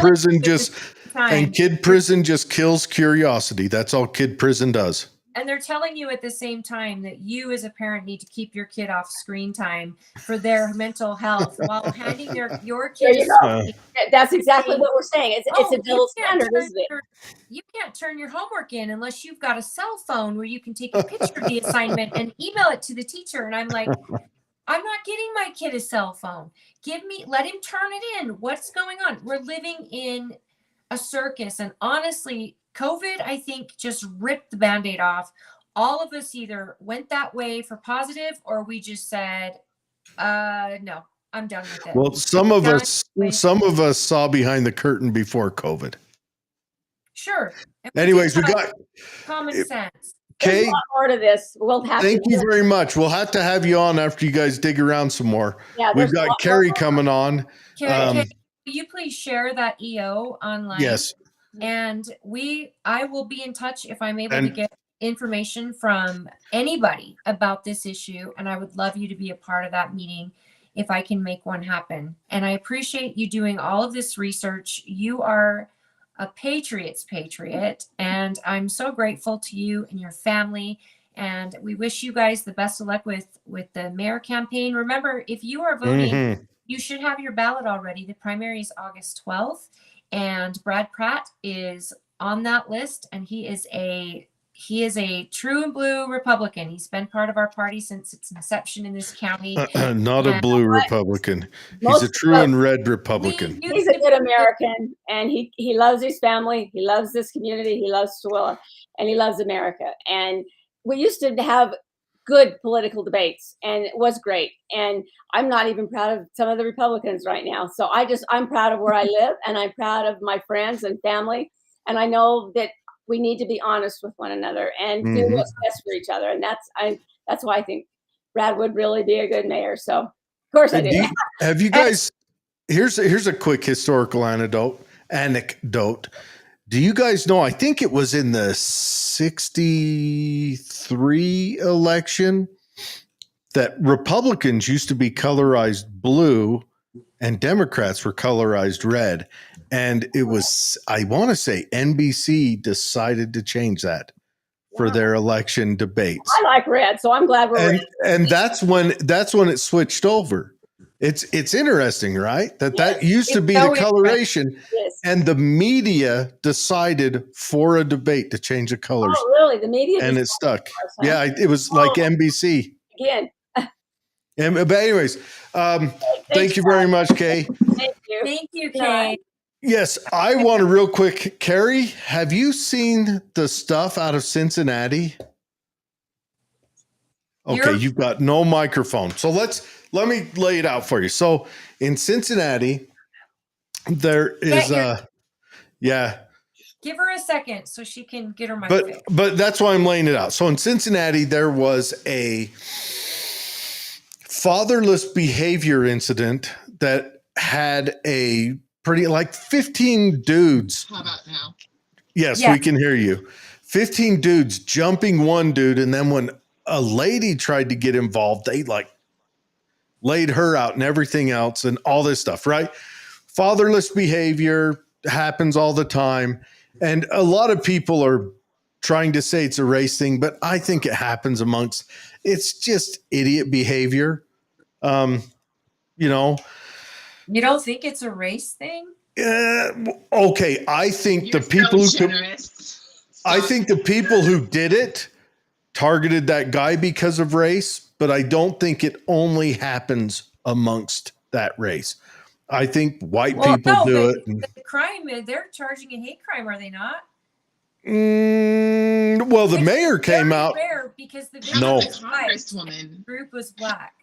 [SPEAKER 1] prison just kills curiosity. That's all kid prison does.
[SPEAKER 3] And they're telling you at the same time that you as a parent need to keep your kid off screen time for their mental health while handing your kids.
[SPEAKER 6] That's exactly what we're saying. It's a double standard, isn't it?
[SPEAKER 3] You can't turn your homework in unless you've got a cell phone where you can take a picture of the assignment and email it to the teacher. And I'm like, I'm not getting my kid a cell phone. Let him turn it in. What's going on? We're living in a circus. And honestly, COVID, I think, just ripped the Band-Aid off. All of us either went that way for positive, or we just said, no, I'm done with it.
[SPEAKER 1] Well, some of us saw behind the curtain before COVID.
[SPEAKER 3] Sure.
[SPEAKER 1] Anyways, we got
[SPEAKER 3] common sense.
[SPEAKER 6] Okay. More to this.
[SPEAKER 1] Thank you very much. We'll have to have you on after you guys dig around some more. Yeah, we've got Carrie coming on.
[SPEAKER 3] Carrie, will you please share that EO online?
[SPEAKER 1] Yes.
[SPEAKER 3] And I will be in touch if I'm able to get information from anybody about this issue. And I would love you to be a part of that meeting if I can make one happen. And I appreciate you doing all of this research. You are a patriot's patriot, and I'm so grateful to you and your family. And we wish you guys the best of luck with the mayor campaign. Remember, if you are voting, you should have your ballot already. The primary is August 12th, and Brad Pratt is on that list, and he is a true and blue Republican. He's been part of our party since its inception in this county.
[SPEAKER 1] Not a blue Republican. He's a true and red Republican.
[SPEAKER 6] He's a good American, and he loves his family. He loves this community. He loves Tooele, and he loves America. And we used to have good political debates, and it was great. And I'm not even proud of some of the Republicans right now. So I'm proud of where I live, and I'm proud of my friends and family. And I know that we need to be honest with one another and do what's best for each other. And that's why I think Brad would really be a good mayor. So of course I do.
[SPEAKER 1] Have you guys, here's a quick historical anecdote. Do you guys know, I think it was in the 63 election that Republicans used to be colorized blue and Democrats were colorized red. And it was, I want to say, NBC decided to change that for their election debates.
[SPEAKER 6] I like red, so I'm glad we're red.
[SPEAKER 1] And that's when it switched over. It's interesting, right? That used to be the coloration, and the media decided for a debate to change the colors.
[SPEAKER 6] Oh, really? The media?
[SPEAKER 1] And it stuck. Yeah, it was like NBC.
[SPEAKER 6] Again.
[SPEAKER 1] But anyways, thank you very much, Kay.
[SPEAKER 6] Thank you.
[SPEAKER 3] Thank you, Kay.
[SPEAKER 1] Yes, I want to real quick. Carrie, have you seen the stuff out of Cincinnati? Okay, you've got no microphone. So let me lay it out for you. So in Cincinnati, there is
[SPEAKER 3] Give her a second so she can get her microphone.
[SPEAKER 1] But that's why I'm laying it out. So in Cincinnati, there was a fatherless behavior incident that had a pretty like 15 dudes.
[SPEAKER 7] How about now?
[SPEAKER 1] Yes, we can hear you. 15 dudes jumping one dude. And then when a lady tried to get involved, they like laid her out and everything else and all this stuff, right? Fatherless behavior happens all the time. And a lot of people are trying to say it's a race thing, but I think it happens it's just idiot behavior. You know,
[SPEAKER 3] You don't think it's a race thing?
[SPEAKER 1] Okay. I think
[SPEAKER 7] You're
[SPEAKER 1] the people
[SPEAKER 7] I
[SPEAKER 1] think the people who did it targeted that guy because of race, but I don't think it only happens amongst that race. I think white people do it.
[SPEAKER 3] The crime, they're charging a hate crime, are they not?
[SPEAKER 1] Well, the mayor came out.
[SPEAKER 3] Because the
[SPEAKER 7] congresswoman
[SPEAKER 3] group was black.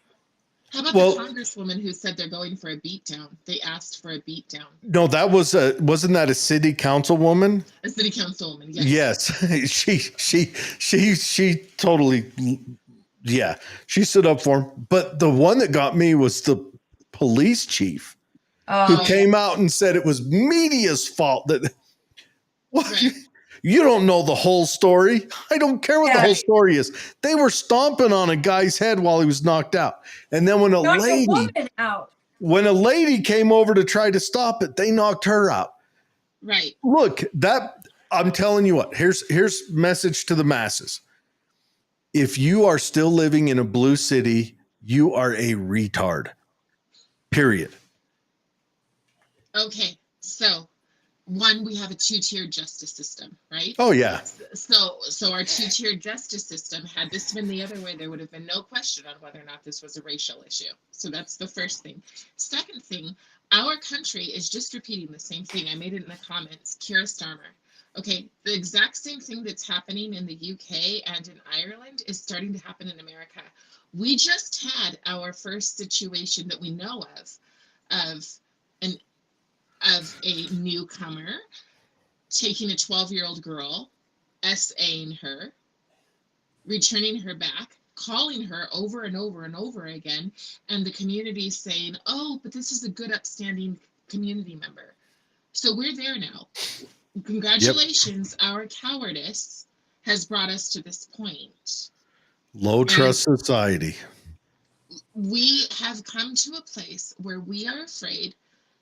[SPEAKER 7] How about the congresswoman who said they're going for a beatdown? They asked for a beatdown.
[SPEAKER 1] No, that was wasn't that a city councilwoman?
[SPEAKER 7] A city councilwoman, yes.
[SPEAKER 1] Yes. she totally, yeah, she stood up for him. But the one that got me was the police chief who came out and said it was media's fault.
[SPEAKER 7] Right.
[SPEAKER 1] You don't know the whole story. I don't care what the whole story is. They were stomping on a guy's head while he was knocked out. And then when a lady came over to try to stop it, they knocked her out.
[SPEAKER 7] Right.
[SPEAKER 1] Look, I'm telling you what, here's message to the masses. If you are still living in a blue city, you are a retard. Period.
[SPEAKER 7] Okay. So, one, we have a two-tiered justice system, right?
[SPEAKER 1] Oh, yeah.
[SPEAKER 7] So our two-tiered justice system, had this been the other way, there would have been no question on whether or not this was a racial issue. So that's the first thing. Second thing, our country is just repeating the same thing. I made it in the comments. Keir Starmer. Okay, the exact same thing that's happening in the UK and in Ireland is starting to happen in America. We just had our first situation that we know of a newcomer taking a 12-year-old girl, SAing her, returning her back, calling her over and over and over again, and the community saying, oh, but this is a good, upstanding community member. So we're there now. Congratulations, our cowardice has brought us to this point.
[SPEAKER 1] Low trust society.
[SPEAKER 7] We have come to a place where we are afraid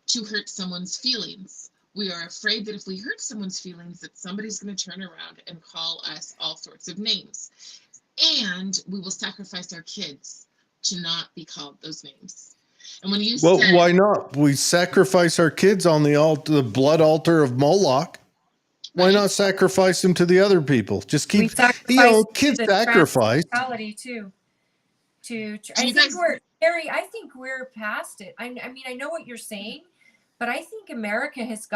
[SPEAKER 7] to hurt someone's feelings. We are afraid that if we hurt someone's feelings, that somebody's going to turn around and call us all sorts of names. And we will sacrifice our kids to not be called those names. And when you said,
[SPEAKER 1] why not? We sacrifice our kids on the blood altar of Moloch. Why not sacrifice them to the other people? Just keep, kids sacrifice.
[SPEAKER 3] Too. I think we're past it. I mean, I know what you're saying, but I think America has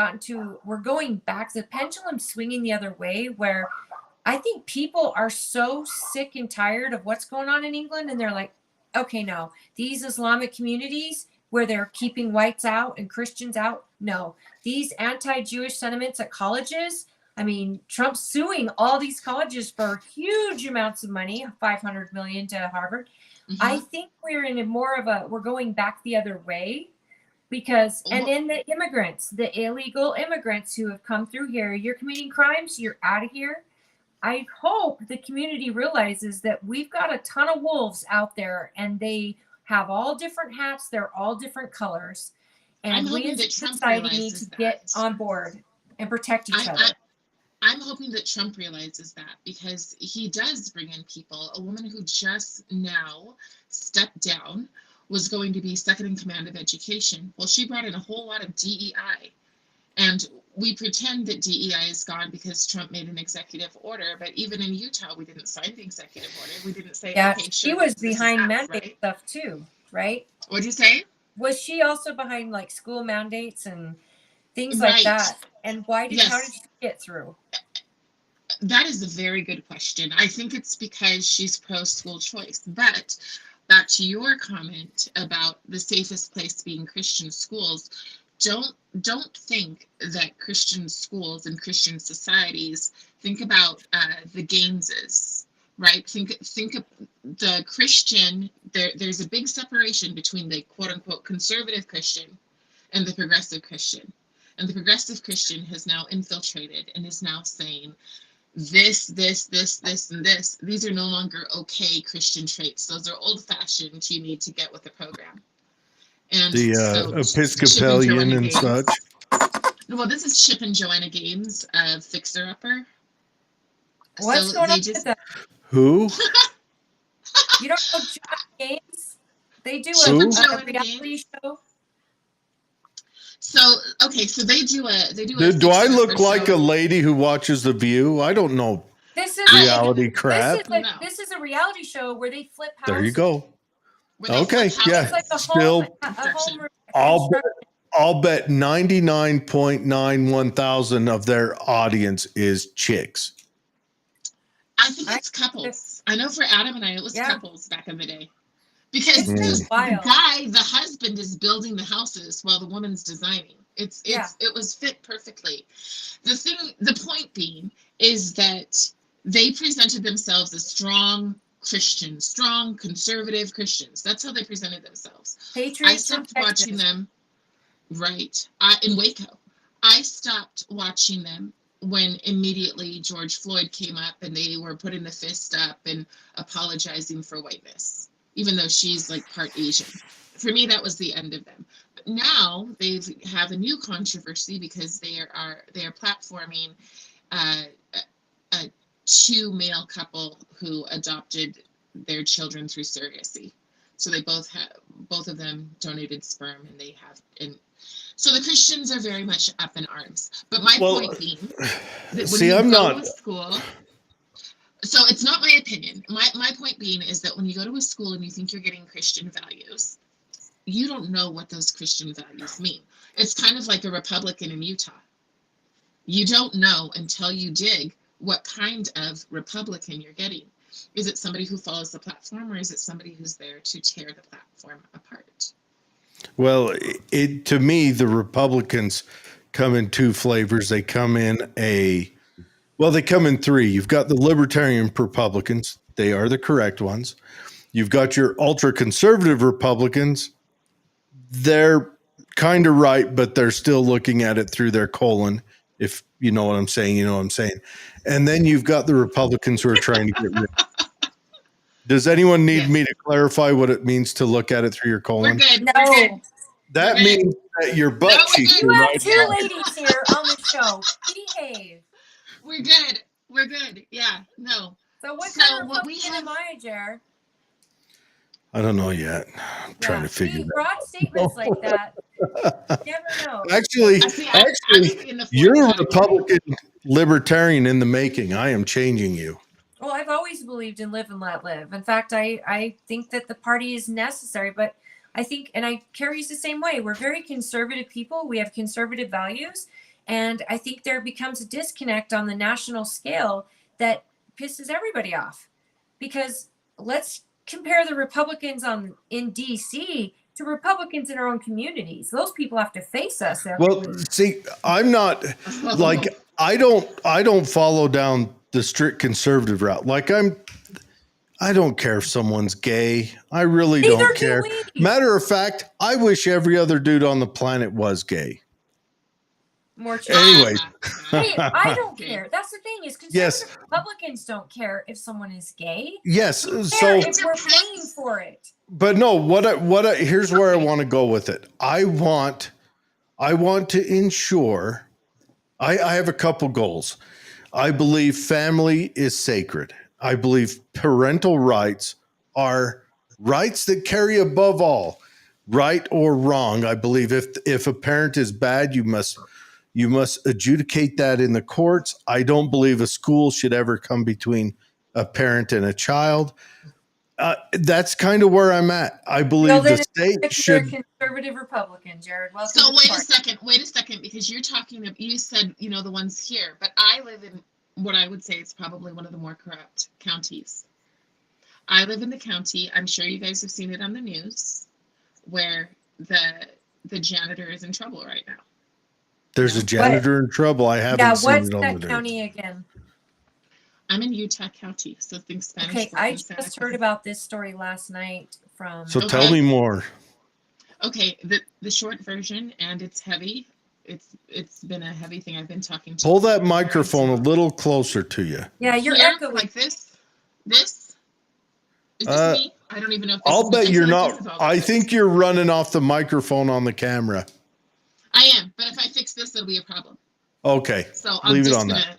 [SPEAKER 3] we're going back, the pendulum's swinging the other way, where I think people are so sick and tired of what's going on in England. And they're like, okay, no, these Islamic communities where they're keeping whites out and Christians out. No, these anti-Jewish sentiments at colleges. I mean, Trump's suing all these colleges for huge amounts of money, $500 million to Harvard. Mm-hmm. I think we're in we're going back the other way because, and then the immigrants, the illegal immigrants who have come through here, you're committing crimes, you're out of here. I hope the community realizes that we've got a ton of wolves out there and they have all different hats. They're all different colors. And we as a society need to get on board and protect each other.
[SPEAKER 7] I'm hoping that Trump realizes that because he does bring in people. A woman who just now stepped down was going to be second in command of education. Well, she brought in a whole lot of DEI. And we pretend that DEI is gone because Trump made an executive order. But even in Utah, we didn't sign the executive order. We didn't say, okay, sure.
[SPEAKER 3] She was behind mandate stuff too, right?
[SPEAKER 7] What'd you say?
[SPEAKER 3] Was she also behind like school mandates and things like that? And how did she get through?
[SPEAKER 7] That is a very good question. I think it's because she's pro-school choice. But back to your comment about the safest place being Christian schools, don't think that Christian schools and Christian societies, think about the Gaineses, right? Think of the Christian, there's a big separation between the quote unquote conservative Christian and the progressive Christian. And the progressive Christian has now infiltrated and is now saying this, and this. These are no longer okay Christian traits. Those are old-fashioned. You need to get with the program. And
[SPEAKER 1] the
[SPEAKER 7] so
[SPEAKER 1] Episcopalian and such.
[SPEAKER 7] Well, this is Chip and Joanna Gaines, Fixer Upper.
[SPEAKER 3] What's going on with that?
[SPEAKER 1] Who?
[SPEAKER 3] You don't know John Gaines? They do
[SPEAKER 7] Chip and
[SPEAKER 3] a
[SPEAKER 7] Joanna
[SPEAKER 3] reality
[SPEAKER 7] Gaines?
[SPEAKER 3] show.
[SPEAKER 7] So okay, so they do a
[SPEAKER 1] Do I look
[SPEAKER 7] Fixer
[SPEAKER 1] like
[SPEAKER 7] show.
[SPEAKER 1] a lady who watches The View? I don't know
[SPEAKER 3] This is
[SPEAKER 1] reality crap.
[SPEAKER 3] This is a reality show where they flip houses.
[SPEAKER 1] There you go.
[SPEAKER 7] Where they
[SPEAKER 1] Okay,
[SPEAKER 7] flip
[SPEAKER 1] yeah.
[SPEAKER 3] It's like a
[SPEAKER 1] Still,
[SPEAKER 3] home
[SPEAKER 1] I'll bet 99.91,000 of their audience is chicks.
[SPEAKER 7] I think it's couples. I know for Adam and I, it was couples back in the day. Because the guy, the husband, is building the houses while the woman's designing. It was fit perfectly. The point being is that they presented themselves as strong Christians, strong conservative Christians. That's how they presented themselves. I stopped watching them. Right. In Waco. I stopped watching them when immediately George Floyd came up and they were putting the fist up and apologizing for whiteness, even though she's like part Asian. For me, that was the end of them. But now they have a new controversy because they are platforming a two male couple who adopted their children through surrogacy. So they both of them donated sperm, and they have. And so the Christians are very much up in arms. But my point being that when you go to a school, so it's not my opinion. My point being is that when you go to a school and you think you're getting Christian values, you don't know what those Christian values mean. It's kind of like a Republican in Utah. You don't know until you dig what kind of Republican you're getting. Is it somebody who follows the platform, or is it somebody who's there to tear the platform apart?
[SPEAKER 1] Well, to me, the Republicans come in two flavors. They come in they come in three. You've got the libertarian Republicans. They are the correct ones. You've got your ultra conservative Republicans. They're kind of right, but they're still looking at it through their colon. If you know what I'm saying, you know what I'm saying. And then you've got the Republicans who are trying to get rid of it. Does anyone need me to clarify what it means to look at it through your colon?
[SPEAKER 7] We're good.
[SPEAKER 3] No.
[SPEAKER 7] We're good.
[SPEAKER 1] That means that your butt cheeks are
[SPEAKER 3] You
[SPEAKER 1] right
[SPEAKER 3] have two
[SPEAKER 1] here.
[SPEAKER 3] ladies here on the show. Behave.
[SPEAKER 7] We're good. We're good. Yeah. No.
[SPEAKER 3] So what kind of Republican am I, Jared?
[SPEAKER 1] I don't know yet. I'm trying to figure that out.
[SPEAKER 3] Broad statements like that. You never know.
[SPEAKER 1] Actually, you're a Republican libertarian in the making. I am changing you.
[SPEAKER 3] Well, I've always believed in live and let live. In fact, I think that the party is necessary, but I think, and I Carrie's the same way. We're very conservative people. We have conservative values. And I think there becomes a disconnect on the national scale that pisses everybody off. Because let's compare the Republicans in DC to Republicans in our own communities. Those people have to face us.
[SPEAKER 1] Well, see, I'm not like, I don't follow down the strict conservative route. Like I don't care if someone's gay. I really don't care. Matter of fact, I wish every other dude on the planet was gay.
[SPEAKER 3] More
[SPEAKER 1] anyway.
[SPEAKER 3] Hey, I don't care. That's the thing is conservative Republicans don't care if someone is gay.
[SPEAKER 1] Yes. So
[SPEAKER 3] if we're paying for it.
[SPEAKER 1] But no, here's where I want to go with it. I want to ensure I have a couple goals. I believe family is sacred. I believe parental rights are rights that carry above all, right or wrong. I believe if a parent is bad, you must adjudicate that in the courts. I don't believe a school should ever come between a parent and a child. That's kind of where I'm at. I believe the state should.
[SPEAKER 3] Conservative Republican, Jared. Welcome.
[SPEAKER 7] So wait a second, because you're talking. You said the ones here, but I live in what I would say is probably one of the more corrupt counties. I live in the county. I'm sure you guys have seen it on the news, where the janitor is in trouble right now.
[SPEAKER 1] There's a janitor in trouble. I haven't seen it on the news.
[SPEAKER 3] What's that county again?
[SPEAKER 7] I'm in Utah County, so think Spanish.
[SPEAKER 3] Okay, I just heard about this story last night from.
[SPEAKER 1] So tell me more.
[SPEAKER 7] Okay, the short version, and it's heavy. It's been a heavy thing. I've been talking to.
[SPEAKER 1] Pull that microphone a little closer to you.
[SPEAKER 3] Yeah, you're
[SPEAKER 7] Here,
[SPEAKER 3] echoing.
[SPEAKER 7] like this. This is this me? I don't even know if this
[SPEAKER 1] I'll
[SPEAKER 7] is
[SPEAKER 1] bet
[SPEAKER 7] me.
[SPEAKER 1] you're
[SPEAKER 7] I feel like
[SPEAKER 1] not.
[SPEAKER 7] this is all
[SPEAKER 1] I
[SPEAKER 7] of us.
[SPEAKER 1] think you're running off the microphone on the camera.
[SPEAKER 7] I am, but if I fix this, it'll be a problem.
[SPEAKER 1] Okay.
[SPEAKER 7] So I'm
[SPEAKER 1] Leave it
[SPEAKER 7] just
[SPEAKER 1] on
[SPEAKER 7] gonna.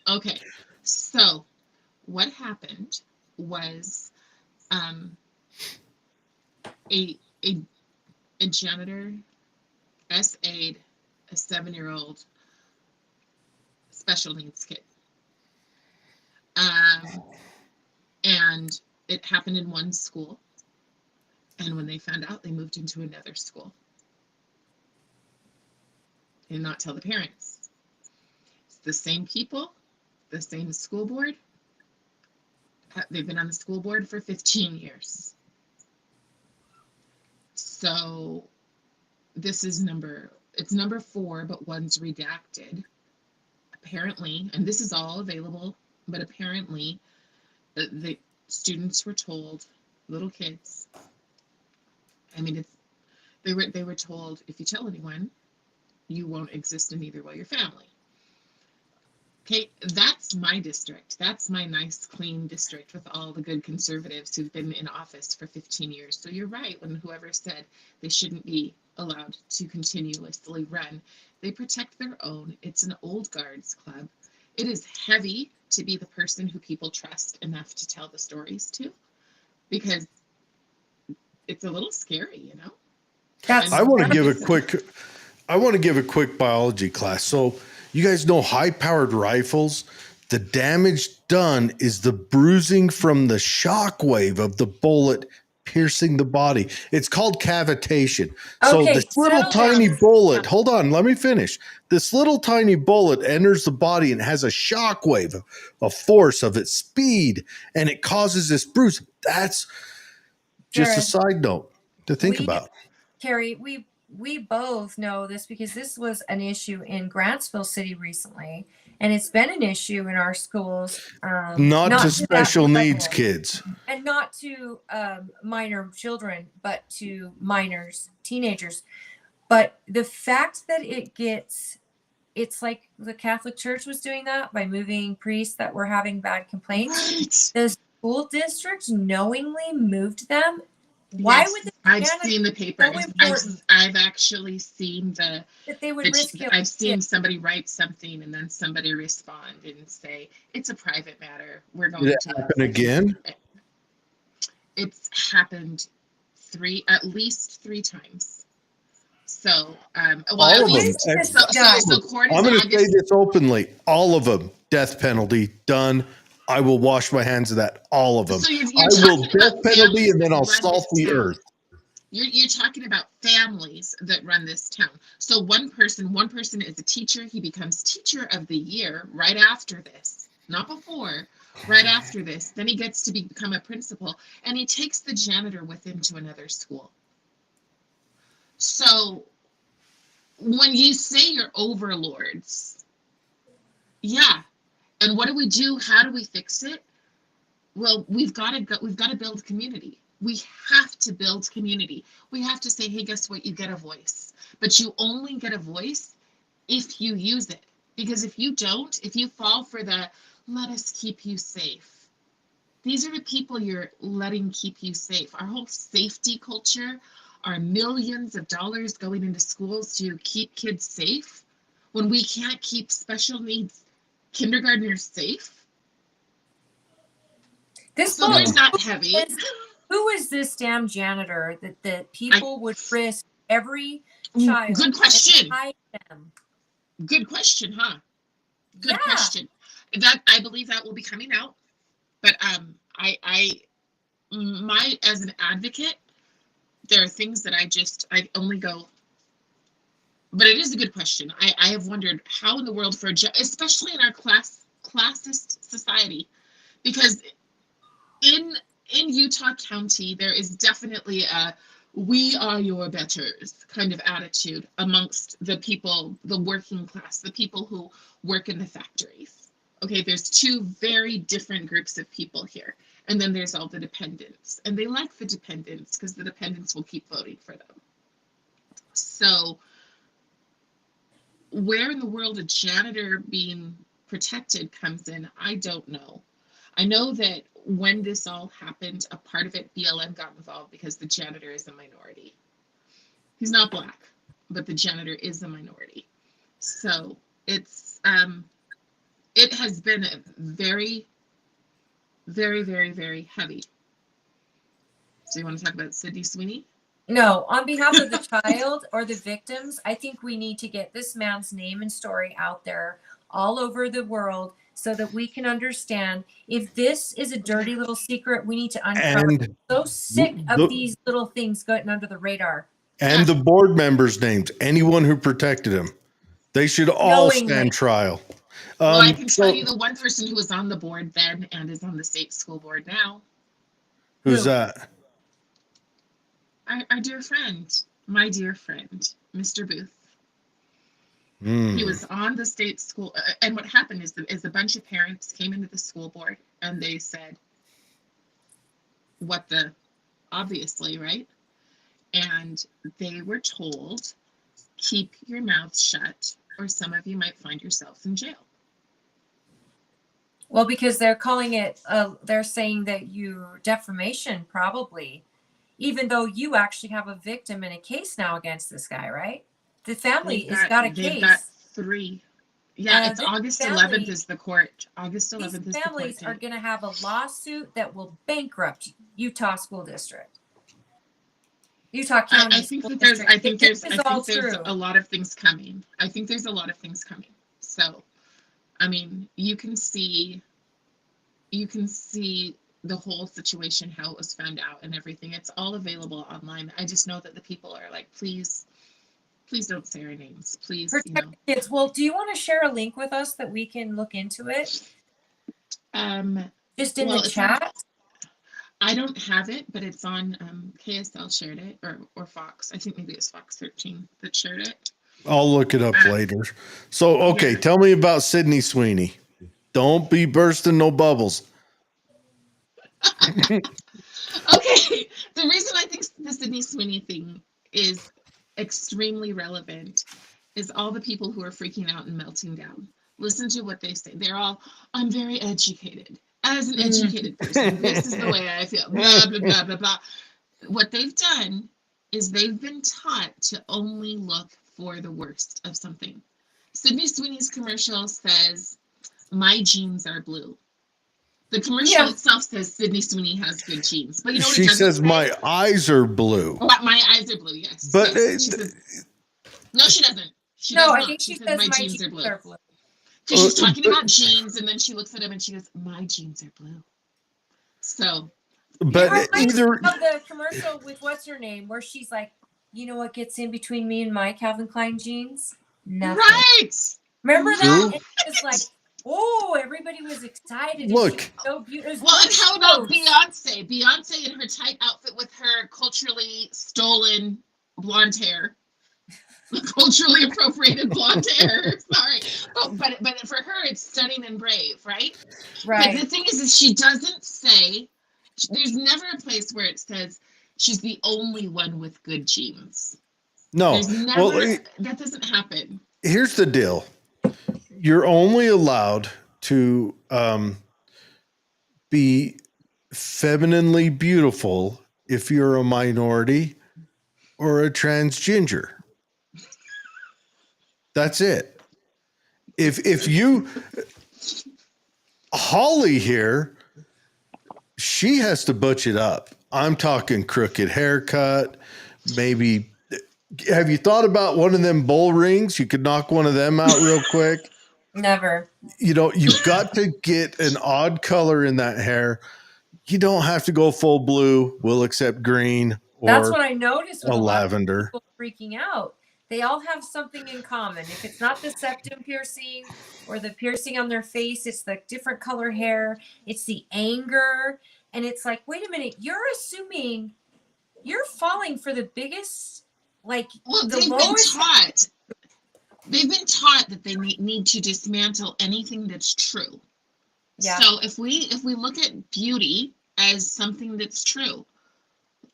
[SPEAKER 1] that.
[SPEAKER 7] Okay. So what happened was, a janitor SA'd a 7-year-old special needs kid. And it happened in one school. And when they found out, they moved into another school. They did not tell the parents. It's the same people, the same school board. They've been on the school board for 15 years. So this is it's number 4, but one's redacted. Apparently, and this is all available, but apparently the students were told, little kids, I mean, they were told, if you tell anyone, you won't exist in either way your family. Okay, that's my district. That's my nice, clean district with all the good conservatives who've been in office for 15 years. So you're right when whoever said they shouldn't be allowed to continuously run. They protect their own. It's an old guards club. It is heavy to be the person who people trust enough to tell the stories to, because it's a little scary, you know?
[SPEAKER 1] I want to give a quick biology class. So you guys know high-powered rifles, the damage done is the bruising from the shock wave of the bullet piercing the body. It's called cavitation. So
[SPEAKER 3] Okay,
[SPEAKER 1] this little
[SPEAKER 3] settle
[SPEAKER 1] tiny
[SPEAKER 3] down.
[SPEAKER 1] bullet, hold on, let me finish. This little tiny bullet enters the body and has a shock wave, a force of its speed, and it causes this bruise. That's just a
[SPEAKER 3] Jared,
[SPEAKER 1] side note to think about.
[SPEAKER 3] Carrie, we both know this because this was an issue in Grantsville City recently, and it's been an issue in our schools.
[SPEAKER 1] Not to
[SPEAKER 3] that
[SPEAKER 1] special needs
[SPEAKER 3] level,
[SPEAKER 1] kids.
[SPEAKER 3] and not to minor children, but to minors, teenagers. But the fact that it's like the Catholic Church was doing that by moving priests that were having bad complaints.
[SPEAKER 7] Right.
[SPEAKER 3] The school district knowingly moved them. Why
[SPEAKER 7] Yes,
[SPEAKER 3] would the
[SPEAKER 7] I've seen the paper.
[SPEAKER 3] so
[SPEAKER 7] I've actually seen
[SPEAKER 3] that they would risk killing
[SPEAKER 7] I've seen
[SPEAKER 3] kids?
[SPEAKER 7] somebody write something and then somebody respond and say it's a private matter. We're going
[SPEAKER 1] Did it
[SPEAKER 7] to
[SPEAKER 1] happen again?
[SPEAKER 7] It's happened at least three times. So, well,
[SPEAKER 1] all
[SPEAKER 7] at
[SPEAKER 1] of
[SPEAKER 7] least,
[SPEAKER 1] them.
[SPEAKER 7] so court is
[SPEAKER 1] I'm going to say
[SPEAKER 7] August.
[SPEAKER 1] this openly. All of them. Death penalty. Done. I will wash my hands of that. All of them.
[SPEAKER 7] So you're
[SPEAKER 1] I will
[SPEAKER 7] talking about
[SPEAKER 1] death penalty
[SPEAKER 7] families
[SPEAKER 1] and then
[SPEAKER 7] that
[SPEAKER 1] I'll
[SPEAKER 7] run
[SPEAKER 1] salt
[SPEAKER 7] this
[SPEAKER 1] the
[SPEAKER 7] town.
[SPEAKER 1] earth.
[SPEAKER 7] You're talking about families that run this town. So one person is a teacher. He becomes teacher of the year right after this, not before, right after this. Then he gets to become a principal, and he takes the janitor with him to another school. So when you say you're overlords, yeah. And what do we do? How do we fix it? Well, we've got to build community. We have to build community. We have to say, hey, guess what? You get a voice. But you only get a voice if you use it. Because if you don't, if you fall for the let us keep you safe, these are the people you're letting keep you safe. Our whole safety culture, our millions of dollars going into schools to keep kids safe, when we can't keep special needs kindergartners safe. So there's that heavy.
[SPEAKER 3] Who is this damn janitor that people would risk every child?
[SPEAKER 7] Good question.
[SPEAKER 3] Them?
[SPEAKER 7] Good question, huh? Good question. That I believe that will be coming out. But as an advocate, there are things that I only go. But it is a good question. I have wondered how in the world especially in our classist society, because in Utah County, there is definitely a we are your betters kind of attitude amongst the people, the working class, the people who work in the factories. Okay, there's two very different groups of people here. And then there's all the dependents. And they like the dependents because the dependents will keep voting for them. So where in the world a janitor being protected comes in, I don't know. I know that when this all happened, a part of it, BLM got involved because the janitor is a minority. He's not Black, but the janitor is a minority. So it's it has been a very, very, very, very heavy. So you want to talk about Sydney Sweeney?
[SPEAKER 3] No, on behalf of the child or the victims, I think we need to get this man's name and story out there all over the world so that we can understand if this is a dirty little secret, we need to uncover. I'm so sick of these little things going under the radar.
[SPEAKER 1] And the board members' names, anyone who protected him, they should all stand trial.
[SPEAKER 7] Well, I can tell you the one person who was on the board then and is on the state school board now.
[SPEAKER 1] Who's that?
[SPEAKER 7] Our dear friend, my dear friend, Mr. Booth. He was on the state school, and what happened is a bunch of parents came into the school board and they said, "What the?" Obviously, right? And they were told, "Keep your mouth shut, or some of you might find yourselves in jail."
[SPEAKER 3] Well, because they're calling it, they're saying that you're defamation, probably, even though you actually have a victim in a case now against this guy, right? The family has got a case.
[SPEAKER 7] They've got 3. Yeah, it's August 11th is the court. August 11th is the court.
[SPEAKER 3] These families are going to have a lawsuit that will bankrupt Utah School District. Utah County.
[SPEAKER 7] I think there's a lot of things coming. I think there's a lot of things coming. So, I mean, you can see the whole situation, how it was found out and everything. It's all available online. I just know that the people are like, please don't say our names. Please,
[SPEAKER 3] protect kids. Well, do you want to share a link with us that we can look into it? Just in the chat?
[SPEAKER 7] I don't have it, but it's on KSL shared it, or Fox. I think maybe it's Fox 13 that shared it.
[SPEAKER 1] I'll look it up later. So, okay, tell me about Sydney Sweeney. Don't be bursting no bubbles.
[SPEAKER 7] Okay, the reason I think the Sydney Sweeney thing is extremely relevant is all the people who are freaking out and melting down. Listen to what they say. They're all, "I'm very educated. As an educated person, this is the way I feel." Blah, blah, blah, blah, blah. What they've done is they've been taught to only look for the worst of something. Sydney Sweeney's commercial says, "My jeans are blue." The commercial itself says Sydney Sweeney has good genes. But you know what
[SPEAKER 1] she says, "My eyes are blue."
[SPEAKER 7] My eyes are blue, yes.
[SPEAKER 1] But
[SPEAKER 7] yes. No, she doesn't. She does
[SPEAKER 3] I
[SPEAKER 7] not.
[SPEAKER 3] think she
[SPEAKER 7] says,
[SPEAKER 3] "My
[SPEAKER 7] jeans are blue."
[SPEAKER 3] blue.
[SPEAKER 7] Because she's talking about jeans, and then she looks at him and she goes, "My jeans are blue." So.
[SPEAKER 1] But
[SPEAKER 3] either of the commercial with what's her name, where she's like, "You know what gets in between me and my Calvin Klein jeans? Nothing."
[SPEAKER 7] Right.
[SPEAKER 3] Remember that? It was like, oh, everybody was excited.
[SPEAKER 1] Look.
[SPEAKER 3] So beautiful.
[SPEAKER 7] Well, and how about Beyonce? Beyonce in her tight outfit with her culturally stolen blonde hair. Culturally appropriated blonde hair. Sorry. But for her, it's stunning and brave, right?
[SPEAKER 3] Right.
[SPEAKER 7] But the thing is she doesn't say, there's never a place where it says she's the only one with good genes.
[SPEAKER 1] No.
[SPEAKER 7] There's never, that doesn't happen.
[SPEAKER 1] Here's the deal. You're only allowed to be femininely beautiful if you're a minority or a transgender. That's it. If you, Holly here, she has to butch it up. I'm talking crooked haircut, maybe. Have you thought about one of them bull rings? You could knock one of them out real quick.
[SPEAKER 3] Never.
[SPEAKER 1] You know, you've got to get an odd color in that hair. You don't have to go full blue. We'll accept green or
[SPEAKER 3] that's what I noticed with
[SPEAKER 1] a lavender.
[SPEAKER 3] People freaking out. They all have something in common. If it's not the septum piercing or the piercing on their face, it's the different color hair. It's the anger. And it's like, wait a minute, you're assuming you're falling for the biggest, like,
[SPEAKER 7] well,
[SPEAKER 3] the lowest.
[SPEAKER 7] They've been taught that they need to dismantle anything that's true. Yeah. So if we look at beauty as something that's true,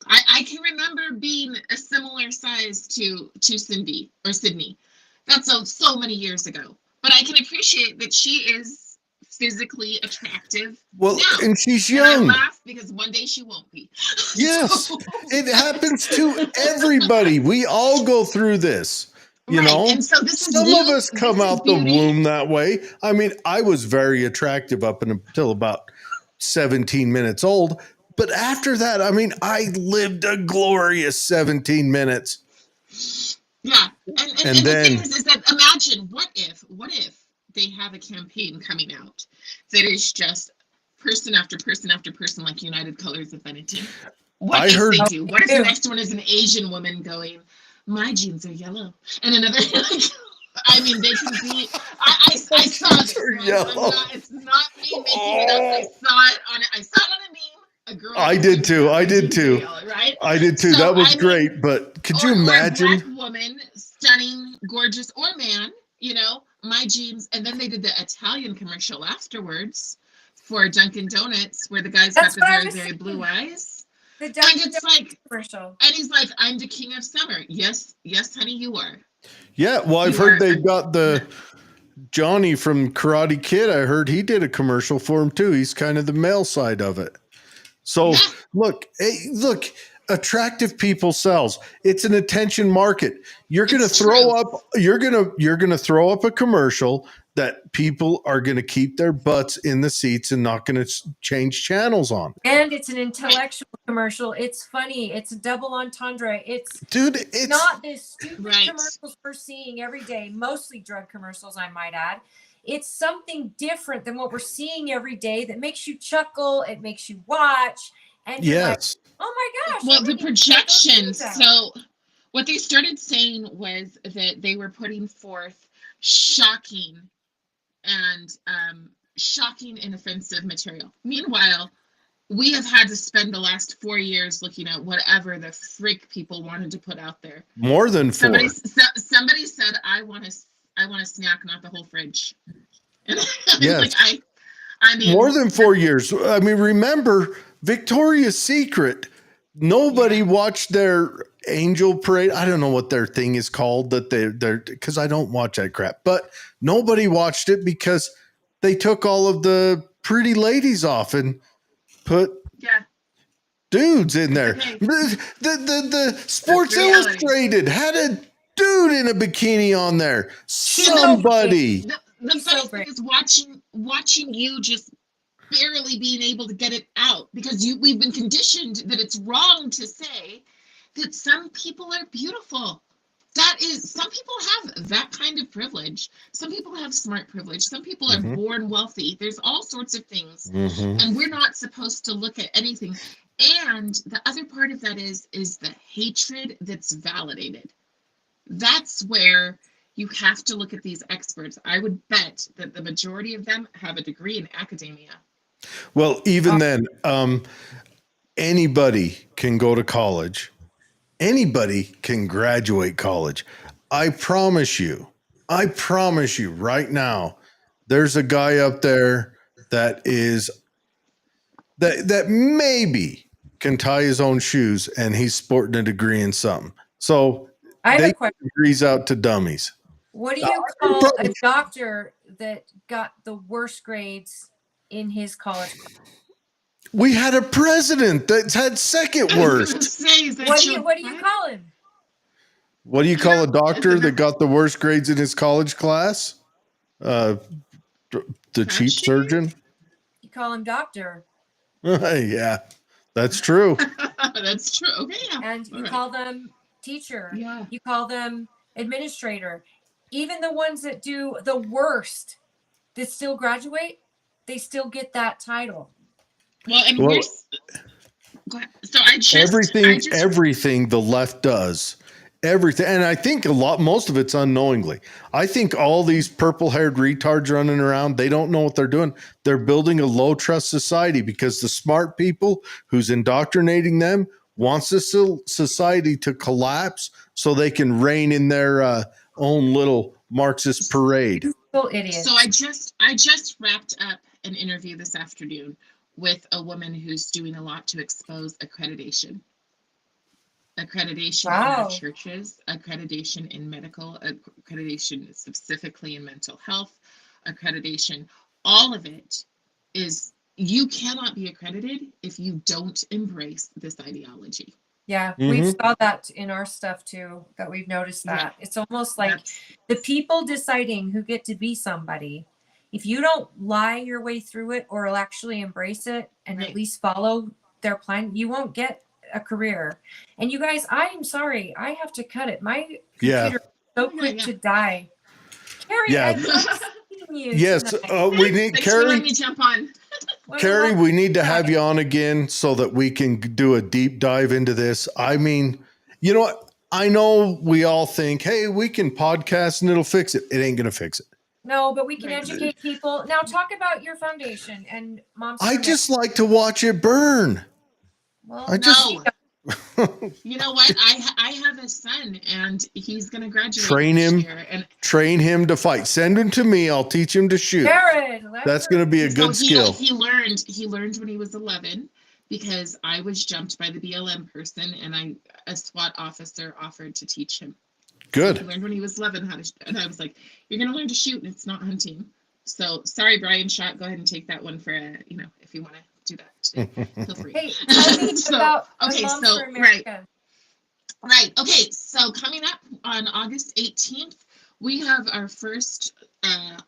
[SPEAKER 7] I can remember being a similar size to Cindy or Sydney. That's so many years ago. But I can appreciate that she is physically attractive.
[SPEAKER 1] Well,
[SPEAKER 7] now.
[SPEAKER 1] and she's
[SPEAKER 7] And I
[SPEAKER 1] young.
[SPEAKER 7] laugh because one day she won't be.
[SPEAKER 1] Yes, it happens to everybody. We all go through this. You
[SPEAKER 7] Right,
[SPEAKER 1] know,
[SPEAKER 7] and so this is
[SPEAKER 1] some
[SPEAKER 7] you-
[SPEAKER 1] of us come
[SPEAKER 7] this is
[SPEAKER 1] out the
[SPEAKER 7] beauty.
[SPEAKER 1] womb that way. I mean, I was very attractive up until about 17 minutes old. But after that, I mean, I lived a glorious 17 minutes.
[SPEAKER 7] Yeah, and the
[SPEAKER 1] then,
[SPEAKER 7] thing is that imagine what if they have a campaign coming out that is just person after person after person like United Colors of Benetton. What if they do? What if the next one is an Asian woman going, my jeans are yellow, and another like, I mean, they can be. I saw this. It's not me making it up. I saw it on a meme. A girl.
[SPEAKER 1] I did too. I did too.
[SPEAKER 7] Yellow, right?
[SPEAKER 1] I did too.
[SPEAKER 7] So,
[SPEAKER 1] that was
[SPEAKER 7] I mean,
[SPEAKER 1] great. But could you imagine?
[SPEAKER 7] Or a black woman, stunning, gorgeous, or man, you know, my jeans. And then they did the Italian commercial afterwards for Dunkin' Donuts, where the guy's got the very, very blue eyes.
[SPEAKER 3] The Dunkin'
[SPEAKER 7] And it's
[SPEAKER 3] Donuts
[SPEAKER 7] like,
[SPEAKER 3] commercial.
[SPEAKER 7] and he's like, I'm the king of summer. Yes, yes, honey, you are.
[SPEAKER 1] Yeah, well, I've heard they've got the Johnny from Karate Kid. I heard he did a commercial for him too. He's kind of the male side of it. So look, attractive people sells. It's an attention market. You're going to throw up. You're going to throw up a commercial that people are going to keep their butts in the seats and not going to change channels on.
[SPEAKER 3] And it's an intellectual commercial. It's funny. It's a double entendre. It's not this stupid commercials we're seeing every day. Mostly drug commercials, I might add. It's something different than what we're seeing every day that makes you chuckle. It makes you watch. And you're like, oh my gosh.
[SPEAKER 7] Well, the projections. So what they started saying was that they were putting forth shocking and offensive material. Meanwhile, we have had to spend the last 4 years looking at whatever the freak people wanted to put out there.
[SPEAKER 1] More than 4.
[SPEAKER 7] Somebody said, I want a snack, not the whole fridge. And
[SPEAKER 1] yes.
[SPEAKER 7] Like, I mean,
[SPEAKER 1] more than 4 years. I mean, remember Victoria's Secret. Nobody watched their Angel Parade. I don't know what their thing is called that they're because I don't watch that crap. But nobody watched it because they took all of the pretty ladies off and put dudes in there. Okay. The Sports Illustrated had a dude in a bikini on there. Somebody.
[SPEAKER 7] The funny thing is watching you just barely being able to get it out because we've been conditioned that it's wrong to say that some people are beautiful. Some people have that kind of privilege. Some people have smart privilege. Some people are born wealthy. There's all sorts of things. And we're not supposed to look at anything. And the other part of that is the hatred that's validated. That's where you have to look at these experts. I would bet that the majority of them have a degree in academia.
[SPEAKER 1] Well, even then, anybody can go to college. Anybody can graduate college. I promise you right now, there's a guy up there that maybe can tie his own shoes and he's sporting a degree in something. So
[SPEAKER 3] I have a question.
[SPEAKER 1] Degrees out to dummies.
[SPEAKER 3] What do you call a doctor that got the worst grades in his college?
[SPEAKER 1] We had a president that had second worst.
[SPEAKER 3] What do you call him?
[SPEAKER 1] What do you call a doctor that got the worst grades in his college class? The cheap surgeon?
[SPEAKER 3] You call him doctor.
[SPEAKER 1] Yeah, that's true.
[SPEAKER 7] That's true. Okay. Yeah.
[SPEAKER 3] And you call them teacher. Yeah. You call them administrator. Even the ones that do the worst that still graduate, they still get that title.
[SPEAKER 7] Well, so
[SPEAKER 1] everything the left does, everything, and I think most of it's unknowingly. I think all these purple-haired retards running around, they don't know what they're doing. They're building a low-trust society because the smart people who's indoctrinating them wants this society to collapse so they can reign in their own little Marxist parade.
[SPEAKER 3] Idiots.
[SPEAKER 7] So I just wrapped up an interview this afternoon with a woman who's doing a lot to expose accreditation. accreditation in our churches, accreditation in medical, accreditation specifically in mental health, accreditation, all of it is, you cannot be accredited if you don't embrace this ideology.
[SPEAKER 3] Yeah, we've saw that in our stuff too, that we've noticed that. It's almost like the people deciding who get to be somebody, if you don't lie your way through it or actually embrace it and at least follow their plan, you won't get a career. And you guys, I'm sorry, I have to cut it. My computer is so quick to die. Carrie, I love seeing you.
[SPEAKER 1] Yes, we need Carrie.
[SPEAKER 7] Let me jump on.
[SPEAKER 1] Carrie, we need to have you on again so that we can do a deep dive into this. I mean, you know what? I know we all think, hey, we can podcast and it'll fix it. It ain't going to fix it.
[SPEAKER 3] No, but we can educate people. Now talk about your foundation and Moms.
[SPEAKER 1] I just like to watch it burn.
[SPEAKER 3] Well,
[SPEAKER 7] you know what? I have a son and he's going to graduate.
[SPEAKER 1] Train him to fight. Send him to me. I'll teach him to shoot.
[SPEAKER 3] Jared,
[SPEAKER 1] that's going to be a good skill.
[SPEAKER 7] He learned when he was 11 because I was jumped by the BLM person and a SWAT officer offered to teach him.
[SPEAKER 1] Good.
[SPEAKER 7] He learned when he was 11 how to, and I was like, you're going to learn to shoot and it's not hunting. So sorry, Brian Schott, go ahead and take that one for, if you want to do that too. Feel free.
[SPEAKER 3] Hey, tell me about Moms for America.
[SPEAKER 7] Right. Okay. So coming up on August 18th, we have our first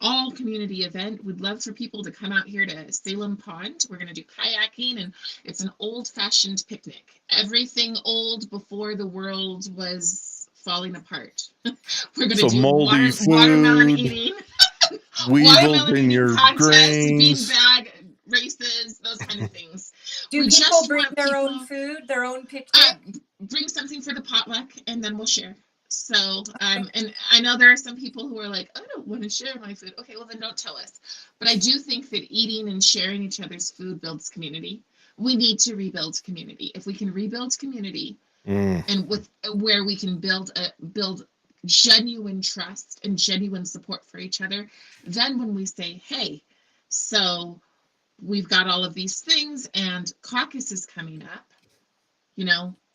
[SPEAKER 7] all community event. We'd love for people to come out here to Salem Pond. We're going to do kayaking and it's an old fashioned picnic. Everything old before the world was falling apart. We're going to do
[SPEAKER 1] moldy food,
[SPEAKER 7] watermelon eating.
[SPEAKER 1] Weevil in your grains.
[SPEAKER 7] Beanbag races, those kind of things.
[SPEAKER 3] Do people bring their own food, their own picnic?
[SPEAKER 7] Bring something for the potluck, and then we'll share. So, and I know there are some people who are like, I don't want to share my food. Okay, well then don't tell us. But I do think that eating and sharing each other's food builds community. We need to rebuild community. If we can rebuild community, and with where we can build genuine trust and genuine support for each other, then when we say, hey, so we've got all of these things and caucus is coming up,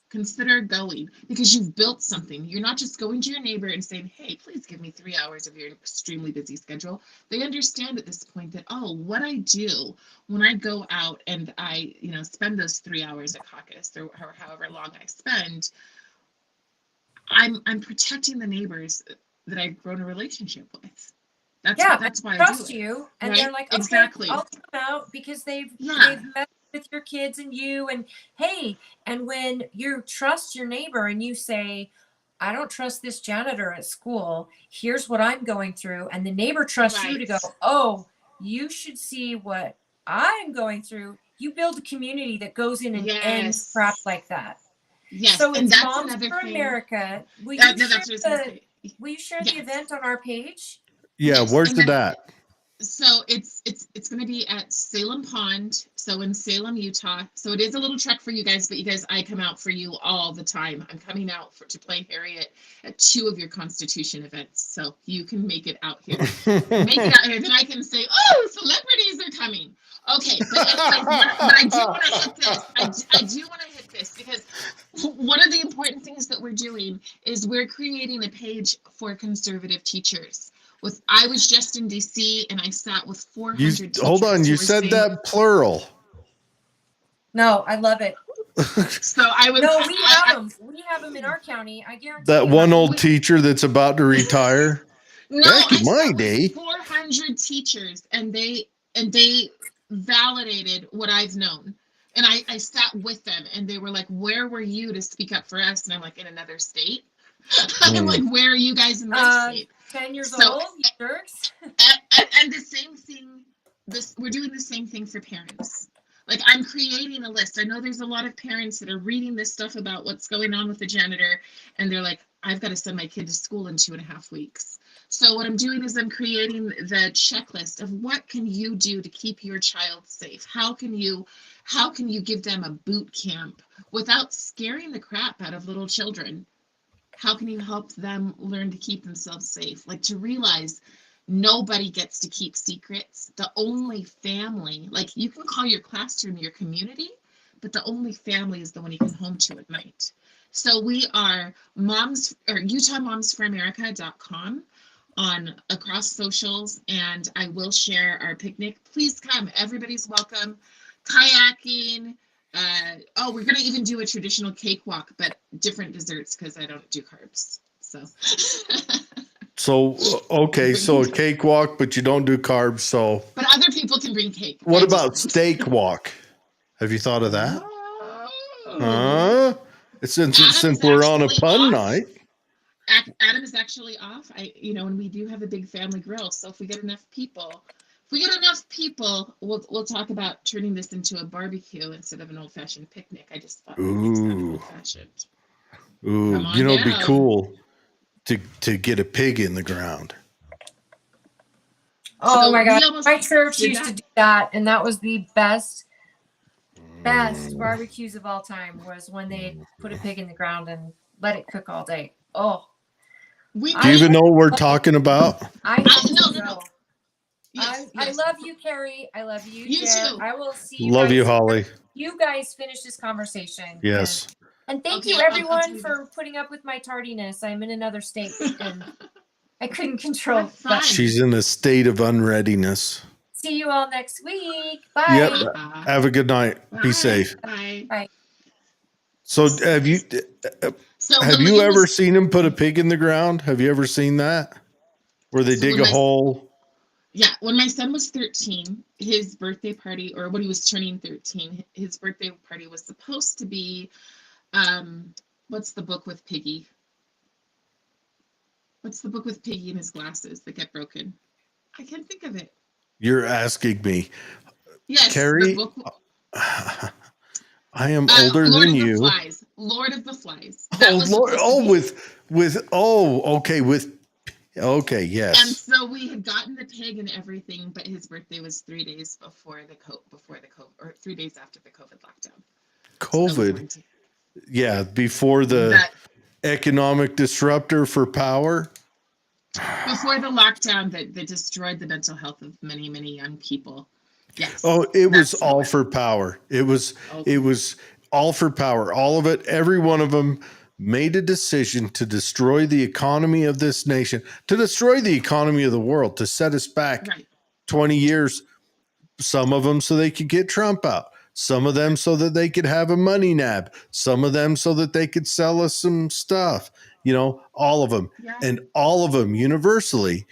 [SPEAKER 7] consider going because you've built something. You're not just going to your neighbor and saying, hey, please give me 3 hours of your extremely busy schedule. They understand at this point that, oh, what I do when I go out and I, spend those 3 hours at caucus or however long I spend, I'm protecting the neighbors that I've grown a relationship with. That's why I trust
[SPEAKER 3] you, and they're like, okay,
[SPEAKER 7] exactly.
[SPEAKER 3] I'll come out because they've met with your kids and you, and hey, and when you trust your neighbor and you say, I don't trust this janitor at school. Here's what I'm going through, and the neighbor trusts you to go, oh, you should see what I'm going through. You build a community that goes in and ends crap like that.
[SPEAKER 7] Yes,
[SPEAKER 3] so
[SPEAKER 7] and
[SPEAKER 3] it's
[SPEAKER 7] that's
[SPEAKER 3] Moms
[SPEAKER 7] another
[SPEAKER 3] for
[SPEAKER 7] thing.
[SPEAKER 3] America. Will you share the event on our page?
[SPEAKER 1] Yeah, where's it at?
[SPEAKER 7] So it's going to be at Salem Pond, so in Salem, Utah. So it is a little trek for you guys, but you guys, I come out for you all the time. I'm coming out to play Harriet at 2 of your Constitution events, so you can make it out here. Make it out here, then I can say, oh, celebrities are coming. Okay, but anyways, but I do want to hit this. I do want to hit this because one of the important things that we're doing is we're creating a page for conservative teachers. I was just in DC and I sat with 400 teachers.
[SPEAKER 1] Hold on, you said that plural.
[SPEAKER 3] No, I love it.
[SPEAKER 7] So I was.
[SPEAKER 3] No, we have them. We have them in our county. I guarantee.
[SPEAKER 1] That one old teacher that's about to retire.
[SPEAKER 7] No,
[SPEAKER 1] back in my day,
[SPEAKER 7] 400 teachers, and they validated what I've known. And I sat with them, and they were like, "Where were you to speak up for us?" And I'm like, "In another state." I'm like, "Where are you guys in this state?"
[SPEAKER 3] 10 years old, you jerks.
[SPEAKER 7] And the same thing. We're doing the same thing for parents. Like, I'm creating a list. I know there's a lot of parents that are reading this stuff about what's going on with the janitor, and they're like, I've got to send my kid to school in 2.5 weeks. So what I'm doing is I'm creating the checklist of what can you do to keep your child safe? How can you give them a boot camp without scaring the crap out of little children? How can you help them learn to keep themselves safe? Like, to realize nobody gets to keep secrets. The only family, like, you can call your classroom your community, but the only family is the one you come home to at night. So we are moms or UtahMomsForAmerica.com on across socials, and I will share our picnic. Please come. Everybody's welcome. Kayaking. We're going to even do a traditional cakewalk, but different desserts because I don't do carbs.
[SPEAKER 1] So, okay, so a cakewalk, but you don't do carbs. So,
[SPEAKER 7] but other people can bring cake.
[SPEAKER 1] What about steak walk? Have you thought of that? Since we're on a pun night.
[SPEAKER 7] Adam is actually off. And we do have a big family grill. So if we get enough people, we'll talk about turning this into a barbecue instead of an old-fashioned picnic. I just thought old-fashioned.
[SPEAKER 1] Ooh, it'd be cool to get a pig in the ground.
[SPEAKER 3] Oh my God. My church used to do that, and that was the best barbecues of all time, was when they put a pig in the ground and let it cook all day. Oh.
[SPEAKER 1] Do you even know what we're talking about?
[SPEAKER 3] I know.
[SPEAKER 7] No. Yes.
[SPEAKER 3] I love you, Carrie. I love you.
[SPEAKER 7] You too.
[SPEAKER 3] I will see you.
[SPEAKER 1] Love you, Holly.
[SPEAKER 3] You guys finish this conversation.
[SPEAKER 1] Yes.
[SPEAKER 3] And thank you, everyone, for putting up with my tardiness. I'm in another state, and I couldn't control. But
[SPEAKER 1] she's in a state of unreadiness.
[SPEAKER 3] See you all next week. Bye.
[SPEAKER 1] Yep. Have a good night.
[SPEAKER 7] Bye.
[SPEAKER 1] Be safe.
[SPEAKER 7] Bye.
[SPEAKER 3] Bye.
[SPEAKER 1] So have you ever seen him put a pig in the ground? Have you ever seen that? Where they dig a hole?
[SPEAKER 7] Yeah. When my son was 13, his birthday party, or when he was turning 13, his birthday party was supposed to be, what's the book with Piggy? What's the book with Piggy and his glasses that get broken? I can't think of it.
[SPEAKER 1] You're asking me.
[SPEAKER 7] Yes.
[SPEAKER 1] Carrie,
[SPEAKER 7] the book,
[SPEAKER 1] I am older than you.
[SPEAKER 7] Lord of the Flies.
[SPEAKER 1] Okay, yes.
[SPEAKER 7] And so we had gotten the pig and everything, but his birthday was 3 days before the COVID, or 3 days after the COVID lockdown.
[SPEAKER 1] COVID, before the economic disruptor for power.
[SPEAKER 7] Before the lockdown that destroyed the mental health of many, many young people. Yes.
[SPEAKER 1] Oh, it was all for power. It was all for power. All of it. Every one of them made a decision to destroy the economy of this nation, to destroy the economy of the world, to set us back 20 years. Some of them so they could get Trump out. Some of them so that they could have a money nab. Some of them so that they could sell us some stuff. All of them. Yeah. And all of them universally.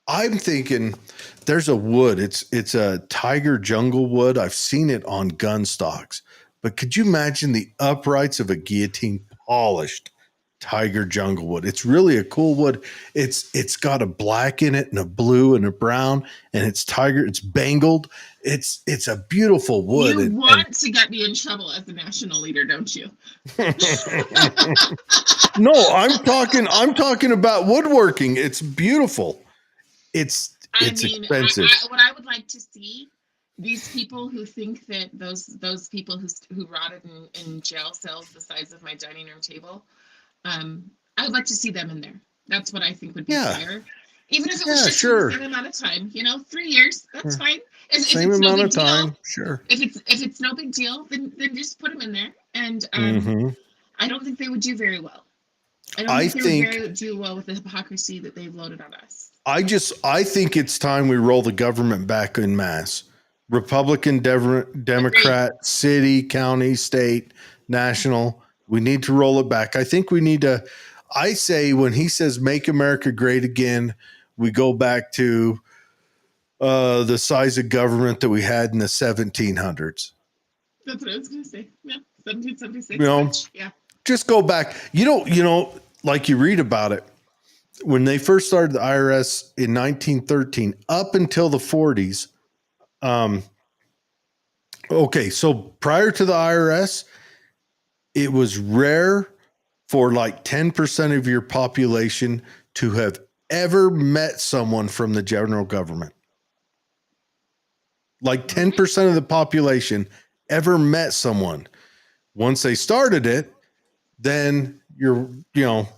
[SPEAKER 1] I'm thinking there's a wood. It's a tiger jungle wood. I've seen it on gun stocks. But could you imagine the uprights of a guillotine polished tiger jungle wood? It's really a cool wood. It's got a black in it and a blue and a brown, and it's bangled. It's a beautiful wood.
[SPEAKER 7] You want to get me in trouble as the national leader, don't you?
[SPEAKER 1] No, I'm talking about woodworking. It's beautiful. It's expensive.
[SPEAKER 7] What I would like to see, these people who think that those people who rotted in jail cells the size of my dining room table, I would like to see them in there. That's what I think would be fair. Even if it was just the same amount of time, 3 years, that's fine.
[SPEAKER 1] Same amount of time, sure.
[SPEAKER 7] If it's no big deal, then just put them in there. And I don't think they would do very well. I don't think they would do well with the hypocrisy that they've loaded on us.
[SPEAKER 1] I think it's time we roll the government back en masse. Republican, Democrat, city, county, state, national. We need to roll it back. I think we need to. I say when he says "Make America Great Again," we go back to the size of government that we had in the 1700s.
[SPEAKER 7] That's what I was going to say. Yeah, 1776. Yeah.
[SPEAKER 1] Just go back. Like you read about it. When they first started the IRS in 1913, up until the 40s. So prior to the IRS, it was rare for like 10% of your population to have ever met someone from the general government. Like 10% of the population ever met someone. Once they started it, then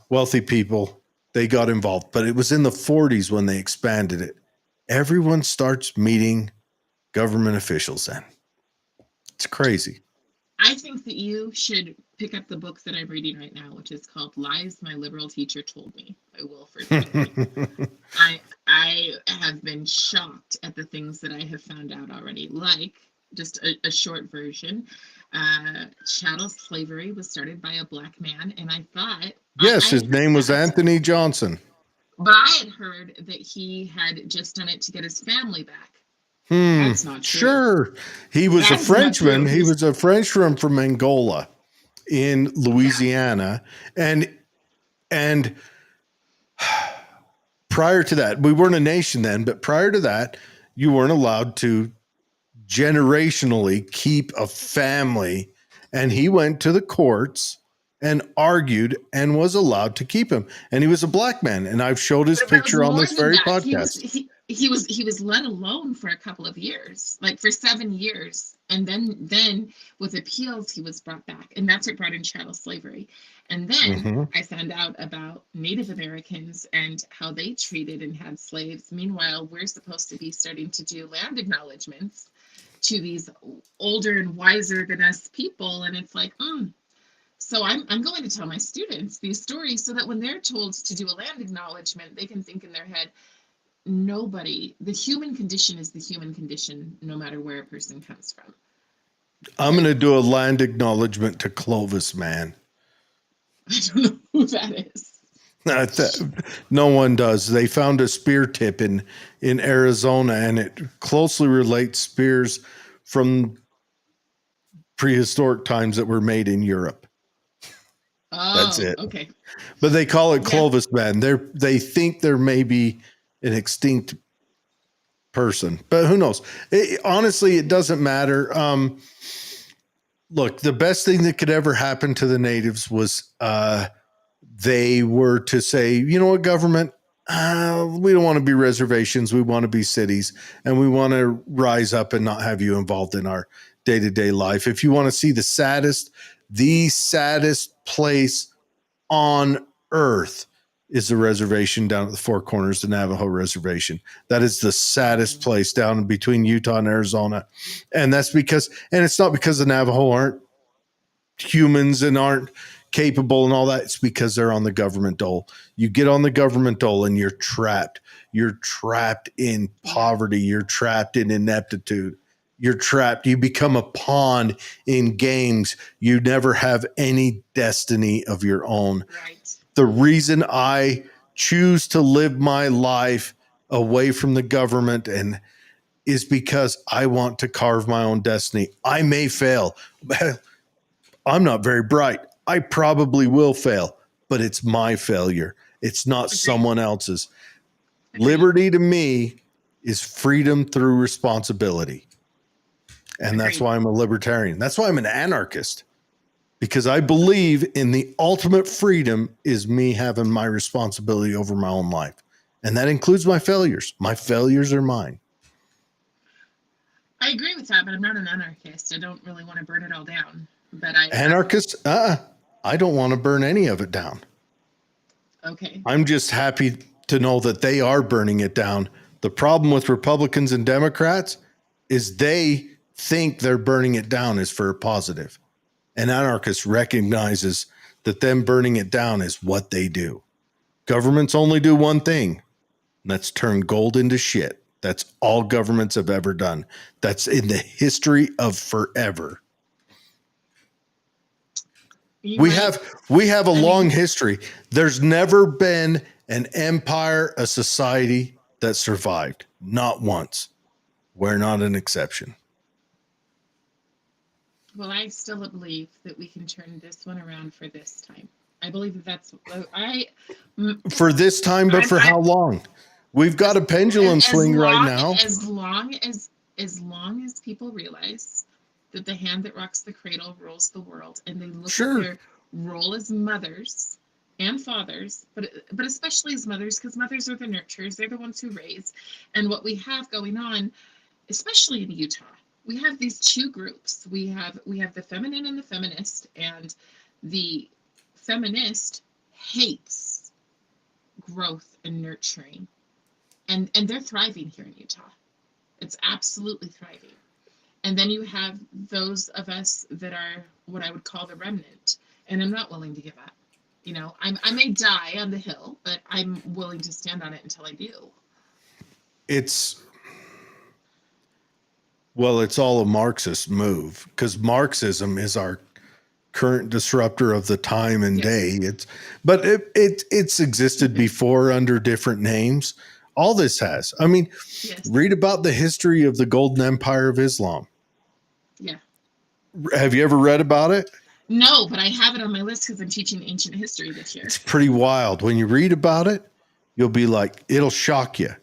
[SPEAKER 1] wealthy people, they got involved. But it was in the 40s when they expanded it. Everyone starts meeting government officials then. It's crazy.
[SPEAKER 7] I think that you should pick up the book that I'm reading right now, which is called Lies My Liberal Teacher Told Me by Wilford Brimley. I have been shocked at the things that I have found out already, like just a short version. Chattel slavery was started by a black man, and I thought...
[SPEAKER 1] Yes, his name was Anthony Johnson.
[SPEAKER 7] But I had heard that he had just done it to get his family back. That's not true.
[SPEAKER 1] Sure. He was a Frenchman. He was a Frenchman from Angola in Louisiana. And prior to that, we weren't a nation then, but prior to that, you weren't allowed to generationally keep a family. And he went to the courts and argued and was allowed to keep him. And he was a black man. And I've showed his picture on this very podcast.
[SPEAKER 7] He was let alone for a couple of years, like for 7 years. And then with appeals, he was brought back. And that's what brought in chattel slavery. And then I found out about Native Americans and how they treated and had slaves. Meanwhile, we're supposed to be starting to do land acknowledgements to these older and wiser than us people. And it's like, So I'm going to tell my students these stories so that when they're told to do a land acknowledgement, they can think in their head, the human condition is the human condition, no matter where a person comes from.
[SPEAKER 1] I'm going to do a land acknowledgement to Clovis, man.
[SPEAKER 7] I don't know who that is.
[SPEAKER 1] No one does. They found a spear tip in Arizona, and it closely relates spears from prehistoric times that were made in Europe.
[SPEAKER 7] Oh,
[SPEAKER 1] that's it.
[SPEAKER 7] Okay.
[SPEAKER 1] But they call it Clovis man. They think there may be an extinct person, but who knows? Honestly, it doesn't matter. Look, the best thing that could ever happen to the natives was they were to say, you know what, government, we don't want to be reservations. We want to be cities, and we want to rise up and not have you involved in our day-to-day life. If you want to see the saddest place on earth is the reservation down at the Four Corners, the Navajo Reservation. That is the saddest place down between Utah and Arizona. And that's because, and it's not because the Navajo aren't humans and aren't capable and all that. It's because they're on the government dole. You get on the government dole and you're trapped. You're trapped in poverty. You're trapped in ineptitude. You're trapped. You become a pawn in games. You never have any destiny of your own.
[SPEAKER 7] Right.
[SPEAKER 1] The reason I choose to live my life away from the government and is because I want to carve my own destiny. I may fail. I'm not very bright. I probably will fail, but it's my failure. It's not someone else's. Liberty to me is freedom through responsibility. And that's why I'm a libertarian. That's why I'm an anarchist. Because I believe in the ultimate freedom is me having my responsibility over my own life. And that includes my failures. My failures are mine.
[SPEAKER 7] I agree with that, but I'm not an anarchist. I don't really want to burn it all down. But
[SPEAKER 1] Anarchist? I don't want to burn any of it down.
[SPEAKER 7] Okay.
[SPEAKER 1] I'm just happy to know that they are burning it down. The problem with Republicans and Democrats is they think they're burning it down is for a positive. An anarchist recognizes that them burning it down is what they do. Governments only do one thing, and that's turn gold into shit. That's all governments have ever done. That's in the history of forever. We have a long history. There's never been an empire, a society that survived. Not once. We're not an exception.
[SPEAKER 7] Well, I still believe that we can turn this one around for this time. I believe that's
[SPEAKER 1] for this time, but for how long? We've got a pendulum swing right now.
[SPEAKER 7] As long as people realize that the hand that rocks the cradle rules the world, and they look at their role as mothers and fathers, but especially as mothers, because mothers are the nurturers, they're the ones who raise. And what we have going on, especially in Utah, we have these two groups. We have the feminine and the feminist, and the feminist hates growth and nurturing, and they're thriving here in Utah. It's absolutely thriving. And then you have those of us that are what I would call the remnant. And I'm not willing to give up. You know, I may die on the hill, but I'm willing to stand on it until I do.
[SPEAKER 1] It's all a Marxist move, because Marxism is our current disruptor of the time and day. It's existed before under different names. All this has. I mean, read about the history of the Golden Empire of Islam.
[SPEAKER 7] Yeah.
[SPEAKER 1] Have you ever read about it?
[SPEAKER 7] No, but I have it on my list because I'm teaching ancient history this year.
[SPEAKER 1] It's pretty wild. When you read about it, you'll be like, it'll shock you,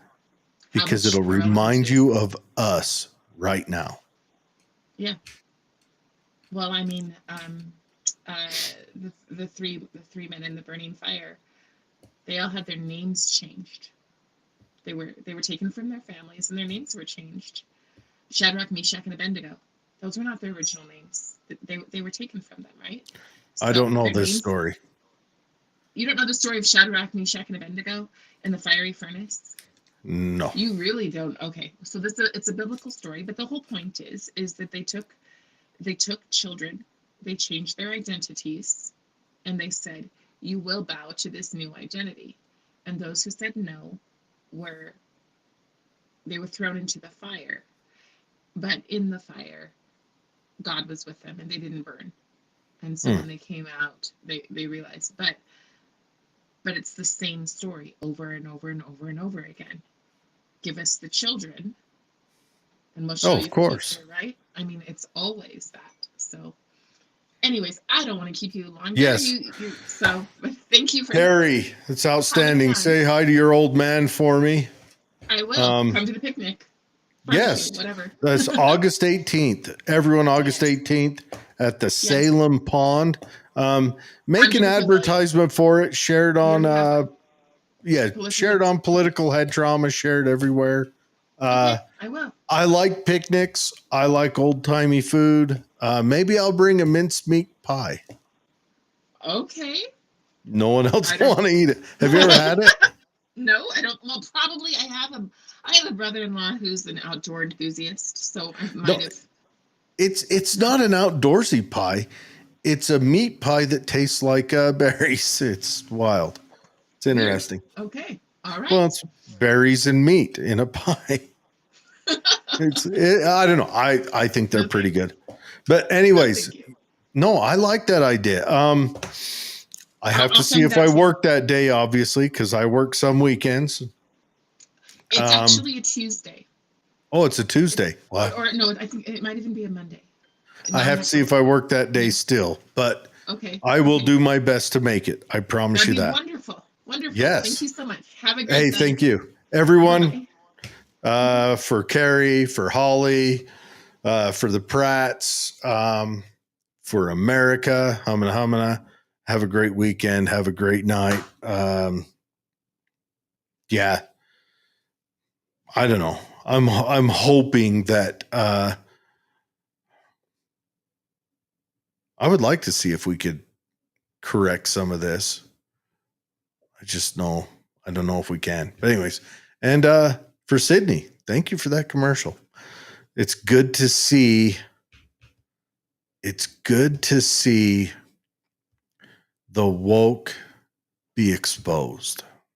[SPEAKER 1] because it'll remind you of us right now.
[SPEAKER 7] Yeah. Well, I mean, the three men in the burning fire, they all had their names changed. They were taken from their families, and their names were changed. Shadrach, Meshach, and Abednego. Those were not their original names. They were taken from them, right? So
[SPEAKER 1] I don't know this story.
[SPEAKER 7] You don't know the story of Shadrach, Meshach, and Abednego in the fiery furnace?
[SPEAKER 1] No.
[SPEAKER 7] You really don't? Okay. So it's a biblical story, but the whole point is that they took children, they changed their identities, and they said, you will bow to this new identity. And those who said no were thrown into the fire. But in the fire, God was with them, and they didn't burn. And so when they came out, they realized, but it's the same story over and over and over and over again. Give us the children, and we'll show you
[SPEAKER 1] of course.
[SPEAKER 7] the future, right? I mean, it's always that. So anyways, I don't want to keep you longer.
[SPEAKER 1] Yes.
[SPEAKER 7] So thank you for
[SPEAKER 1] Harry, it's outstanding. Say hi to your old man for me.
[SPEAKER 7] I will. Come to the picnic.
[SPEAKER 1] Yes.
[SPEAKER 7] Whatever.
[SPEAKER 1] That's August 18th. Everyone, August 18th at the Salem Pond. Make an advertisement for it. Share it on share it on Political Head Trauma. Share it everywhere.
[SPEAKER 7] I will.
[SPEAKER 1] I like picnics. I like old-timey food. Maybe I'll bring a mincemeat pie.
[SPEAKER 7] Okay.
[SPEAKER 1] No one else want to eat it. Have you ever had it?
[SPEAKER 7] No, I don't. Well, probably I have a brother-in-law who's an outdoor enthusiast, so I might have.
[SPEAKER 1] It's not an outdoorsy pie. It's a meat pie that tastes like berries. It's wild. It's interesting.
[SPEAKER 7] Okay. All right.
[SPEAKER 1] Well, it's berries and meat in a pie. I don't know. I think they're pretty good. But anyways, no, I like that idea. I have to see if I work that day, obviously, because I work some weekends.
[SPEAKER 7] It's actually a Tuesday.
[SPEAKER 1] Oh, it's a Tuesday.
[SPEAKER 7] Or no, I think it might even be a Monday.
[SPEAKER 1] I have to see if I work that day still, but I will do my best to make it. I promise you that.
[SPEAKER 7] Wonderful. Wonderful.
[SPEAKER 1] Yes.
[SPEAKER 7] Thank you so much. Have a great day.
[SPEAKER 1] Thank you. Everyone, for Carrie, for Holly, for the Pratts, for America, Hamana. Have a great weekend. Have a great night. Yeah. I don't know. I'm hoping that I would like to see if we could correct some of this. I don't know if we can. But anyways, and for Sydney, thank you for that commercial. It's good to see the woke be exposed.